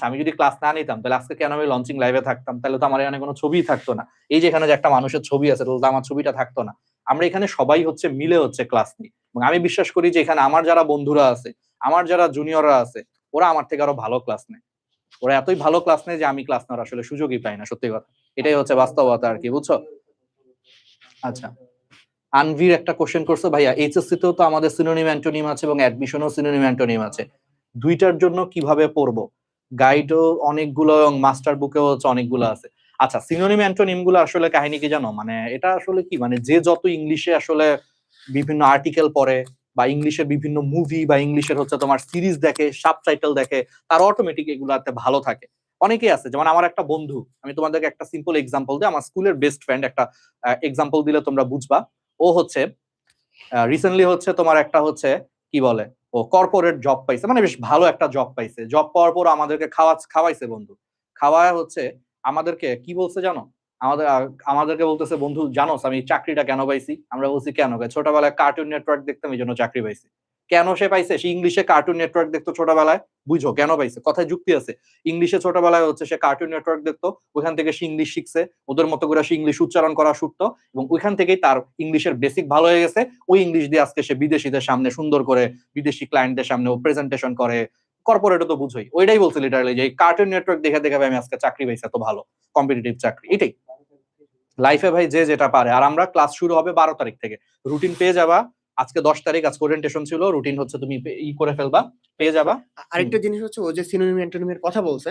আমি যদি ক্লাস না নিতাম তাহলে আজকে কেন আমি লঞ্চিং লাইভে থাকতাম? তাহলে তো আমার এখানে কোনো ছবিই থাকতো না। এই যে এখানে যে একটা মানুষের ছবি আছে, তাহলে তো আমার ছবিটা থাকতো না। আমরা এখানে সবাই হচ্ছে মিলে হচ্ছে ক্লাস নিই, এবং আমি বিশ্বাস করি যে এখানে আমার যারা বন্ধুরা আছে, আমার যারা জুনিয়ররা আছে, ওরা আমার থেকে আরো ভালো ক্লাস নেয়। ওরা এতই ভালো ক্লাস নেয় যে আমি ক্লাস নেওয়ার আসলে সুযোগই পাই না, সত্যি কথা। এটাই হচ্ছে বাস্তবতা আর কি, বুঝছো? আচ্ছা, আনভির একটা কোশ্চেন করছো, ভাইয়া এইচএসসি তেও তো আমাদের সিনোনিম অ্যান্টোনিম আছে এবং অ্যাডমিশনও সিনোনিম অ্যান্টোনিম আছে, 2টার জন্য কিভাবে পড়বো? গাইডও অনেকগুলো এবং মাস্টার বুকেও হচ্ছে অনেকগুলো আছে। আচ্ছা, সিনোনিম অ্যান্টোনিম গুলো আসলে কাহিনী কি জানো? মানে এটা আসলে কি, মানে যে যত ইংলিশে আসলে বিভিন্ন আর্টিকেল পড়ে বা ইংলিশের বিভিন্ন মুভি বা ইংলিশের হচ্ছে তোমার সিরিজ দেখে, সাবটাইটেল দেখে, তার অটোমেটিক এগুলাতে ভালো থাকে। অনেকেই আছে, যেমন আমার একটা বন্ধু, আমি তোমাদেরকে একটা সিম্পল এক্সাম্পল দিই, আমার স্কুলের বেস্ট ফ্রেন্ড, একটা এক্সাম্পল দিলে তোমরা বুঝবা। ও হচ্ছে রিসেন্টলি হচ্ছে তোমার একটা হচ্ছে কি বলে, ও কর্পোরেট জব পাইছে, মানে বেশ ভালো একটা জব পাইছে। জব পাওয়ার পর আমাদেরকে খাওয়াইছে বন্ধু, খাওয়ায় হচ্ছে আমাদেরকে কি বলছে জানো? আমাদেরকে বলতেছে, বন্ধু জানোস আমি চাকরিটা কেন পাইছি? আমরা বলছি কেন? ছোটবেলায় কার্টুন নেটওয়ার্ক দেখতাম, এই জন্য চাকরি পাইছি। কেন সে পাইছে? সে ইংলিশে কার্টুন নেটওয়ার্ক দেখতো ছোটবেলায়, বুঝো কেন পাইছে, কথায় যুক্তি আছে। ইংলিশে ছোটবেলায় হচ্ছে সে কার্টুন নেটওয়ার্ক দেখতো, ওইখান থেকে সে ইংলিশ শিখছে, ওদের মতো করে সে ইংলিশ উচ্চারণ করা শিখতো, এবং ওইখান থেকেই তার ইংলিশের বেসিক ভালো হয়ে গেছে। ওই ইংলিশ দিয়ে আজকে সে বিদেশিদের সামনে সুন্দর করে, বিদেশি ক্লায়েন্টদের সামনে ও প্রেজেন্টেশন করে। কর্পোরেটও তো বুঝোই, ওইটাই বলছে লিটারালি, যে কার্টুন নেটওয়ার্ক দেখে দেখে আমি আজকে চাকরি পাইছি, এত ভালো কম্পিটিটিভ চাকরি। এটাই লাইফে ভাই, যে যেটা পারে। আর আমরা ক্লাস শুরু হবে 12 তারিখ থেকে, রুটিন পেয়ে যাবা। আজকে 10 তারিখ, আজকে ওরিয়েন্টেশন ছিল, রুটিন হচ্ছে তুমি করে ফেলবা, পেয়ে যাবা। আরেকটা জিনিস হচ্ছে, ও যে সিনোনিম অ্যান্টোনিমের কথা বলছে,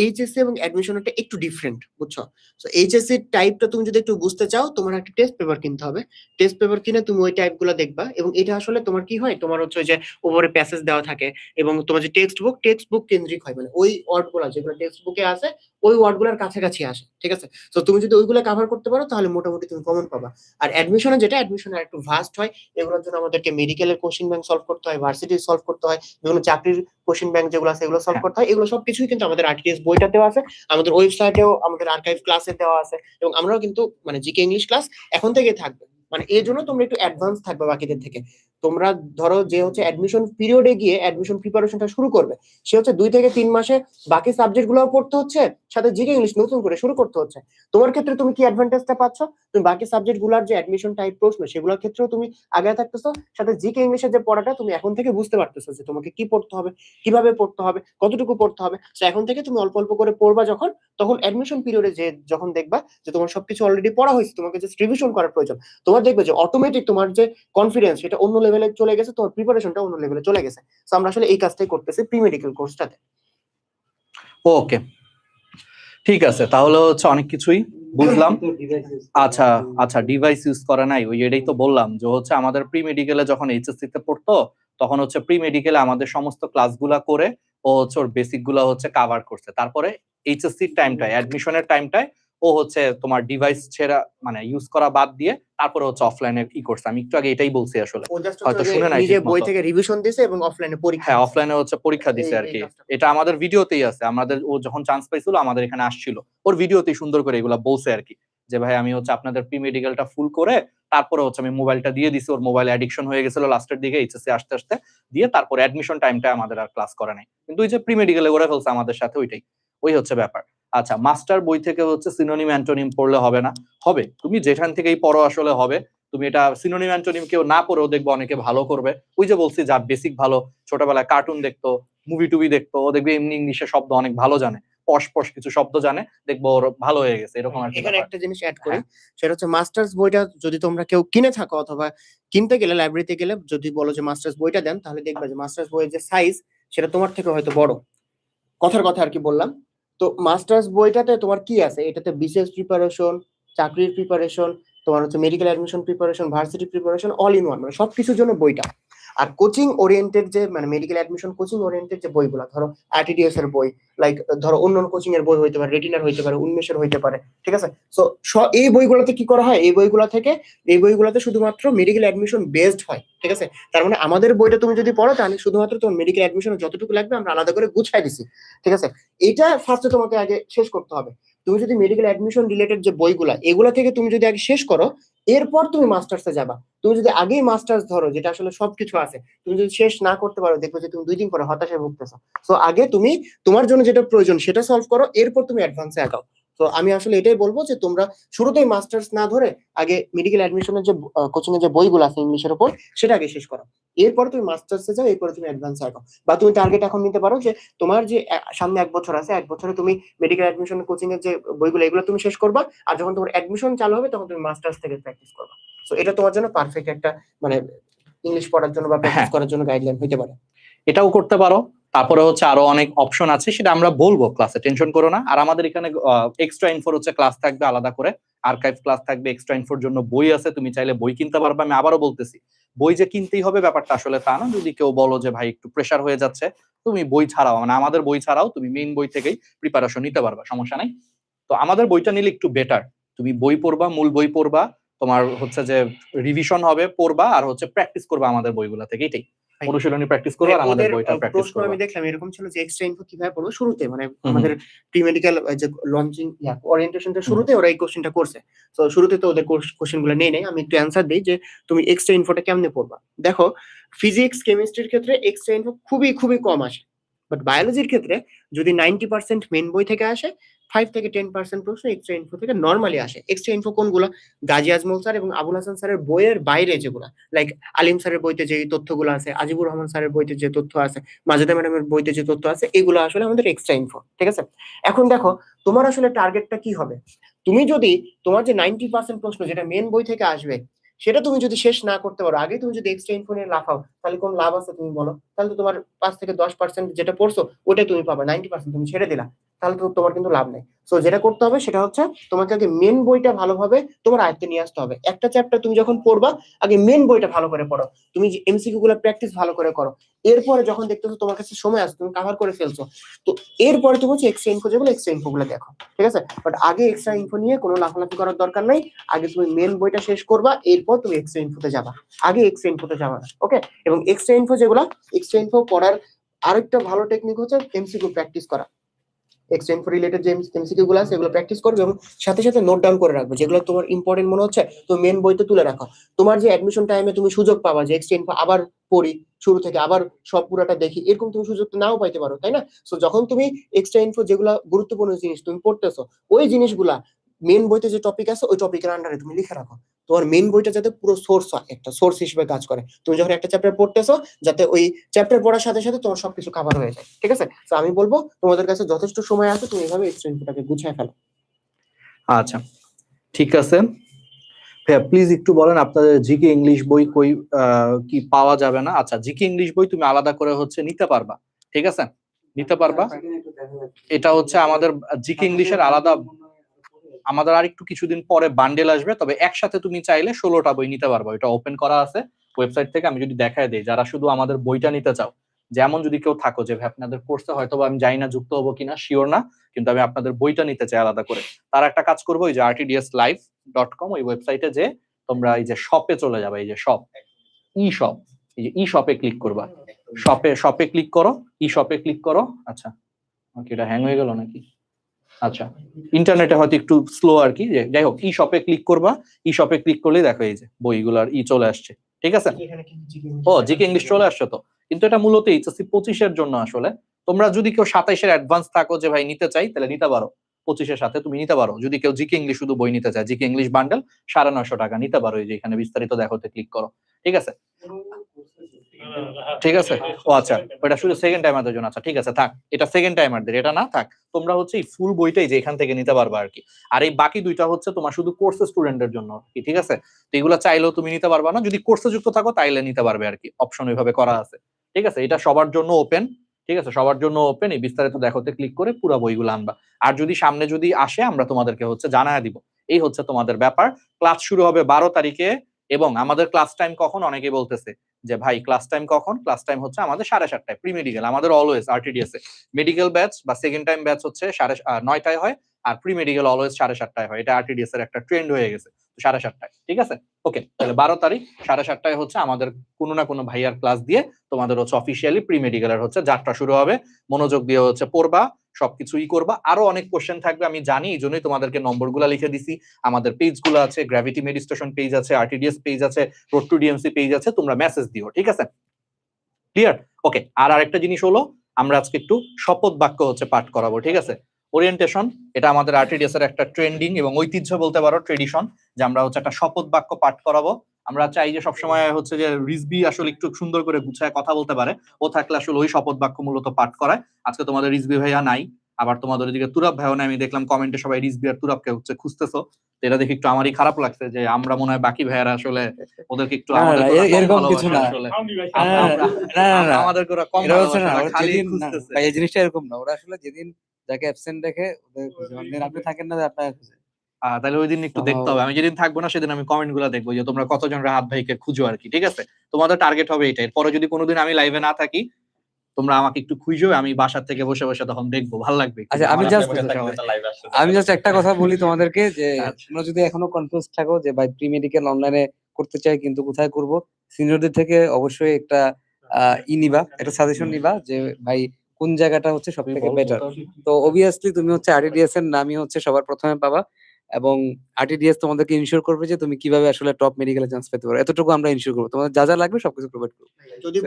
এইচএসসি এবং অ্যাডমিশনটা একটু ডিফারেন্ট, বুঝছো? সো এইচএসসি টাইপটা তুমি যদি একটু বুঝতে চাও, তোমার একটা টেস্ট পেপার কিনতে হবে। টেস্ট পেপার কিনে তুমি ওই টাইপগুলো দেখবা, এবং এটা আসলে তোমার কি হয়, তোমার হচ্ছে যে ওভারে প্যাসেজ দেওয়া থাকে, এবং তোমার যে টেক্সট বুক কেন্দ্রিক হয়, মানে ওই ওয়ার্ডগুলো যেগুলো টেক্সট বুকে আছে ওই ওয়ার্ডগুলোর কাছাকাছি আসে। ঠিক আছে, তো তুমি যদি ওইগুলো কভার করতে পারো তাহলে মোটামুটি তুমি কমন পাবা। আর অ্যাডমিশনে অ্যাডমিশনে একটু ভাস্ট হয়, এগুলোর জন্য আমাদেরকে মেডিকেলের কোশ্চেন ব্যাংক সলভ করতে হয়, ভার্সিটি সলভ করতে হয়, বিভিন্ন চাকরির কোশ্চেন ব্যাংক যেগুলো আছে এগুলো সলভ করতে হয়। এগুলো সবকিছুই কিন্তু আমাদের আরটিএস বইটাতেও আছে, আমাদের ওয়েবসাইটেও, আমাদের আর্কাইভ ক্লাসে দেওয়া আছে, এবং আমরাও কিন্তু মানে জিকে ইংলিশ ক্লাস এখন থেকেই থাকবে। মানে এই জন্য তোমরা একটু অ্যাডভান্স থাকবে বাকিদের থেকে। তোমরা ধরো যে হচ্ছে অ্যাডমিশন পিরিয়ডে গিয়ে অ্যাডমিশন প্রিপারেশনটা শুরু করবে, সে হচ্ছে 2 থেকে 3 মাসে বাকি সাবজেক্ট গুলো পড়তে হচ্ছে, সাথে জিকে ইংলিশ নতুন করে শুরু করতে হচ্ছে। তোমার ক্ষেত্রে তুমি কি অ্যাডভান্টেজটা পাচ্ছ? তুমি বাকি সাবজেক্ট গুলার যে অ্যাডমিশন টাইপ প্রশ্ন সেগুলোর ক্ষেত্রেও তুমি আগে থাকতেছো, সাথে জিকে ইংলিশের যে পড়াটা তুমি এখন থেকে বুঝতে পারতেছো যে তোমাকে কি পড়তে হবে, কিভাবে পড়তে হবে, কতটুকু পড়তে হবে। তো এখন থেকে তুমি অল্প অল্প করে পড়বা, তখন অ্যাডমিশন পিরিয়ডে যে যখন দেখবা যে তোমার সবকিছু অলরেডি পড়া হয়েছে, তোমাকে জাস্ট রিভিশন করার প্রয়োজন, তোমার দেখবে যে অটোমেটিক তোমার যে কনফিডেন্স সেটা অন্য লেভেলে চলে গেছে, তোমার প্রিপারেশনটা অন্য লেভেলে চলে গেছে। সো আমরা আসলে এই কাজটাই করতেছি প্রি মেডিকেল কোর্সটাতে। ওকে, ঠিক আছে, তাহলে হচ্ছে অনেক কিছুই বুঝলাম। আচ্ছা আচ্ছা, ডিভাইস ইউজ করা নাই, ওই এটাই তো বললাম যে হচ্ছে আমাদের প্রি মেডিকেলে যখন এইচএসসি তে পড়তো তখন হচ্ছে প্রি মেডিকেলে আমাদের সমস্ত ক্লাসগুলা করে ও হচ্ছে ওর বেসিক গুলা হচ্ছে কাভার করছে। তারপরে এইচএসসির টাইমটায়, অ্যাডমিশনের টাইমটায় ও হচ্ছে তোমার ডিভাইস ছেড়া মানে ইউজ করা বাদ দিয়ে তারপরে হচ্ছে অফলাইনে ই করছে। আমি একটু আগে এটাই বলছি আসলে, ও জাস্ট হয়তো শুনে নাই নিজে ঠিক বই মতো। থেকে রিভিশন দিয়েছে এবং অফলাইনে পরীক্ষা হ্যাঁ, দিছে। অফলাইনে হচ্ছে পরীক্ষা দিছে আর এই কি। কাজটা। এটা আমাদের ভিডিওতেই আছে, আমাদের ও যখন চান্স পাইছিল আমাদের এখানে আসছিল, ওর ভিডিওতেই সুন্দর করে এগুলা বলছে আর কি, যে ভাই আমি হচ্ছে আপনাদের প্রি মেডিকেলটা ফুল করে তারপরে হচ্ছে আমি মোবাইলটা দিয়ে দিছি। ওর মোবাইল অ্যাডিকশন হয়ে গেছিল লাস্টের দিকে এইচএসসি আসতে আসতে, দিয়ে তারপর অ্যাডমিশন টাইমটা আমাদের আর ক্লাস করে নাই, কিন্তু ওই যে প্রি মেডিকেলে করে ফেলছে আমাদের সাথে, ওইটাই ওই হচ্ছে ব্যাপার। আচ্ছা, মাস্টার বই থেকে হচ্ছে সিনোনিম অ্যান্টোনিম পড়লে হবে না? হবে, তুমি যেখান থেকেই পড়ো আসলে হবে। তুমি এটা সিনোনিম অ্যান্টোনিম কেউ না পড়েও দেখবো অনেকে ভালো করবে। ওই যে বলছি, যা বেসিক ভালো, ছোটবেলায় কার্টুন দেখতো, মুভি টুভি দেখতো, ও দেখবে এমনি ইংলিশে শব্দ অনেক ভালো জানে, পশ পশ কিছু শব্দ জানে, দেখবো ওর ভালো হয়ে গেছে, এরকম আর কি এখানে ব্যাপার। একটা জিনিস অ্যাড করি, হ্যাঁ। সেটা হচ্ছে মাস্টার্স বইটা যদি তোমরা কেউ কিনে থাকো অথবা কিনতে গেলে লাইব্রেরিতে গেলে যদি বলো যে মাস্টার্স বইটা দেন, তাহলে দেখবে যে মাস্টার্স বইয়ের যে সাইজ সেটা তোমার থেকে হয়তো বড়। কথার কথা আর কি বললাম। তো মাস্টার্স বইটাতে তোমার কি আছে, এটাতে বিসিএস প্রিপারেশন, চাকরির প্রিপারেশন, তোমার হচ্ছে medical admission preparation, varsity preparation, all in one, মানে সবকিছুর জন্য বইটা। আর কোচিং ওরিয়েন্টেড যে মানে মেডিকেল অ্যাডমিশন কোচিং ওরিয়েন্টেড যে বইগুলো, ধরো আইটিডিএস এর বই, লাইক ধরো অন্য কোচিং এর বই হইতে পারে, রেটিনার হইতে পারে, উন্মেষের হইতে পারে, ঠিক আছে। সো এই বইগুলোতে কি করা হয়, এই বইগুলোতে শুধুমাত্র মেডিকেল অ্যাডমিশন বেসড হয়, ঠিক আছে। তার মানে আমাদের বইটা তুমি যদি পড়ো তাহলে শুধুমাত্র তোমার মেডিকেল অ্যাডমিশন যতটুকু লাগবে আমরা আলাদা করে গুছাই দিছি, ঠিক আছে। এটা ফার্স্টে তোমাকে আগে শেষ করতে হবে। তুমি যদি মেডিকেল অ্যাডমিশন রিলেটেড যে বইগুলা এগুলা থেকে তুমি যদি আগে শেষ করো, এরপর তুমি মাস্টার্সে যাবা। তুমি যদি আগেই মাস্টার্স ধরো, যেটা আসলে সবকিছু আছে, তুমি যদি শেষ না করতে পারো, দেখবে যে তুমি 2 দিন পরে হতাশায় ভুগতেছো। সো আগে তুমি তোমার জন্য যেটা প্রয়োজন সেটা সলভ করো, এরপর তুমি অ্যাডভান্সে আগাও। তো আমি আসলে এটাই বলবো যে তোমরা শুরুতেই মাস্টার্স না ধরে আগে মেডিকেল অ্যাডমিশনের যে কোচিং এর যে বইগুলো আছে ইংলিশের উপর, সেটা আগে শেষ করো, এরপর তুমি মাস্টার্সে যাও, এরপরে তুমি অ্যাডভান্সে আগাও। বা তুমি টার্গেট এখন নিতে পারো যে তোমার যে সামনে 1 বছর আছে, 1 বছরে তুমি মেডিকেল অ্যাডমিশন কোচিং এর যে বইগুলো এগুলো তুমি শেষ করবা, আর যখন তোমার অ্যাডমিশন চালু হবে তখন তুমি মাস্টার্স থেকে প্র্যাকটিস করবা। সো এটা তোমার জন্য পারফেক্ট একটা মানে ইংলিশ পড়ার জন্য বা প্র্যাকটিস হ্যাঁ। করার জন্য গাইডলাইন হতে পারে। এটাও করতে পারো। তারপরে হচ্ছে আরো অনেক অপশন আছে, সেটা আমরা বলবো ক্লাসে, টেনশন করো না। আর আমাদের এখানে এক্সট্রা ইনফোর হচ্ছে ক্লাস থাকবে আলাদা করে, আর্কাইভ ক্লাস থাকবে, এক্সট্রা ইনফোর জন্য বই আছে, তুমি চাইলে বই কিনতে পারবে। আমি আবারও বলতেছি, বই যে কিনতেই হবে ব্যাপারটা আসলে তা না। যদি কেউ বলো যে ভাই একটু প্রেশার হয়ে যাচ্ছে, তুমি বই ছাড়াও, মানে আমাদের বই ছাড়াও তুমি মেইন বই থেকেই প্রিপারেশন নিতে পারবা, সমস্যা নাই। তো আমাদের বইটা নিলে একটু বেটার, তুমি বই পড়বা, মূল বই পড়বা, তোমার হচ্ছে যে রিভিশন হবে, পড়বা, আর হচ্ছে প্র্যাকটিস করবা আমাদের বইগুলা থেকে, এটাই অনুশীলনী প্র্যাকটিস করবা আর আমাদের ওদের বইটা প্র্যাকটিস প্রশ্ন করবা। আমি দেখলাম এরকম ছিল যে এক্সট্রা ইনফো কিভাবে পড়বো শুরুতে, মানে আমাদের প্রি মেডিকেল যে লঞ্চিং ওরিয়েন্টেশনটা শুরুতে ওরা এই কোশ্চেনটা করছে। তো শুরুতে তো ওদের কোশ্চেন গুলো নেই নাই, আমি একটু অ্যান্সার দিই যে তুমি এক্সট্রা ইনফোটা কেমনে পড়বা। দেখো, ফিজিক্স কেমিস্ট্রির ক্ষেত্রে এক্সট্রা ইনফো খুবই খুবই কম আসে, বাট বায়োলজির ক্ষেত্রে যদি 90% মেন বই থেকে আসে, 5 থেকে 10% প্রশ্ন এক্সট্রা ইনফো থেকে নর্মালি আসে। এক্সট্রা ইনফো কোনগুলো, গাজী আজমল স্যার এবং আবুল হাসান স্যারের বইয়ের বাইরে যেগুলো, লাইক আলিম স্যারের বইতে যে তথ্যগুলো আছে, আজিবুর রহমান স্যারের বইতে যে তথ্য আছে, মাজেদা ম্যাডামের বইতে যে তথ্য আছে, এগুলো আসলে আমাদের এক্সট্রা ইনফো, ঠিক আছে। এখন দেখো তোমার আসলে টার্গেটটা কি হবে। তুমি যদি তোমার যে 90% প্রশ্ন যেটা মেন বই থেকে আসবে সেটা তুমি যদি শেষ না করতে পারো, আগে তুমি যদি এক্সট্রা ইনফো নিয়ে লাফাও, তাহলে কোন লাভ আছে তুমি বলো। তাহলে তো তোমার 5 থেকে 10% যেটা পড়ছো ওটাই তুমি পাবে, 90% তুমি ছেড়ে দিলা, তাহলে তো তোমার কিন্তু লাভ নেই। সো যেটা করতে হবে সেটা হচ্ছে তোমাকে আগে মেন বইটা ভালোভাবে তোমার আয়ত্তে নিয়ে আসতে হবে। একটা চ্যাপ্টার তুমি যখন পড়বা, আগে মেন বইটা ভালো করে পড়ো, তুমি এমসিকিউ গুলো প্র্যাকটিস ভালো করে করো। এরপরে যখন দেখতেছো তোমার কাছে সময় আছে, তুমি কভার করে ফেলছো, তো এরপরে তুমি হচ্ছে এক্সট্রা ইনফো যেগুলো এক্সট্রা ইনফো গুলো দেখো, ঠিক আছে। বাট আগে এক্সট্রা ইনফো নিয়ে কোনো লাফালাফি করার দরকার নাই, আগে তুমি মেন বইটা শেষ করবা, এরপর তুমি এক্সট্রা ইনফোতে যাবা, আগে এক্সট্রা ইনফোতে যাবা না, ওকে। এবং এক্সট্রা ইনফো যেগুলো, এক্সট্রা ইনফো পড়ার আরেকটা ভালো টেকনিক হচ্ছে এমসিকিউ প্র্যাকটিস করা। এক্সট্রা ইনফো রিলেটেড যে এমসিকিউ গুলো আছে এগুলো প্র্যাকটিস করবে এবং সাথে সাথে নোট ডাউন করে রাখবে, যেগুলো তোমার ইম্পর্টেন্ট মনে হচ্ছে তো মেন বইতে তুলে রাখো। তোমার যে অ্যাডমিশন টাইমে তুমি সুযোগ পাবা যে এক্সট্রা ইনফো আবার পড়ি শুরু থেকে, আবার সব পুরাটা দেখি, এরকম তুমি সুযোগ তো নাও পাইতে পারো, তাই না। সো যখন তুমি এক্সট্রা ইনফো যেগুলো গুরুত্বপূর্ণ জিনিস তুমি পড়তেছো, ওই জিনিসগুলা মেন বইতে যে টপিক আছে ওই টপিকের আন্ডারে তুমি লিখে রাখো। তোমার মেন বইটা যাতে পুরো সোর্স হয়, একটা সোর্স হিসেবে কাজ করে। তুমি যখন একটা চ্যাপ্টার পড়তেছো, যাতে ওই চ্যাপ্টার পড়ার সাথে সাথে তোমার সবকিছু কভার হয়ে যায়, ঠিক আছে। তো আমি বলবো তোমাদের কাছে যথেষ্ট সময় আছে, তুমি এভাবে এক্সট্রা ইনফোটাকে গুছিয়ে ফেলো। আচ্ছা, ঠিক আছে ভাইয়া, প্লিজ একটু বলেন আপনাদের জিকে ইংলিশ বই কই কি পাওয়া যাবে না? আচ্ছা, জিকে ইংলিশ বই তুমি আলাদা করে হচ্ছে নিতে পারবা, ঠিক আছে, নিতে পারবা। এটা হচ্ছে আমাদের জিকে ইংলিশের আলাদা, আমাদের আর একটু কিছুদিন পরে বান্ডেল আসবে, তবে একসাথে তুমি চাইলে 16টা বই নিতে পারবা, এটা ওপেন করা আছে, ওয়েবসাইট থেকে আমি যদি দেখায় দিই, যারা শুধু আমাদের বইটা নিতে চাও, যেমন যদি কেউ থাকো যে ভাই আপনাদের কোর্সে হয়তো বা আমি জানি না যুক্ত হবো কিনা, শিওর না, কিন্তু আমি আপনাদের বইটা নিতে চাই আলাদা করে, তারা একটা কাজ করবো, ওই যে rtdslive.com ওই ওয়েবসাইটে যে তোমরা এই যে শপে চলে যাবে, এই যে শপ, ই শপ, এই যে ই শপে ক্লিক করবা, শপে ক্লিক করো, ই শপে ক্লিক করো। আচ্ছা ওকে, এটা হ্যাং হয়ে গেল নাকি? আচ্ছা, ইন্টারনেটে হয়তো একটু স্লো আর কি, যাই হোক, ই শপে ক্লিক করবা, ই শপে ক্লিক করলেই দেখো এই যে বইগুলোর ই চলে আসছে, ঠিক আছে? ও জিকে ইংলিশ চলে আসছে তো, কিন্তু এটা মূলত এইচএসসি 25-এর জন্য আসলে। তোমরা যদি কেউ 27-এর অ্যাডভান্স থাকো যে ভাই নিতে চাই, তাহলে নিতে পারো, 25-এর সাথে তুমি নিতে পারো। যদি কেউ জিকে ইংলিশ শুধু বই নিতে চায়, জিকে ইংলিশ বান্ডেল 950 টাকা নিতে পারো, এই যে এখানে বিস্তারিত দেখোতে ক্লিক করো, ঠিক আছে? ঠিক আছে, ও আচ্ছা, ওটা শুধু সেকেন্ড টাইমারদের জন্য। আচ্ছা ঠিক আছে, থাক, এটা সেকেন্ড টাইমারদের, এটা না থাক। তোমরা হচ্ছে এই ফুল বইটাই যে এখান থেকে নিতে পারবা আর কি। আর এই বাকি দুইটা হচ্ছে তোমার শুধু কোর্সের স্টুডেন্টদের জন্য আর কি, ঠিক আছে? তো এগুলো চাইলেও তুমি নিতে পারবা না, যদি কোর্সে যুক্ত থাকো তাইলে নিতে পারবে আর কি, অপশন ওইভাবে করা আছে, ঠিক আছে? এটা সবার জন্য ওপেন, ঠিক আছে? সবার জন্য ওপেন, এই বিস্তারিত দেখোতে ক্লিক করে পুরো বইগুলো আনবা। আর যদি সামনে যদি আসে, আমরা তোমাদেরকে হচ্ছে জানায় দিব। এই হচ্ছে তোমাদের ব্যাপার। ক্লাস শুরু হবে 12 তারিখে, এবং আমাদের ক্লাস টাইম কখন অনেকেই বলতেছে যে ভাই ক্লাস টাইম কখন? ক্লাস টাইম হচ্ছে আমাদের 7:30টায়, প্রি মেডিকেল আমাদের অলওয়েজ আরটিডিএস এ। মেডিকেল ব্যাচ বা সেকেন্ড টাইম ব্যাচ হচ্ছে 9:30টায় হয়, আর প্রি মেডিকেল অলওয়েজ 7:30টায় হয়। এটা আরটিডিএস এর একটা ট্রেন্ড হয়ে গেছে, 7:30টায়, ঠিক আছে? ওকে, তাহলে 12 তারিখ 7:30টায় হচ্ছে আমাদের কোনো না কোনো ভাইয়ার ক্লাস দিয়ে তোমাদের হচ্ছে অফিসিয়ালি প্রি মেডিকেলের হচ্ছে যাত্রা শুরু হবে। মনোযোগ দিয়ে হচ্ছে পড়বা, সবকিছুই করবা। আরো অনেক কোশ্চেন থাকবে আমি জানি, এই জন্যই তোমাদেরকে নম্বরগুলো লিখে দিছি। আমাদের পেজগুলো আছে, গ্র্যাভিটি মেডিটেশন পেজ আছে, আরটিডিএস পেজ আছে, রোড টু ডিএমসি পেজ আছে, তোমরা মেসেজ দিও, ঠিক আছে? ক্লিয়ার? ওকে, আর আরেকটা জিনিস হলো, আমরা আজকে একটু শপথ বাক্য হচ্ছে পাঠ করাবো, ঠিক আছে? ওরিয়েন্টেশন, এটা আমাদের আরটিডিএস এর একটা ট্রেন্ডিং এবং ঐতিহ্য বলতে পারো, ট্রেডিশন, যে আমরা হচ্ছে একটা শপথ বাক্য পাঠ করাবো। আমরা চাই যে সবসময় হচ্ছে যে রিজবি আসলে একটু সুন্দর করে গুছায় কথা বলতে পারে, ও থাকলে আসলে ওই শপথ বাক্য মূলত পাঠ করায়। আজকে তোমাদের রিজবি ভাইয়া নাই, আবার তোমাদের ওদিকে তুরাব ভাইও নাই। আমি দেখলাম কমেন্টে সবাই রিজবি আর তুরাবকে হচ্ছে খুঁজতেছো, তো এটা দেখে একটু আমারই খারাপ লাগছে যে আমরা মনে হয় বাকি ভাইয়ারা আসলে ওদেরকে একটু আমাদের এরকম কিছু না, আসলে না, আমাদের করে কম এটা হচ্ছে না, ভালোবাসে, ওরা খালি যেদিন না, খুঁজতেছে। ভাই এই জিনিসটা এরকম না, ওরা আসলে যেদিন যাকে অ্যাবসেন্ট দেখে ওদের খুঁজে, মানে আপনি থাকেন না, আপনার খুঁজে। তাহলে ওই দিন একটু দেখতে হবে। আমি যেদিন থাকবো না সেদিন আমি কমেন্ট গুলো দেখবো যে তোমরা কতজন রাহাত ভাইকে খুঁজো আর কি, ঠিক আছে? তোমাদের টার্গেট হবে এটা। এরপরে যদি কোনোদিন আমি লাইভে না থাকি, তোমরা আমাকে একটু খুঁজো, আমি বাসার থেকে বসে বসে তখন দেখবো, ভালো লাগবে একটু। আচ্ছা, আমি আমার জাস্ট বসে থাকলে তো লাইভ আসছে আমি জাস্ট একটা কথা বলি তোমাদেরকে, যে আচ্ছা। তোমরা যদি এখনো কনফিউজ থাকো যে ভাই প্রি মেডিকেল অনলাইনে করতে চাই কিন্তু কোথায় করব, সিনিয়রদের থেকে অবশ্যই একটা নিবা, একটা সাজেশন নিবা যে ভাই কোন জায়গাটা হচ্ছে সব থেকে বেটার। তো অবভিয়াসলি তুমি হচ্ছে আরটিডিএস এর নামই হচ্ছে সবার প্রথমে পাবা, এবং আরটিডিএস তোমাদেরকে ইনশিওর করবে যে তুমি কিভাবে আসলে টপ মেডিকেলে চান্স পেতে পারো, এতটুকু আমরা ইনশিওর করবো, তোমাদের যা যা লাগবে সবকিছু প্রোভাইড করবো। যদি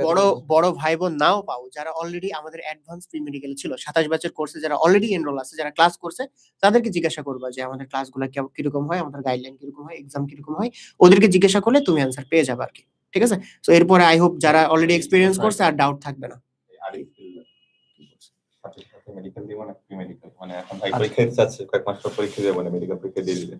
বড় ভাই বোন নাও পাও, যারা অলরেডি আমাদের অ্যাডভান্স প্রি মেডিকেল ছিল 27 ব্যাচের কোর্সে, যারা অলরেডি এনরোল আছে, যারা ক্লাস করছে, তাদেরকে জিজ্ঞাসা করবা যে আমাদের ক্লাসগুলো কিরকম হয়, আমাদের গাইডলাইন কিরকম হয়, এক্সাম কিরকম হয়। ওদেরকে জিজ্ঞাসা করলে তুমি অ্যান্সার পেয়ে যাবে আর কি, ঠিক আছে? তো এরপরে আই হোপ যারা অলরেডি এক্সপেরিয়েন্স করছে আর ডাউট থাকবে না। মেডিকেল দিব না প্রি মেডিকেল, মানে এখন ভাই পরীক্ষা দিতে যাচ্ছে, কয়েক মাস পর পরীক্ষা দেব, মানে মেডিকেল পরীক্ষা দিয়ে দিবে।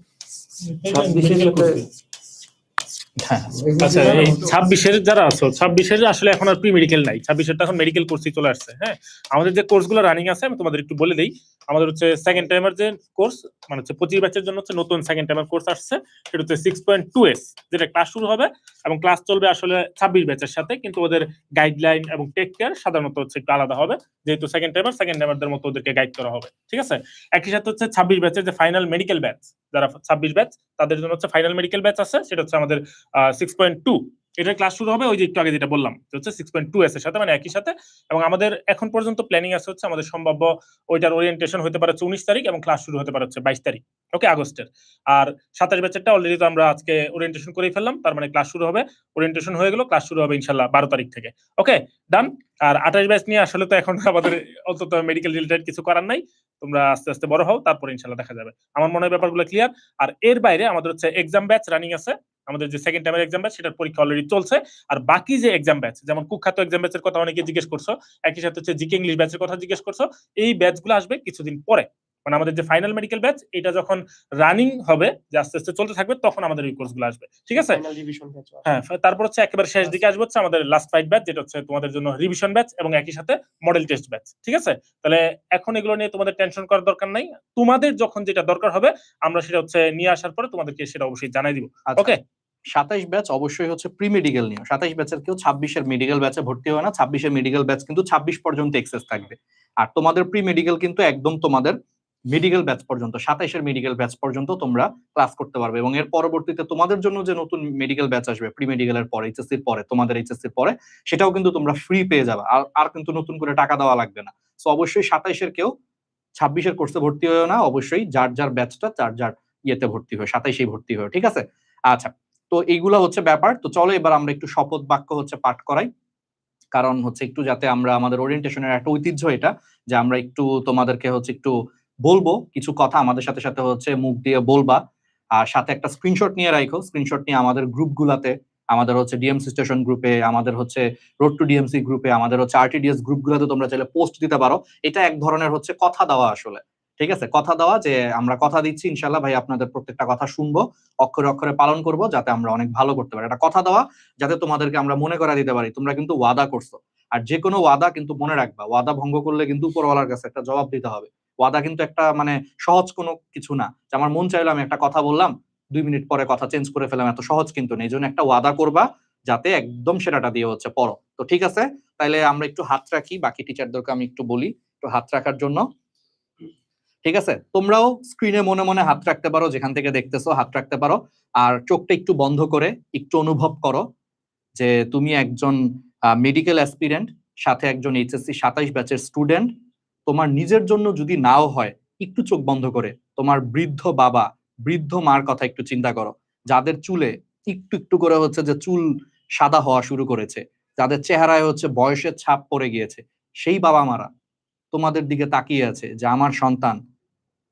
আচ্ছা, এই 26-এর যারা আছো, 26-এর আসলে এখন আর প্রি মেডিকেল নাই, 26-এর এখন মেডিকেল কোর্সই চলে আসছে। হ্যাঁ, আমাদের যে কোর্সগুলো রানিং আছে আমি তোমাদের একটু বলে দেই। আমাদের হচ্ছে সেকেন্ড টাইমার যে কোর্স, মানে হচ্ছে 25 ব্যাচের জন্য হচ্ছে নতুন সেকেন্ড টাইমার কোর্স আসছে, সেটা হচ্ছে 6.2S, যেটা ক্লাস শুরু হবে এবং ক্লাস চলবে আসলে 26 ব্যাচের সাথে, কিন্তু ওদের গাইডলাইন এবং টেক কেয়ার সাধারণত হচ্ছে একটু আলাদা হবে, যেহেতু সেকেন্ড টাইমারদের মতো ওদেরকে গাইড করা হবে, ঠিক আছে? একই সাথে হচ্ছে 26 ব্যাচের যে ফাইনাল মেডিকেল ব্যাচ, যারা 26 ব্যাচ তাদের জন্য হচ্ছে ফাইনাল মেডিকেল ব্যাচ আছে, সেটা হচ্ছে আমাদের 6.2। এটার ক্লাস শুরু হবে ওই যে একটু আগে যেটা বললাম, হচ্ছে 6.2S এর সাথে, মানে একই সাথে। এবং আমাদের এখন পর্যন্ত প্ল্যানিং আছে হচ্ছে আমাদের সম্ভাব্য ওইটার ওরিয়েন্টেশন হতে পারে 19 তারিখ এবং ক্লাস শুরু হতে পারে হচ্ছে 22 তারিখ, ওকে, আগস্টের। আর 27 ব্যাচেরটা অলরেডি তো আমরা আজকে ওরিয়েন্টেশন করেই ফেললাম, তার মানে ক্লাস শুরু হবে, ওরিয়েন্টেশন হয়ে গেল, ক্লাস শুরু হবে ইনশাআল্লাহ 12 তারিখ থেকে, ওকে, ডান। আর 28 ব্যাচ নিয়ে আসলে তো এখন আমাদের অন্তত মেডিকেল রিলেটেড কিছু করার নাই, তোমরা আস্তে আস্তে বড় হও, তারপর ইনশাআল্লাহ দেখা যাবে। আমার মনে হয় ব্যাপারগুলো ক্লিয়ার। আর এর বাইরে আমাদের হচ্ছে এক্সাম ব্যাচ রানিং আছে, আমাদের যে সেকেন্ড টাইমের এক্সাম ব্যাচ সেটার পরীক্ষা অলরেডি চলছে। আর বাকি যে এক্সাম ব্যাচ, যেমন কুখ্যাত এক্সাম ব্যাচের কথা অনেকে জিজ্ঞেস করছো, একই সাথে হচ্ছে জিকে ইংলিশ ব্যাচের কথা জিজ্ঞেস করছো, এই ব্যাচগুলো আসবে কিছুদিন পরে, মানে আমাদের যে ফাইনাল মেডিকেল ব্যাচ এটা যখন রানিং হবে, যে আস্তে আস্তে চলতে থাকবে, তখন আমাদের এই কোর্সগুলো আসবে, ঠিক আছে? Final revision batch. হ্যাঁ, তারপর হচ্ছে একেবারে শেষ দিকে আসবে হচ্ছে আমাদের লাস্ট ফাইট ব্যাচ, যেটা হচ্ছে তোমাদের জন্য রিভিশন ব্যাচ এবং একই সাথে মডেল টেস্ট ব্যাচ, ঠিক আছে? তাহলে এখন এগুলো নিয়ে তোমাদের টেনশন করার দরকার নাই, তোমাদের যখন যেটা দরকার হবে আমরা সেটা হচ্ছে নিয়ে আসার পরে তোমাদেরকে সেটা অবশ্যই জানাই দিব, ওকে? 27 ব্যাচ অবশ্যই হচ্ছে প্রি মেডিকেল নিও। 27 ব্যাচের কেউ 26-এর মেডিকেল ব্যাচে ভর্তি হয় না। 26-এর মেডিকেল ব্যাচ কিন্তু 26 পর্যন্ত এক্সেস থাকবে। আর তোমাদের প্রি মেডিকেল কিন্তু একদম তোমাদের মেডিকেল ব্যাচ পর্যন্ত, 27-এর মেডিকেল ব্যাচ পর্যন্ত তোমরা ক্লাস করতে পারবে। এবং এর পরবর্তীতে তোমাদের জন্য যে নতুন মেডিকেল ব্যাচ আসবে প্রি মেডিকেলের পরে, এইচএসসির পরে, তোমাদের এইচএসসির পরে, সেটাও কিন্তু তোমরা ফ্রি পেয়ে যাবে। আর কিন্তু নতুন করে টাকা দেওয়া লাগবে না। সো অবশ্যই 27-এর কেউ 26-এর কোর্সে ভর্তি হয়েও না, অবশ্যই যার যার ব্যাচটা যার যার ইয়েতে ভর্তি হয়, 27-এই ভর্তি হয়, ঠিক আছে? আচ্ছা, তো এইগুলা হচ্ছে ব্যাপার। তো চলো এবার আমরা একটু শপথ বাক্য হচ্ছে পাঠ করাই, কারণ হচ্ছে একটু যাতে আমরা আমাদের ওরিয়েন্টেশনের একটা ঐতিহ্য এটা, যে আমরা একটু তোমাদেরকে হচ্ছে একটু বলবো কিছু কথা, আমাদের সাথে সাথে হচ্ছে মুখ দিয়ে বলবা, আর সাথে একটা স্ক্রিনশট নিয়ে রাখো। স্ক্রিনশট নিয়ে আমাদের গ্রুপগুলাতে, আমাদের হচ্ছে ডিএমসি স্টেশন গ্রুপে, আমাদের হচ্ছে রোড টু ডিএমসি গ্রুপে, আমাদের হচ্ছে আরটিডিএস গ্রুপগুলোতে তোমরা চাইলে পোস্ট দিতে পারো। এটা এক ধরনের হচ্ছে কথা দেওয়া আসলে, ঠিক আছে? কথা দেওয়া, যে আমরা কথা দিচ্ছি ইনশাল্লাহ ভাই আপনাদের প্রত্যেকটা কথা শুনবো, অক্ষরে অক্ষরে পালন করব, যাতে আমরা অনেক ভালো করতে পারি। এটা কথা দেওয়া, যাতে তোমাদেরকে আমরা মনে করা দিতে পারি তোমরা কিন্তু ওয়াদা করছো। আর যে কোনো ওয়াদা কিন্তু মনে রাখবা, ওয়াদা ভঙ্গ করলে কিন্তু উপরওয়ালার কাছে একটা জবাব দিতে হবে। ওয়াদা কিন্তু একটা মানে সহজ কোনো কিছু না, যে আমার মন চাইলো আমি একটা কথা বললাম, 2 মিনিট পরে কথা চেঞ্জ করে ফেলাম, এত সহজ কিন্তু নেই। এই জন্য একটা ওয়াদা করবা, যাতে একদম সেটাটা দিয়ে হচ্ছে পড়ো। তো ঠিক আছে, তাইলে আমরা একটু হাত রাখি, বাকি টিচারদেরকে আমি একটু বলি একটু হাত রাখার জন্য। ঠিক আছে, তোমরাও স্ক্রিনে মনে মনে হাত রাখতে পারো, যেখান থেকে দেখতেছো হাত রাখতে পারো। আর চোখটা একটু বন্ধ করে একটু অনুভব করো যে তুমি একজন মেডিকেল অ্যাসপিরেন্ট, সাথে একজন এইচএসসি 27 ব্যাচের স্টুডেন্ট। তোমার নিজের জন্য যদি নাও হয়, একটু চোখ বন্ধ করে তোমার বৃদ্ধ বাবা, বৃদ্ধ মার কথা একটু চিন্তা করো, যাদের চুলে একটু একটু করে হচ্ছে যে চুল সাদা হওয়া শুরু করেছে, যাদের চেহারায় হচ্ছে বয়সের ছাপ পড়ে গিয়েছে। সেই বাবা মারা তোমাদের দিকে তাকিয়ে আছে যে আমার সন্তান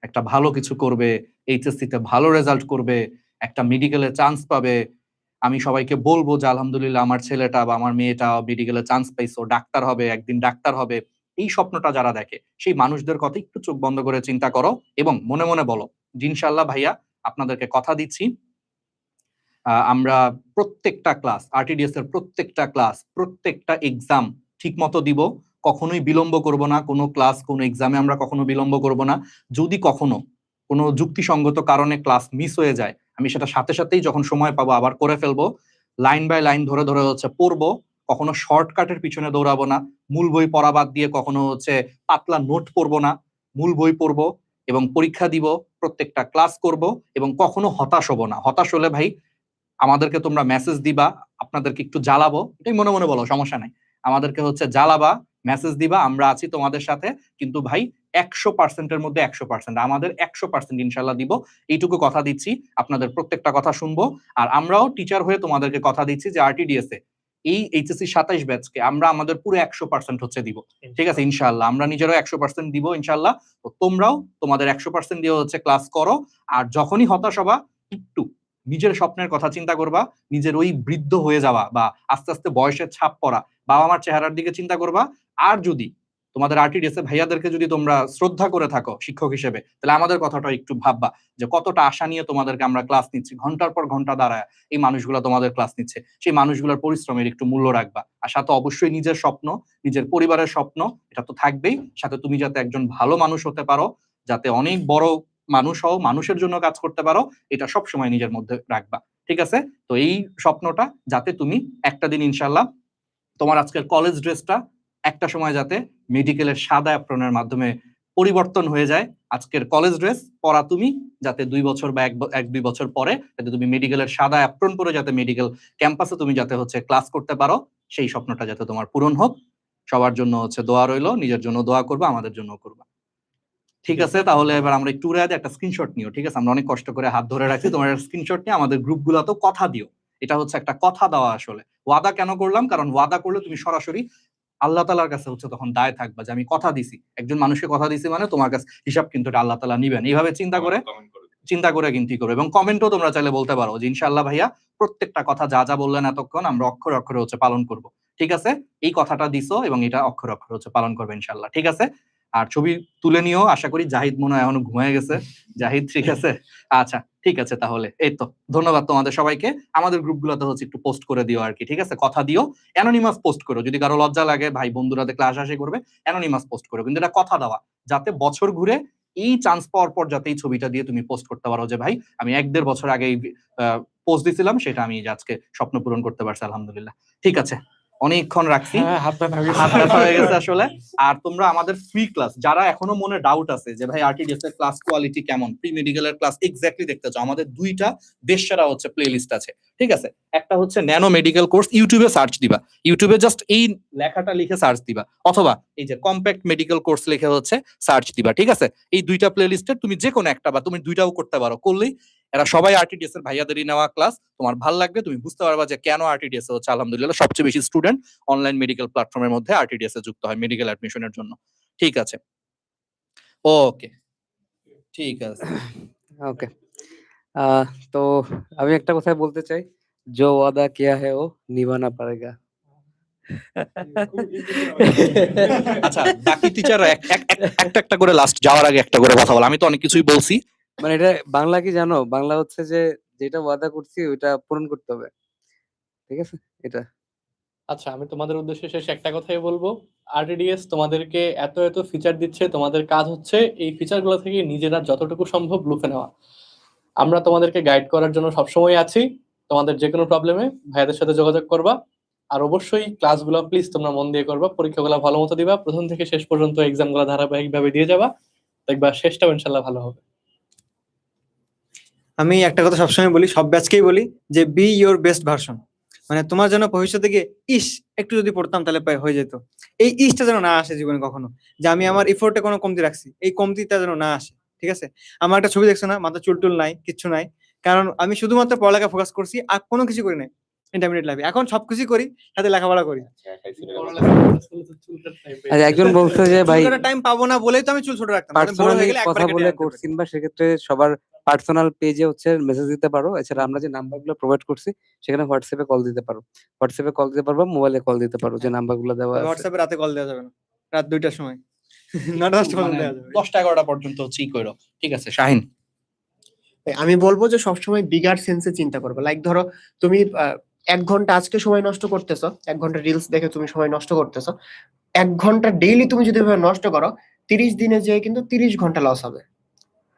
একটা ভালো কিছু করবে, এইচএসসিতে ভালো রেজাল্ট করবে, একটা মেডিকেলে চান্স পাবে। আমি সবাইকে বলবো যে আলহামদুলিল্লাহ আমার ছেলেটা বা আমার মেয়েটা মেডিকেলে চান্স পাইছো, ডাক্তার হবে, একদিন ডাক্তার হবে। এই স্বপ্নটা যারা দেখে, সেই মানুষদের কথা একটু চোখ বন্ধ করে চিন্তা করো এবং মনে মনে বলো যে ইনশাআল্লাহ ভাইয়া আপনাদেরকে কথা দিচ্ছি, আমরা প্রত্যেকটা ক্লাস, আরটিডিএস এর প্রত্যেকটা ক্লাস, প্রত্যেকটা এক্সাম ঠিক মতো দিব, কখনোই বিলম্ব করব না। কোনো ক্লাস, কোনো এক্সামে আমরা কখনো বিলম্ব করব না। যদি কখনো কোনো যুক্তিসঙ্গত কারণে ক্লাস মিস হয়ে যায়, আমি সেটা সাথে সাথেই যখন সময় পাবো আবার করে ফেলবো। লাইন বাই লাইন ধরে ধরে হচ্ছে পড়বো, কখনো শর্টকাটের পিছনে দৌড়াবো না। মূল বই পড়া বাদ দিয়ে কখনো হচ্ছে পাতলা নোট পড়বো না, মূল বই পড়বো এবং পরীক্ষা দিব, প্রত্যেকটা ক্লাস করব এবং কখনো হতাশ হব না। হতাশ হলে ভাই আমাদেরকে তোমরা মেসেজ দিবা, আপনাদেরকে একটু জ্বালাবো, এটাই মনে মনে বলো, সমস্যা নাই। আমাদেরকে হচ্ছে জ্বালাবা, মেসেজ দিবা, আমরা আছি তোমাদের সাথে। কিন্তু ভাই 100%-এর মধ্যে 100%, আমাদের 100% ইনশাল্লাহ দিব, এইটুকু কথা দিচ্ছি। আপনাদের প্রত্যেকটা কথা শুনবো। আর আমরাও টিচার হয়ে তোমাদেরকে কথা দিচ্ছি যে আরটিডিএস এ এই এইচএসসি 27 ব্যাচকে আমরা আমাদের পুরো 100% হচ্ছে দিব, ঠিক আছে? ইনশাল্লাহ আমরা নিজেরাও 100% দিব ইনশাল্লাহ। তো তোমরাও তোমাদের 100% দিয়ে হচ্ছে ক্লাস করো। আর যখনই হতাশ হবা, একটু নিজের স্বপ্নের কথা চিন্তা করবা, নিজের ওই বৃদ্ধ হয়ে যাওয়া বা আস্তে আস্তে বয়সের ছাপ পড়া বাবা মার চেহারার দিকে চিন্তা করবা। আর যদি তোমাদের আরটিডিএস এ ভাইয়াদেরকে যদি তোমরা শ্রদ্ধা করে থাকো শিক্ষক হিসেবে, তাহলে আমাদের কথাটা একটু ভাববা যে কতটা আশা নিয়ে তোমাদেরকে আমরা ক্লাস নিচ্ছি, ঘন্টার পর ঘন্টা দাঁড়ায় এই মানুষগুলো তোমাদের ক্লাস নিচ্ছে। সেই মানুষগুলোর পরিশ্রমের একটু মূল্য রাখবা। আর সাথে অবশ্যই নিজের স্বপ্ন, নিজের পরিবারের স্বপ্ন, এটা তো থাকবেই। সাথে তুমি যাতে একজন ভালো মানুষ হতে পারো, যাতে অনেক বড় মানুষ হও, মানুষের জন্য কাজ করতে পারো, এটা সবসময় নিজের মধ্যে রাখবা, ঠিক আছে? তো এই স্বপ্নটা যাতে তুমি একটা দিন ইনশাল্লাহ তোমার আজকের কলেজ ড্রেসটা একটা সময় যাতে মেডিকেলের সাদা অ্যাপ্রনের মাধ্যমে পরিবর্তন হয়ে যায়। আজকের কলেজ ড্রেস পরা তুমি যাতে 2 বছর বা 1-2 বছর পরে যাতে তুমি মেডিকেলের সাদা অ্যাপ্রন পরে যাতে মেডিকেল ক্যাম্পাসে তুমি যাতে হচ্ছে ক্লাস করতে পারো, সেই স্বপ্নটা যাতে তোমার পূরণ হোক। সবার জন্য হচ্ছে দোয়া রইলো, নিজের জন্য দোয়া করবা, আমাদের জন্য করবা। ঠিক আছে, তাহলে এবার আমরা একটু উড়ে একটা স্ক্রিনশট নিও, ঠিক আছে? আমরা অনেক কষ্ট করে হাত ধরে রাখছি, তোমার স্ক্রিনশট নিয়ে আমাদের গ্রুপগুলোতেও কথা দিও। এটা হচ্ছে একটা কথা দেওয়া আসলে। ওয়াদা কেন করলাম? কারণ ওয়াদা করলে তুমি সরাসরি আল্লাহ তাআলার কাছে হচ্ছে তখন দায় থাকবা যে আমি কথা দিছি, একজন মানুষকে কথা দিছি, মানে তোমার কাছে হিসাব কিন্তু এটা আল্লাহ তাআলা নিবেন। এইভাবে চিন্তা করে কিন্তু করবে। এবং কমেন্টও তোমরা চাইলে বলতে পারো যে ইনশাআল্লাহ ভাইয়া প্রত্যেকটা কথা যা যা বললেন এতক্ষণ আমরা অক্ষরে অক্ষরে হচ্ছে পালন করব, ঠিক আছে? এই কথাটা দিছো এবং এটা অক্ষরে অক্ষরে হচ্ছে পালন করবে ইনশাআল্লাহ, ঠিক আছে? আর ছবি তুলে নিও, আশা করি। জাহিদ মনে হয় এখনো ঘুমিয়ে গেছে। জাহিদ, ঠিক আছে? আচ্ছা, ঠিক আছে, তাহলে এই তো ধন্যবাদ তোমাদের সবাইকে। আমাদের গ্রুপগুলোতে হচ্ছে একটু পোস্ট করে দিও আর কি, ঠিক আছে? কথা দিও, অ্যানোনিমাস পোস্ট করো। যদি কারো লজ্জা লাগে, ভাই বন্ধুরা দেখলে হাসাহাসি করবে, অ্যানোনিমাস পোস্ট করো, কিন্তু এটা কথা দেওয়া, যাতে বছর ঘুরে এই চান্স পাওয়ার পর যাতে এই ছবিটা দিয়ে তুমি পোস্ট করতে পারো যে ভাই আমি 1-1.5 বছর আগে পোস্ট দিছিলাম, সেটা আমি আজকে স্বপ্ন পূরণ করতে পারছি আলহামদুলিল্লাহ। ঠিক আছে, অনেকক্ষণ রাখছি, হাত ব্যথা হয়ে গেছে আসলে। আর তোমরা আমাদের ফ্রি ক্লাস, যারা এখনো মনে ডাউট আছে যে ভাই আরটিডিএস এর ক্লাস কোয়ালিটি কেমন, প্রি মেডিকেলের ক্লাস এক্স্যাক্টলি দেখতে চাও, আমাদের 2টা বেশ সেরা হচ্ছে প্লে লিস্ট আছে। ঠিক আছে, একটা হচ্ছে ন্যানো মেডিকেল কোর্স, ইউটিউবে সার্চ দিবা, ইউটিউবে জাস্ট এই লেখাটা লিখে সার্চ দিবা, অথবা এই যে কম্প্যাক্ট মেডিকেল কোর্স লিখে হচ্ছে সার্চ দিবা। ঠিক আছে, এই 2টা প্লে লিস্টের তুমি যে কোনো একটা বা তুমি 2টাও করতে পারো, করলেই এরা সবাই আরটিডিএস এর ভাইয়াদেরই নেওয়া ক্লাস, তোমার ভালো লাগবে, তুমি বুঝতে পারবা যে কেন আরটিডিএস হচ্ছে আলহামদুলিল্লাহ সবচেয়ে বেশি স্টুডেন্ট অনলাইন মেডিকেল প্ল্যাটফর্মের মধ্যে আরটিডিএস এ যুক্ত হয় মেডিকেল অ্যাডমিশনের জন্য। ঠিক আছে, ওকে, ঠিক আছে। ওকে, তো আমি একটা কথা বলতে চাই, जो वादा किया है वो निभाना पड़ेगा। আচ্ছা, বাকি টিচাররা একটা একটা করে লাস্ট যাওয়ার আগে একটা করে কথা বল, আমি তো অনেক কিছুই বলছি। মানে এটা বাংলা কি জানো? বাংলা হচ্ছে যে যেটা ওয়াদা করছি ওইটা পূরণ করতে হবে। ঠিক আছে? এটা। আচ্ছা, আমি তোমাদের উদ্দেশ্যে শেষে একটা কথাই বলবো, আরটিডিএস তোমাদেরকে এত এত ফিচার দিচ্ছে, তোমাদের কাজ হচ্ছে এই ফিচারগুলো থেকে নিজেরা যতটুকু সম্ভব লুফে নেওয়া। আমরা তোমাদেরকে গাইড করার জন্য সবসময় আছি, তোমাদের যে কোনো প্রবলেমে ভাইয়াদের সাথে যোগাযোগ করবা। আর অবশ্যই ক্লাসগুলো প্লিজ তোমরা মন দিয়ে করবা, পরীক্ষাগুলো ভালো মতো দিবা, প্রথম থেকে শেষ পর্যন্ত এক্সামগুলো ধারাবাহিকভাবে দিয়ে যাবা, দেখবা শেষটাও ইনশাল্লাহ ভালো হবে। আমি একটা কথা সবসময় বলি, সব ব্যাচকেই বলি যে বি ইয়োর বেস্ট ভার্সন। মানে তোমার যেন ভবিষ্যতে গিয়ে ইস একটু যদি পড়তাম তাহলে হয়ে যেত, এই ইসটা যেন না আসে জীবনে কখনো, যে আমি আমার এফোর্টে কোনো কমতি রাখছি, এই কমতিটা যেন না আসে। ঠিক আছে, আমার একটা ছবি দেখছো না, মাথা চুল টুল নাই, কিচ্ছু নাই, কারণ আমি শুধুমাত্র পড়ালেখা ফোকাস করছি, আর কোনো কিছু করি নাই ইন্টারমিডিয়েট লাইফে। এখন সবকিছু করি, সাথে লেখাপড়া করি। আর একজন বলছে যে ভাই টাইম পাবো না বলেই তো আমি চুল ছোট রাখতাম, আমি বড় পার্সোনালি হয়ে গেলে একবার কথা কেটে বলে আনতে পারি। করছেন, বা সেক্ষেত্রে সবার পার্সোনাল পেজে হচ্ছে মেসেজ দিতে পারো। এছাড়া আমরা যে নাম্বারগুলো প্রোভাইড করছি সেখানে হোয়াটসঅ্যাপে কল দিতে পারো, হোয়াটসঅ্যাপে কল দিতে পারবো, মোবাইলে কল দিতে পারো, যে নাম্বারগুলো দেওয়া আছে। হোয়াটসঅ্যাপে রাতে কল দেওয়া যাবে না, রাত 2টার সময়, 9টা 10টা পর্যন্ত দেওয়া যাবে। 10টা-11টা পর্যন্ত হচ্ছে করো। ঠিক আছে শাহিন। আমি বলবো যে সবসময় বিগার সেন্সে চিন্তা করবে। লাইক ধরো তুমি 1 ঘন্টা আজকে সময় নষ্ট করতেছো, 1 ঘন্টা রিলস দেখে তুমি সময় নষ্ট করতেছো, 1 ঘন্টা ডেইলি তুমি যদি এভাবে নষ্ট করো, 30 দিনে যেয়ে কিন্তু 30 ঘন্টা লস হবে।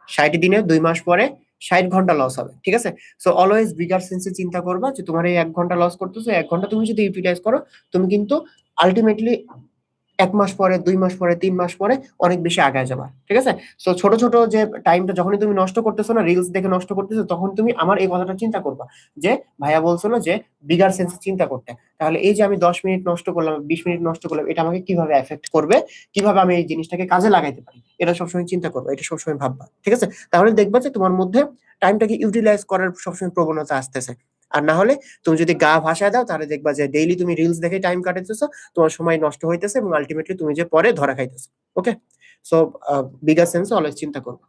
60 দিনে 2 মাস পরে 60 ঘন্টা লস হবে। ঠিক আছে, সো অলওয়েজ বিগার সেন্সে চিন্তা করবা যে তোমার এই 1 ঘন্টা লস করতেছো, 1 ঘন্টা তুমি যদি ইউটিলাইজ করো, তুমি কিন্তু আলটিমেটলি 1 মাস পরে, 2 মাস পরে, 3 মাস পরে অনেক বেশি আগায় যাবা। ঠিক আছে, সো ছোট ছোট যে টাইমটা যখনই তুমি নষ্ট করতেছো না, রিলস দেখে নষ্ট করতেছো, তখন তুমি আমার এই কথাটা চিন্তা করবা যে ভাইয়া বলছিল যে বিগার সেন্সে চিন্তা করতে, তাহলে এই যে আমি 10 মিনিট নষ্ট করলাম, 20 মিনিট নষ্ট করলাম, এটা আমাকে কিভাবে এফেক্ট করবে, কিভাবে আমি এই জিনিসটাকে কাজে লাগাইতে পারি, এটা সবসময় চিন্তা করবা, এটা সবসময় ভাববা। ঠিক আছে, তাহলে দেখবা যে তোমার মধ্যে টাইমটাকে ইউটিলাইজ করার সবসময় প্রবণতা আসতেছে। আর না হলে তুমি যদি গা ভাসায় দাও, তাহলে দেখবা যে ডেইলি তুমি রিলস দেখে টাইম কাটাতেছো, তোমার সময় নষ্ট হইতেছে, এবং আলটিমেটলি তুমি যে পরে ধরা খাইতেছো। ওকে, সো বিগার সেন্স অলওয়েজ চিন্তা করবা।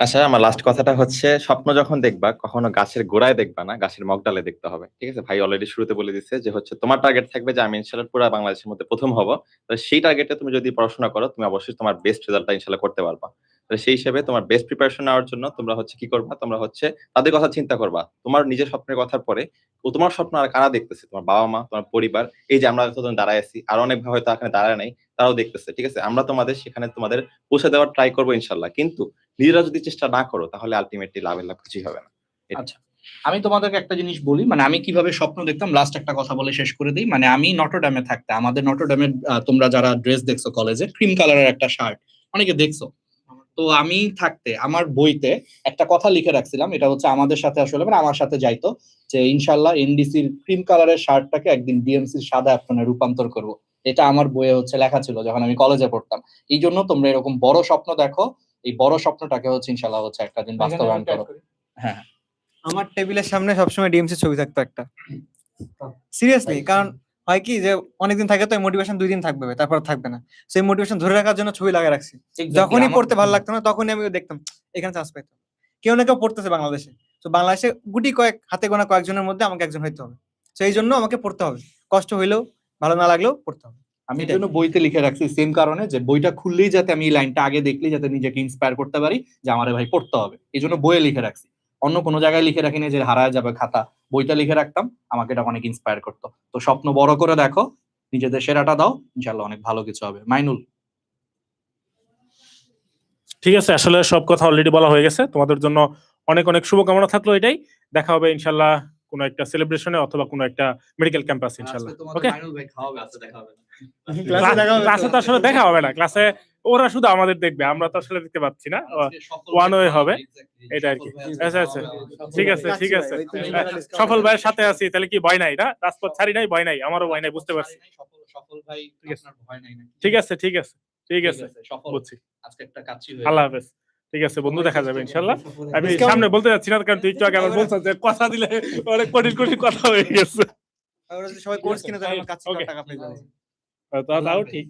আচ্ছা, আমার লাস্ট কথাটা হচ্ছে, স্বপ্ন যখন দেখবা কখনো গাছের গোড়ায় দেখবা না, গাছের মগডালে দেখতে হবে। ঠিক আছে, ভাই অলরেডি শুরুতে বলে দিচ্ছে যে হচ্ছে তোমার টার্গেট থাকবে যে আমি ইনশাআল্লাহ পুরো বাংলাদেশের মধ্যে প্রথম হব। তো সেই টার্গেটে তুমি যদি পড়াশোনা করো, তুমি অবশ্যই তোমার বেস্ট রেজাল্টটা ইনশাআল্লাহ করতে পারবা। তো সেই হিসেবে তোমার বেস্ট প্রিপারেশন নেওয়ার জন্য তোমরা হচ্ছে কি করবা, তোমরা হচ্ছে তাদের কথা চিন্তা করবা। তোমার নিজের স্বপ্নের কথার পরে ও তোমার স্বপ্ন আর কারা দেখতেছে, তোমার বাবা মা, তোমার পরিবার, এই যে আমরা যতজন দাঁড়ায় আছি, আর অনেক ভাই হয়তো এখানে দাঁড়ায় নাই, তারাও দেখতেছে। ঠিক আছে, আমরা তোমাদের সেখানে তোমাদের পৌঁছে দেওয়ার ট্রাই করবো ইনশাআল্লাহ, কিন্তু নিজেরা যদি চেষ্টা না করো তাহলে আলটিমেটলি লাভের লাভ কিছুই হবে না। আচ্ছা, আমি তোমাদেরকে একটা জিনিস বলি, মানে আমি কিভাবে স্বপ্ন দেখতাম, লাস্ট একটা কথা বলে শেষ করে দিই। মানে আমি নটরডেমে থাকতে, আমাদের নটরডেমের তোমরা যারা ড্রেস দেখছো কলেজে, ক্রিম কালারের একটা শার্ট অনেকে দেখছো, তো আমি থাকতে আমার বইতে একটা কথা লিখে রাখছিলাম, এটা হচ্ছে আমাদের সাথে আসলে মানে আমার সাথে যাইতো, যে ইনশাল্লাহ এনডিসির ক্রিম কালারের শার্টটাকে একদিন ডিএমসির সাদা অ্যাপ্রনে রূপান্তর করব। এটা আমার বইয়ে হচ্ছে লেখা ছিল যখন আমি কলেজে পড়তাম। এই জন্য তোমরা এরকম বড় স্বপ্ন দেখো, এই বড় স্বপ্নটাকে হচ্ছে ইনশাল্লাহ হচ্ছে একটা দিন বাস্তবায়ন করো। হ্যাঁ, আমার টেবিলের সামনে সবসময় ডিএমসি ছবি থাকতো একটা, সিরিয়াসলি। কারণ হয় কি যে অনেকদিন থাকে তো মোটিভেশন 2 দিন থাকবে, তারপর থাকবে না। সেই মোটিভেশন ধরে রাখার জন্য ছবি লাগিয়ে রাখছি। যখনই পড়তে ভালো লাগতো না, তখনই আমি দেখতাম এখানে চান্স পাইতাম। কেউ না কেউ পড়তেছে বাংলাদেশে, তো বাংলাদেশে গুটি কয়েক হাতে গোনা কয়েকজনের মধ্যে আমাকে একজন হইতে হবে। তো এই জন্য আমাকে পড়তে হবে, কষ্ট হইলেও ভালো না লাগলেও পড়তে হবে। আমি এই জন্য বইতে লিখে রাখছি সেম কারণে, যে বইটা খুললেই যাতে আমি এই লাইনটা আগে দেখলেই যাতে নিজেকে ইন্সপায়ার করতে পারি যে আমারে ভাই পড়তে হবে, এই জন্য বইয়ে লিখে রাখছি। অন্য কোনো জায়গায় লিখে রাখিনি যে হারায় যাবে খাতা, বইটা লিখে রাখতাম, আমাকে এটা অনেক ইন্সপায়ার করতো। তো স্বপ্ন বড় করে দেখো, নিজেদের সেরাটা দাও, ইনশাল্লাহ অনেক ভালো কিছু হবে। মাইনুল। ঠিক আছে, আসলে সব কথা অলরেডি বলা হয়ে গেছে। তোমাদের জন্য অনেক অনেক শুভকামনা থাকলো। এটাই দেখা হবে ইনশাল্লাহ কোনো একটা সেলিব্রেশনে অথবা কোনো একটা মেডিকেল ক্যাম্পাস ইনশাল্লাহ। ওকে, ক্লাসে তো আসলে দেখা হবে না, ক্লাসে ওরা শুধু আমাদের দেখবে, আমরা তো আসলে দেখতে পাচ্ছি না, ওয়ান ওয়ে হবে এটা আর কি। আচ্ছা আচ্ছা, ঠিক আছে ঠিক আছে, সফল ভাইয়ের সাথে আছি, তাহলে কি ভয় নাই না? রাজপথ ছাড়ি নাই, ভয় নাই, আমারও ভয় নাই, বুঝতে পারছি। সফল ভাই, ঠিক আছে। আপনার ভয় নাই নাকি? ঠিক আছে ঠিক আছে ঠিক আছে, সফল বুঝছি। আজকে একটা কাচ্চি হয়ে আল্লাহ গেল। হাফেজ। ঠিক আছে বন্ধু, দেখা যাবে ইনশাল্লাহ। আমি Discount- সামনে বলতে যাচ্ছি না, কারণ তুই একটু আগে আমার বলছিস যে কথা দিলে অনেক কঠিন কঠিন কথা হয়ে গেছে। ওরা যদি সবাই কোর্স কিনে তাহলে আমার কাছে Okay. টাকা পেয়ে যাবে। তাও ঠিক।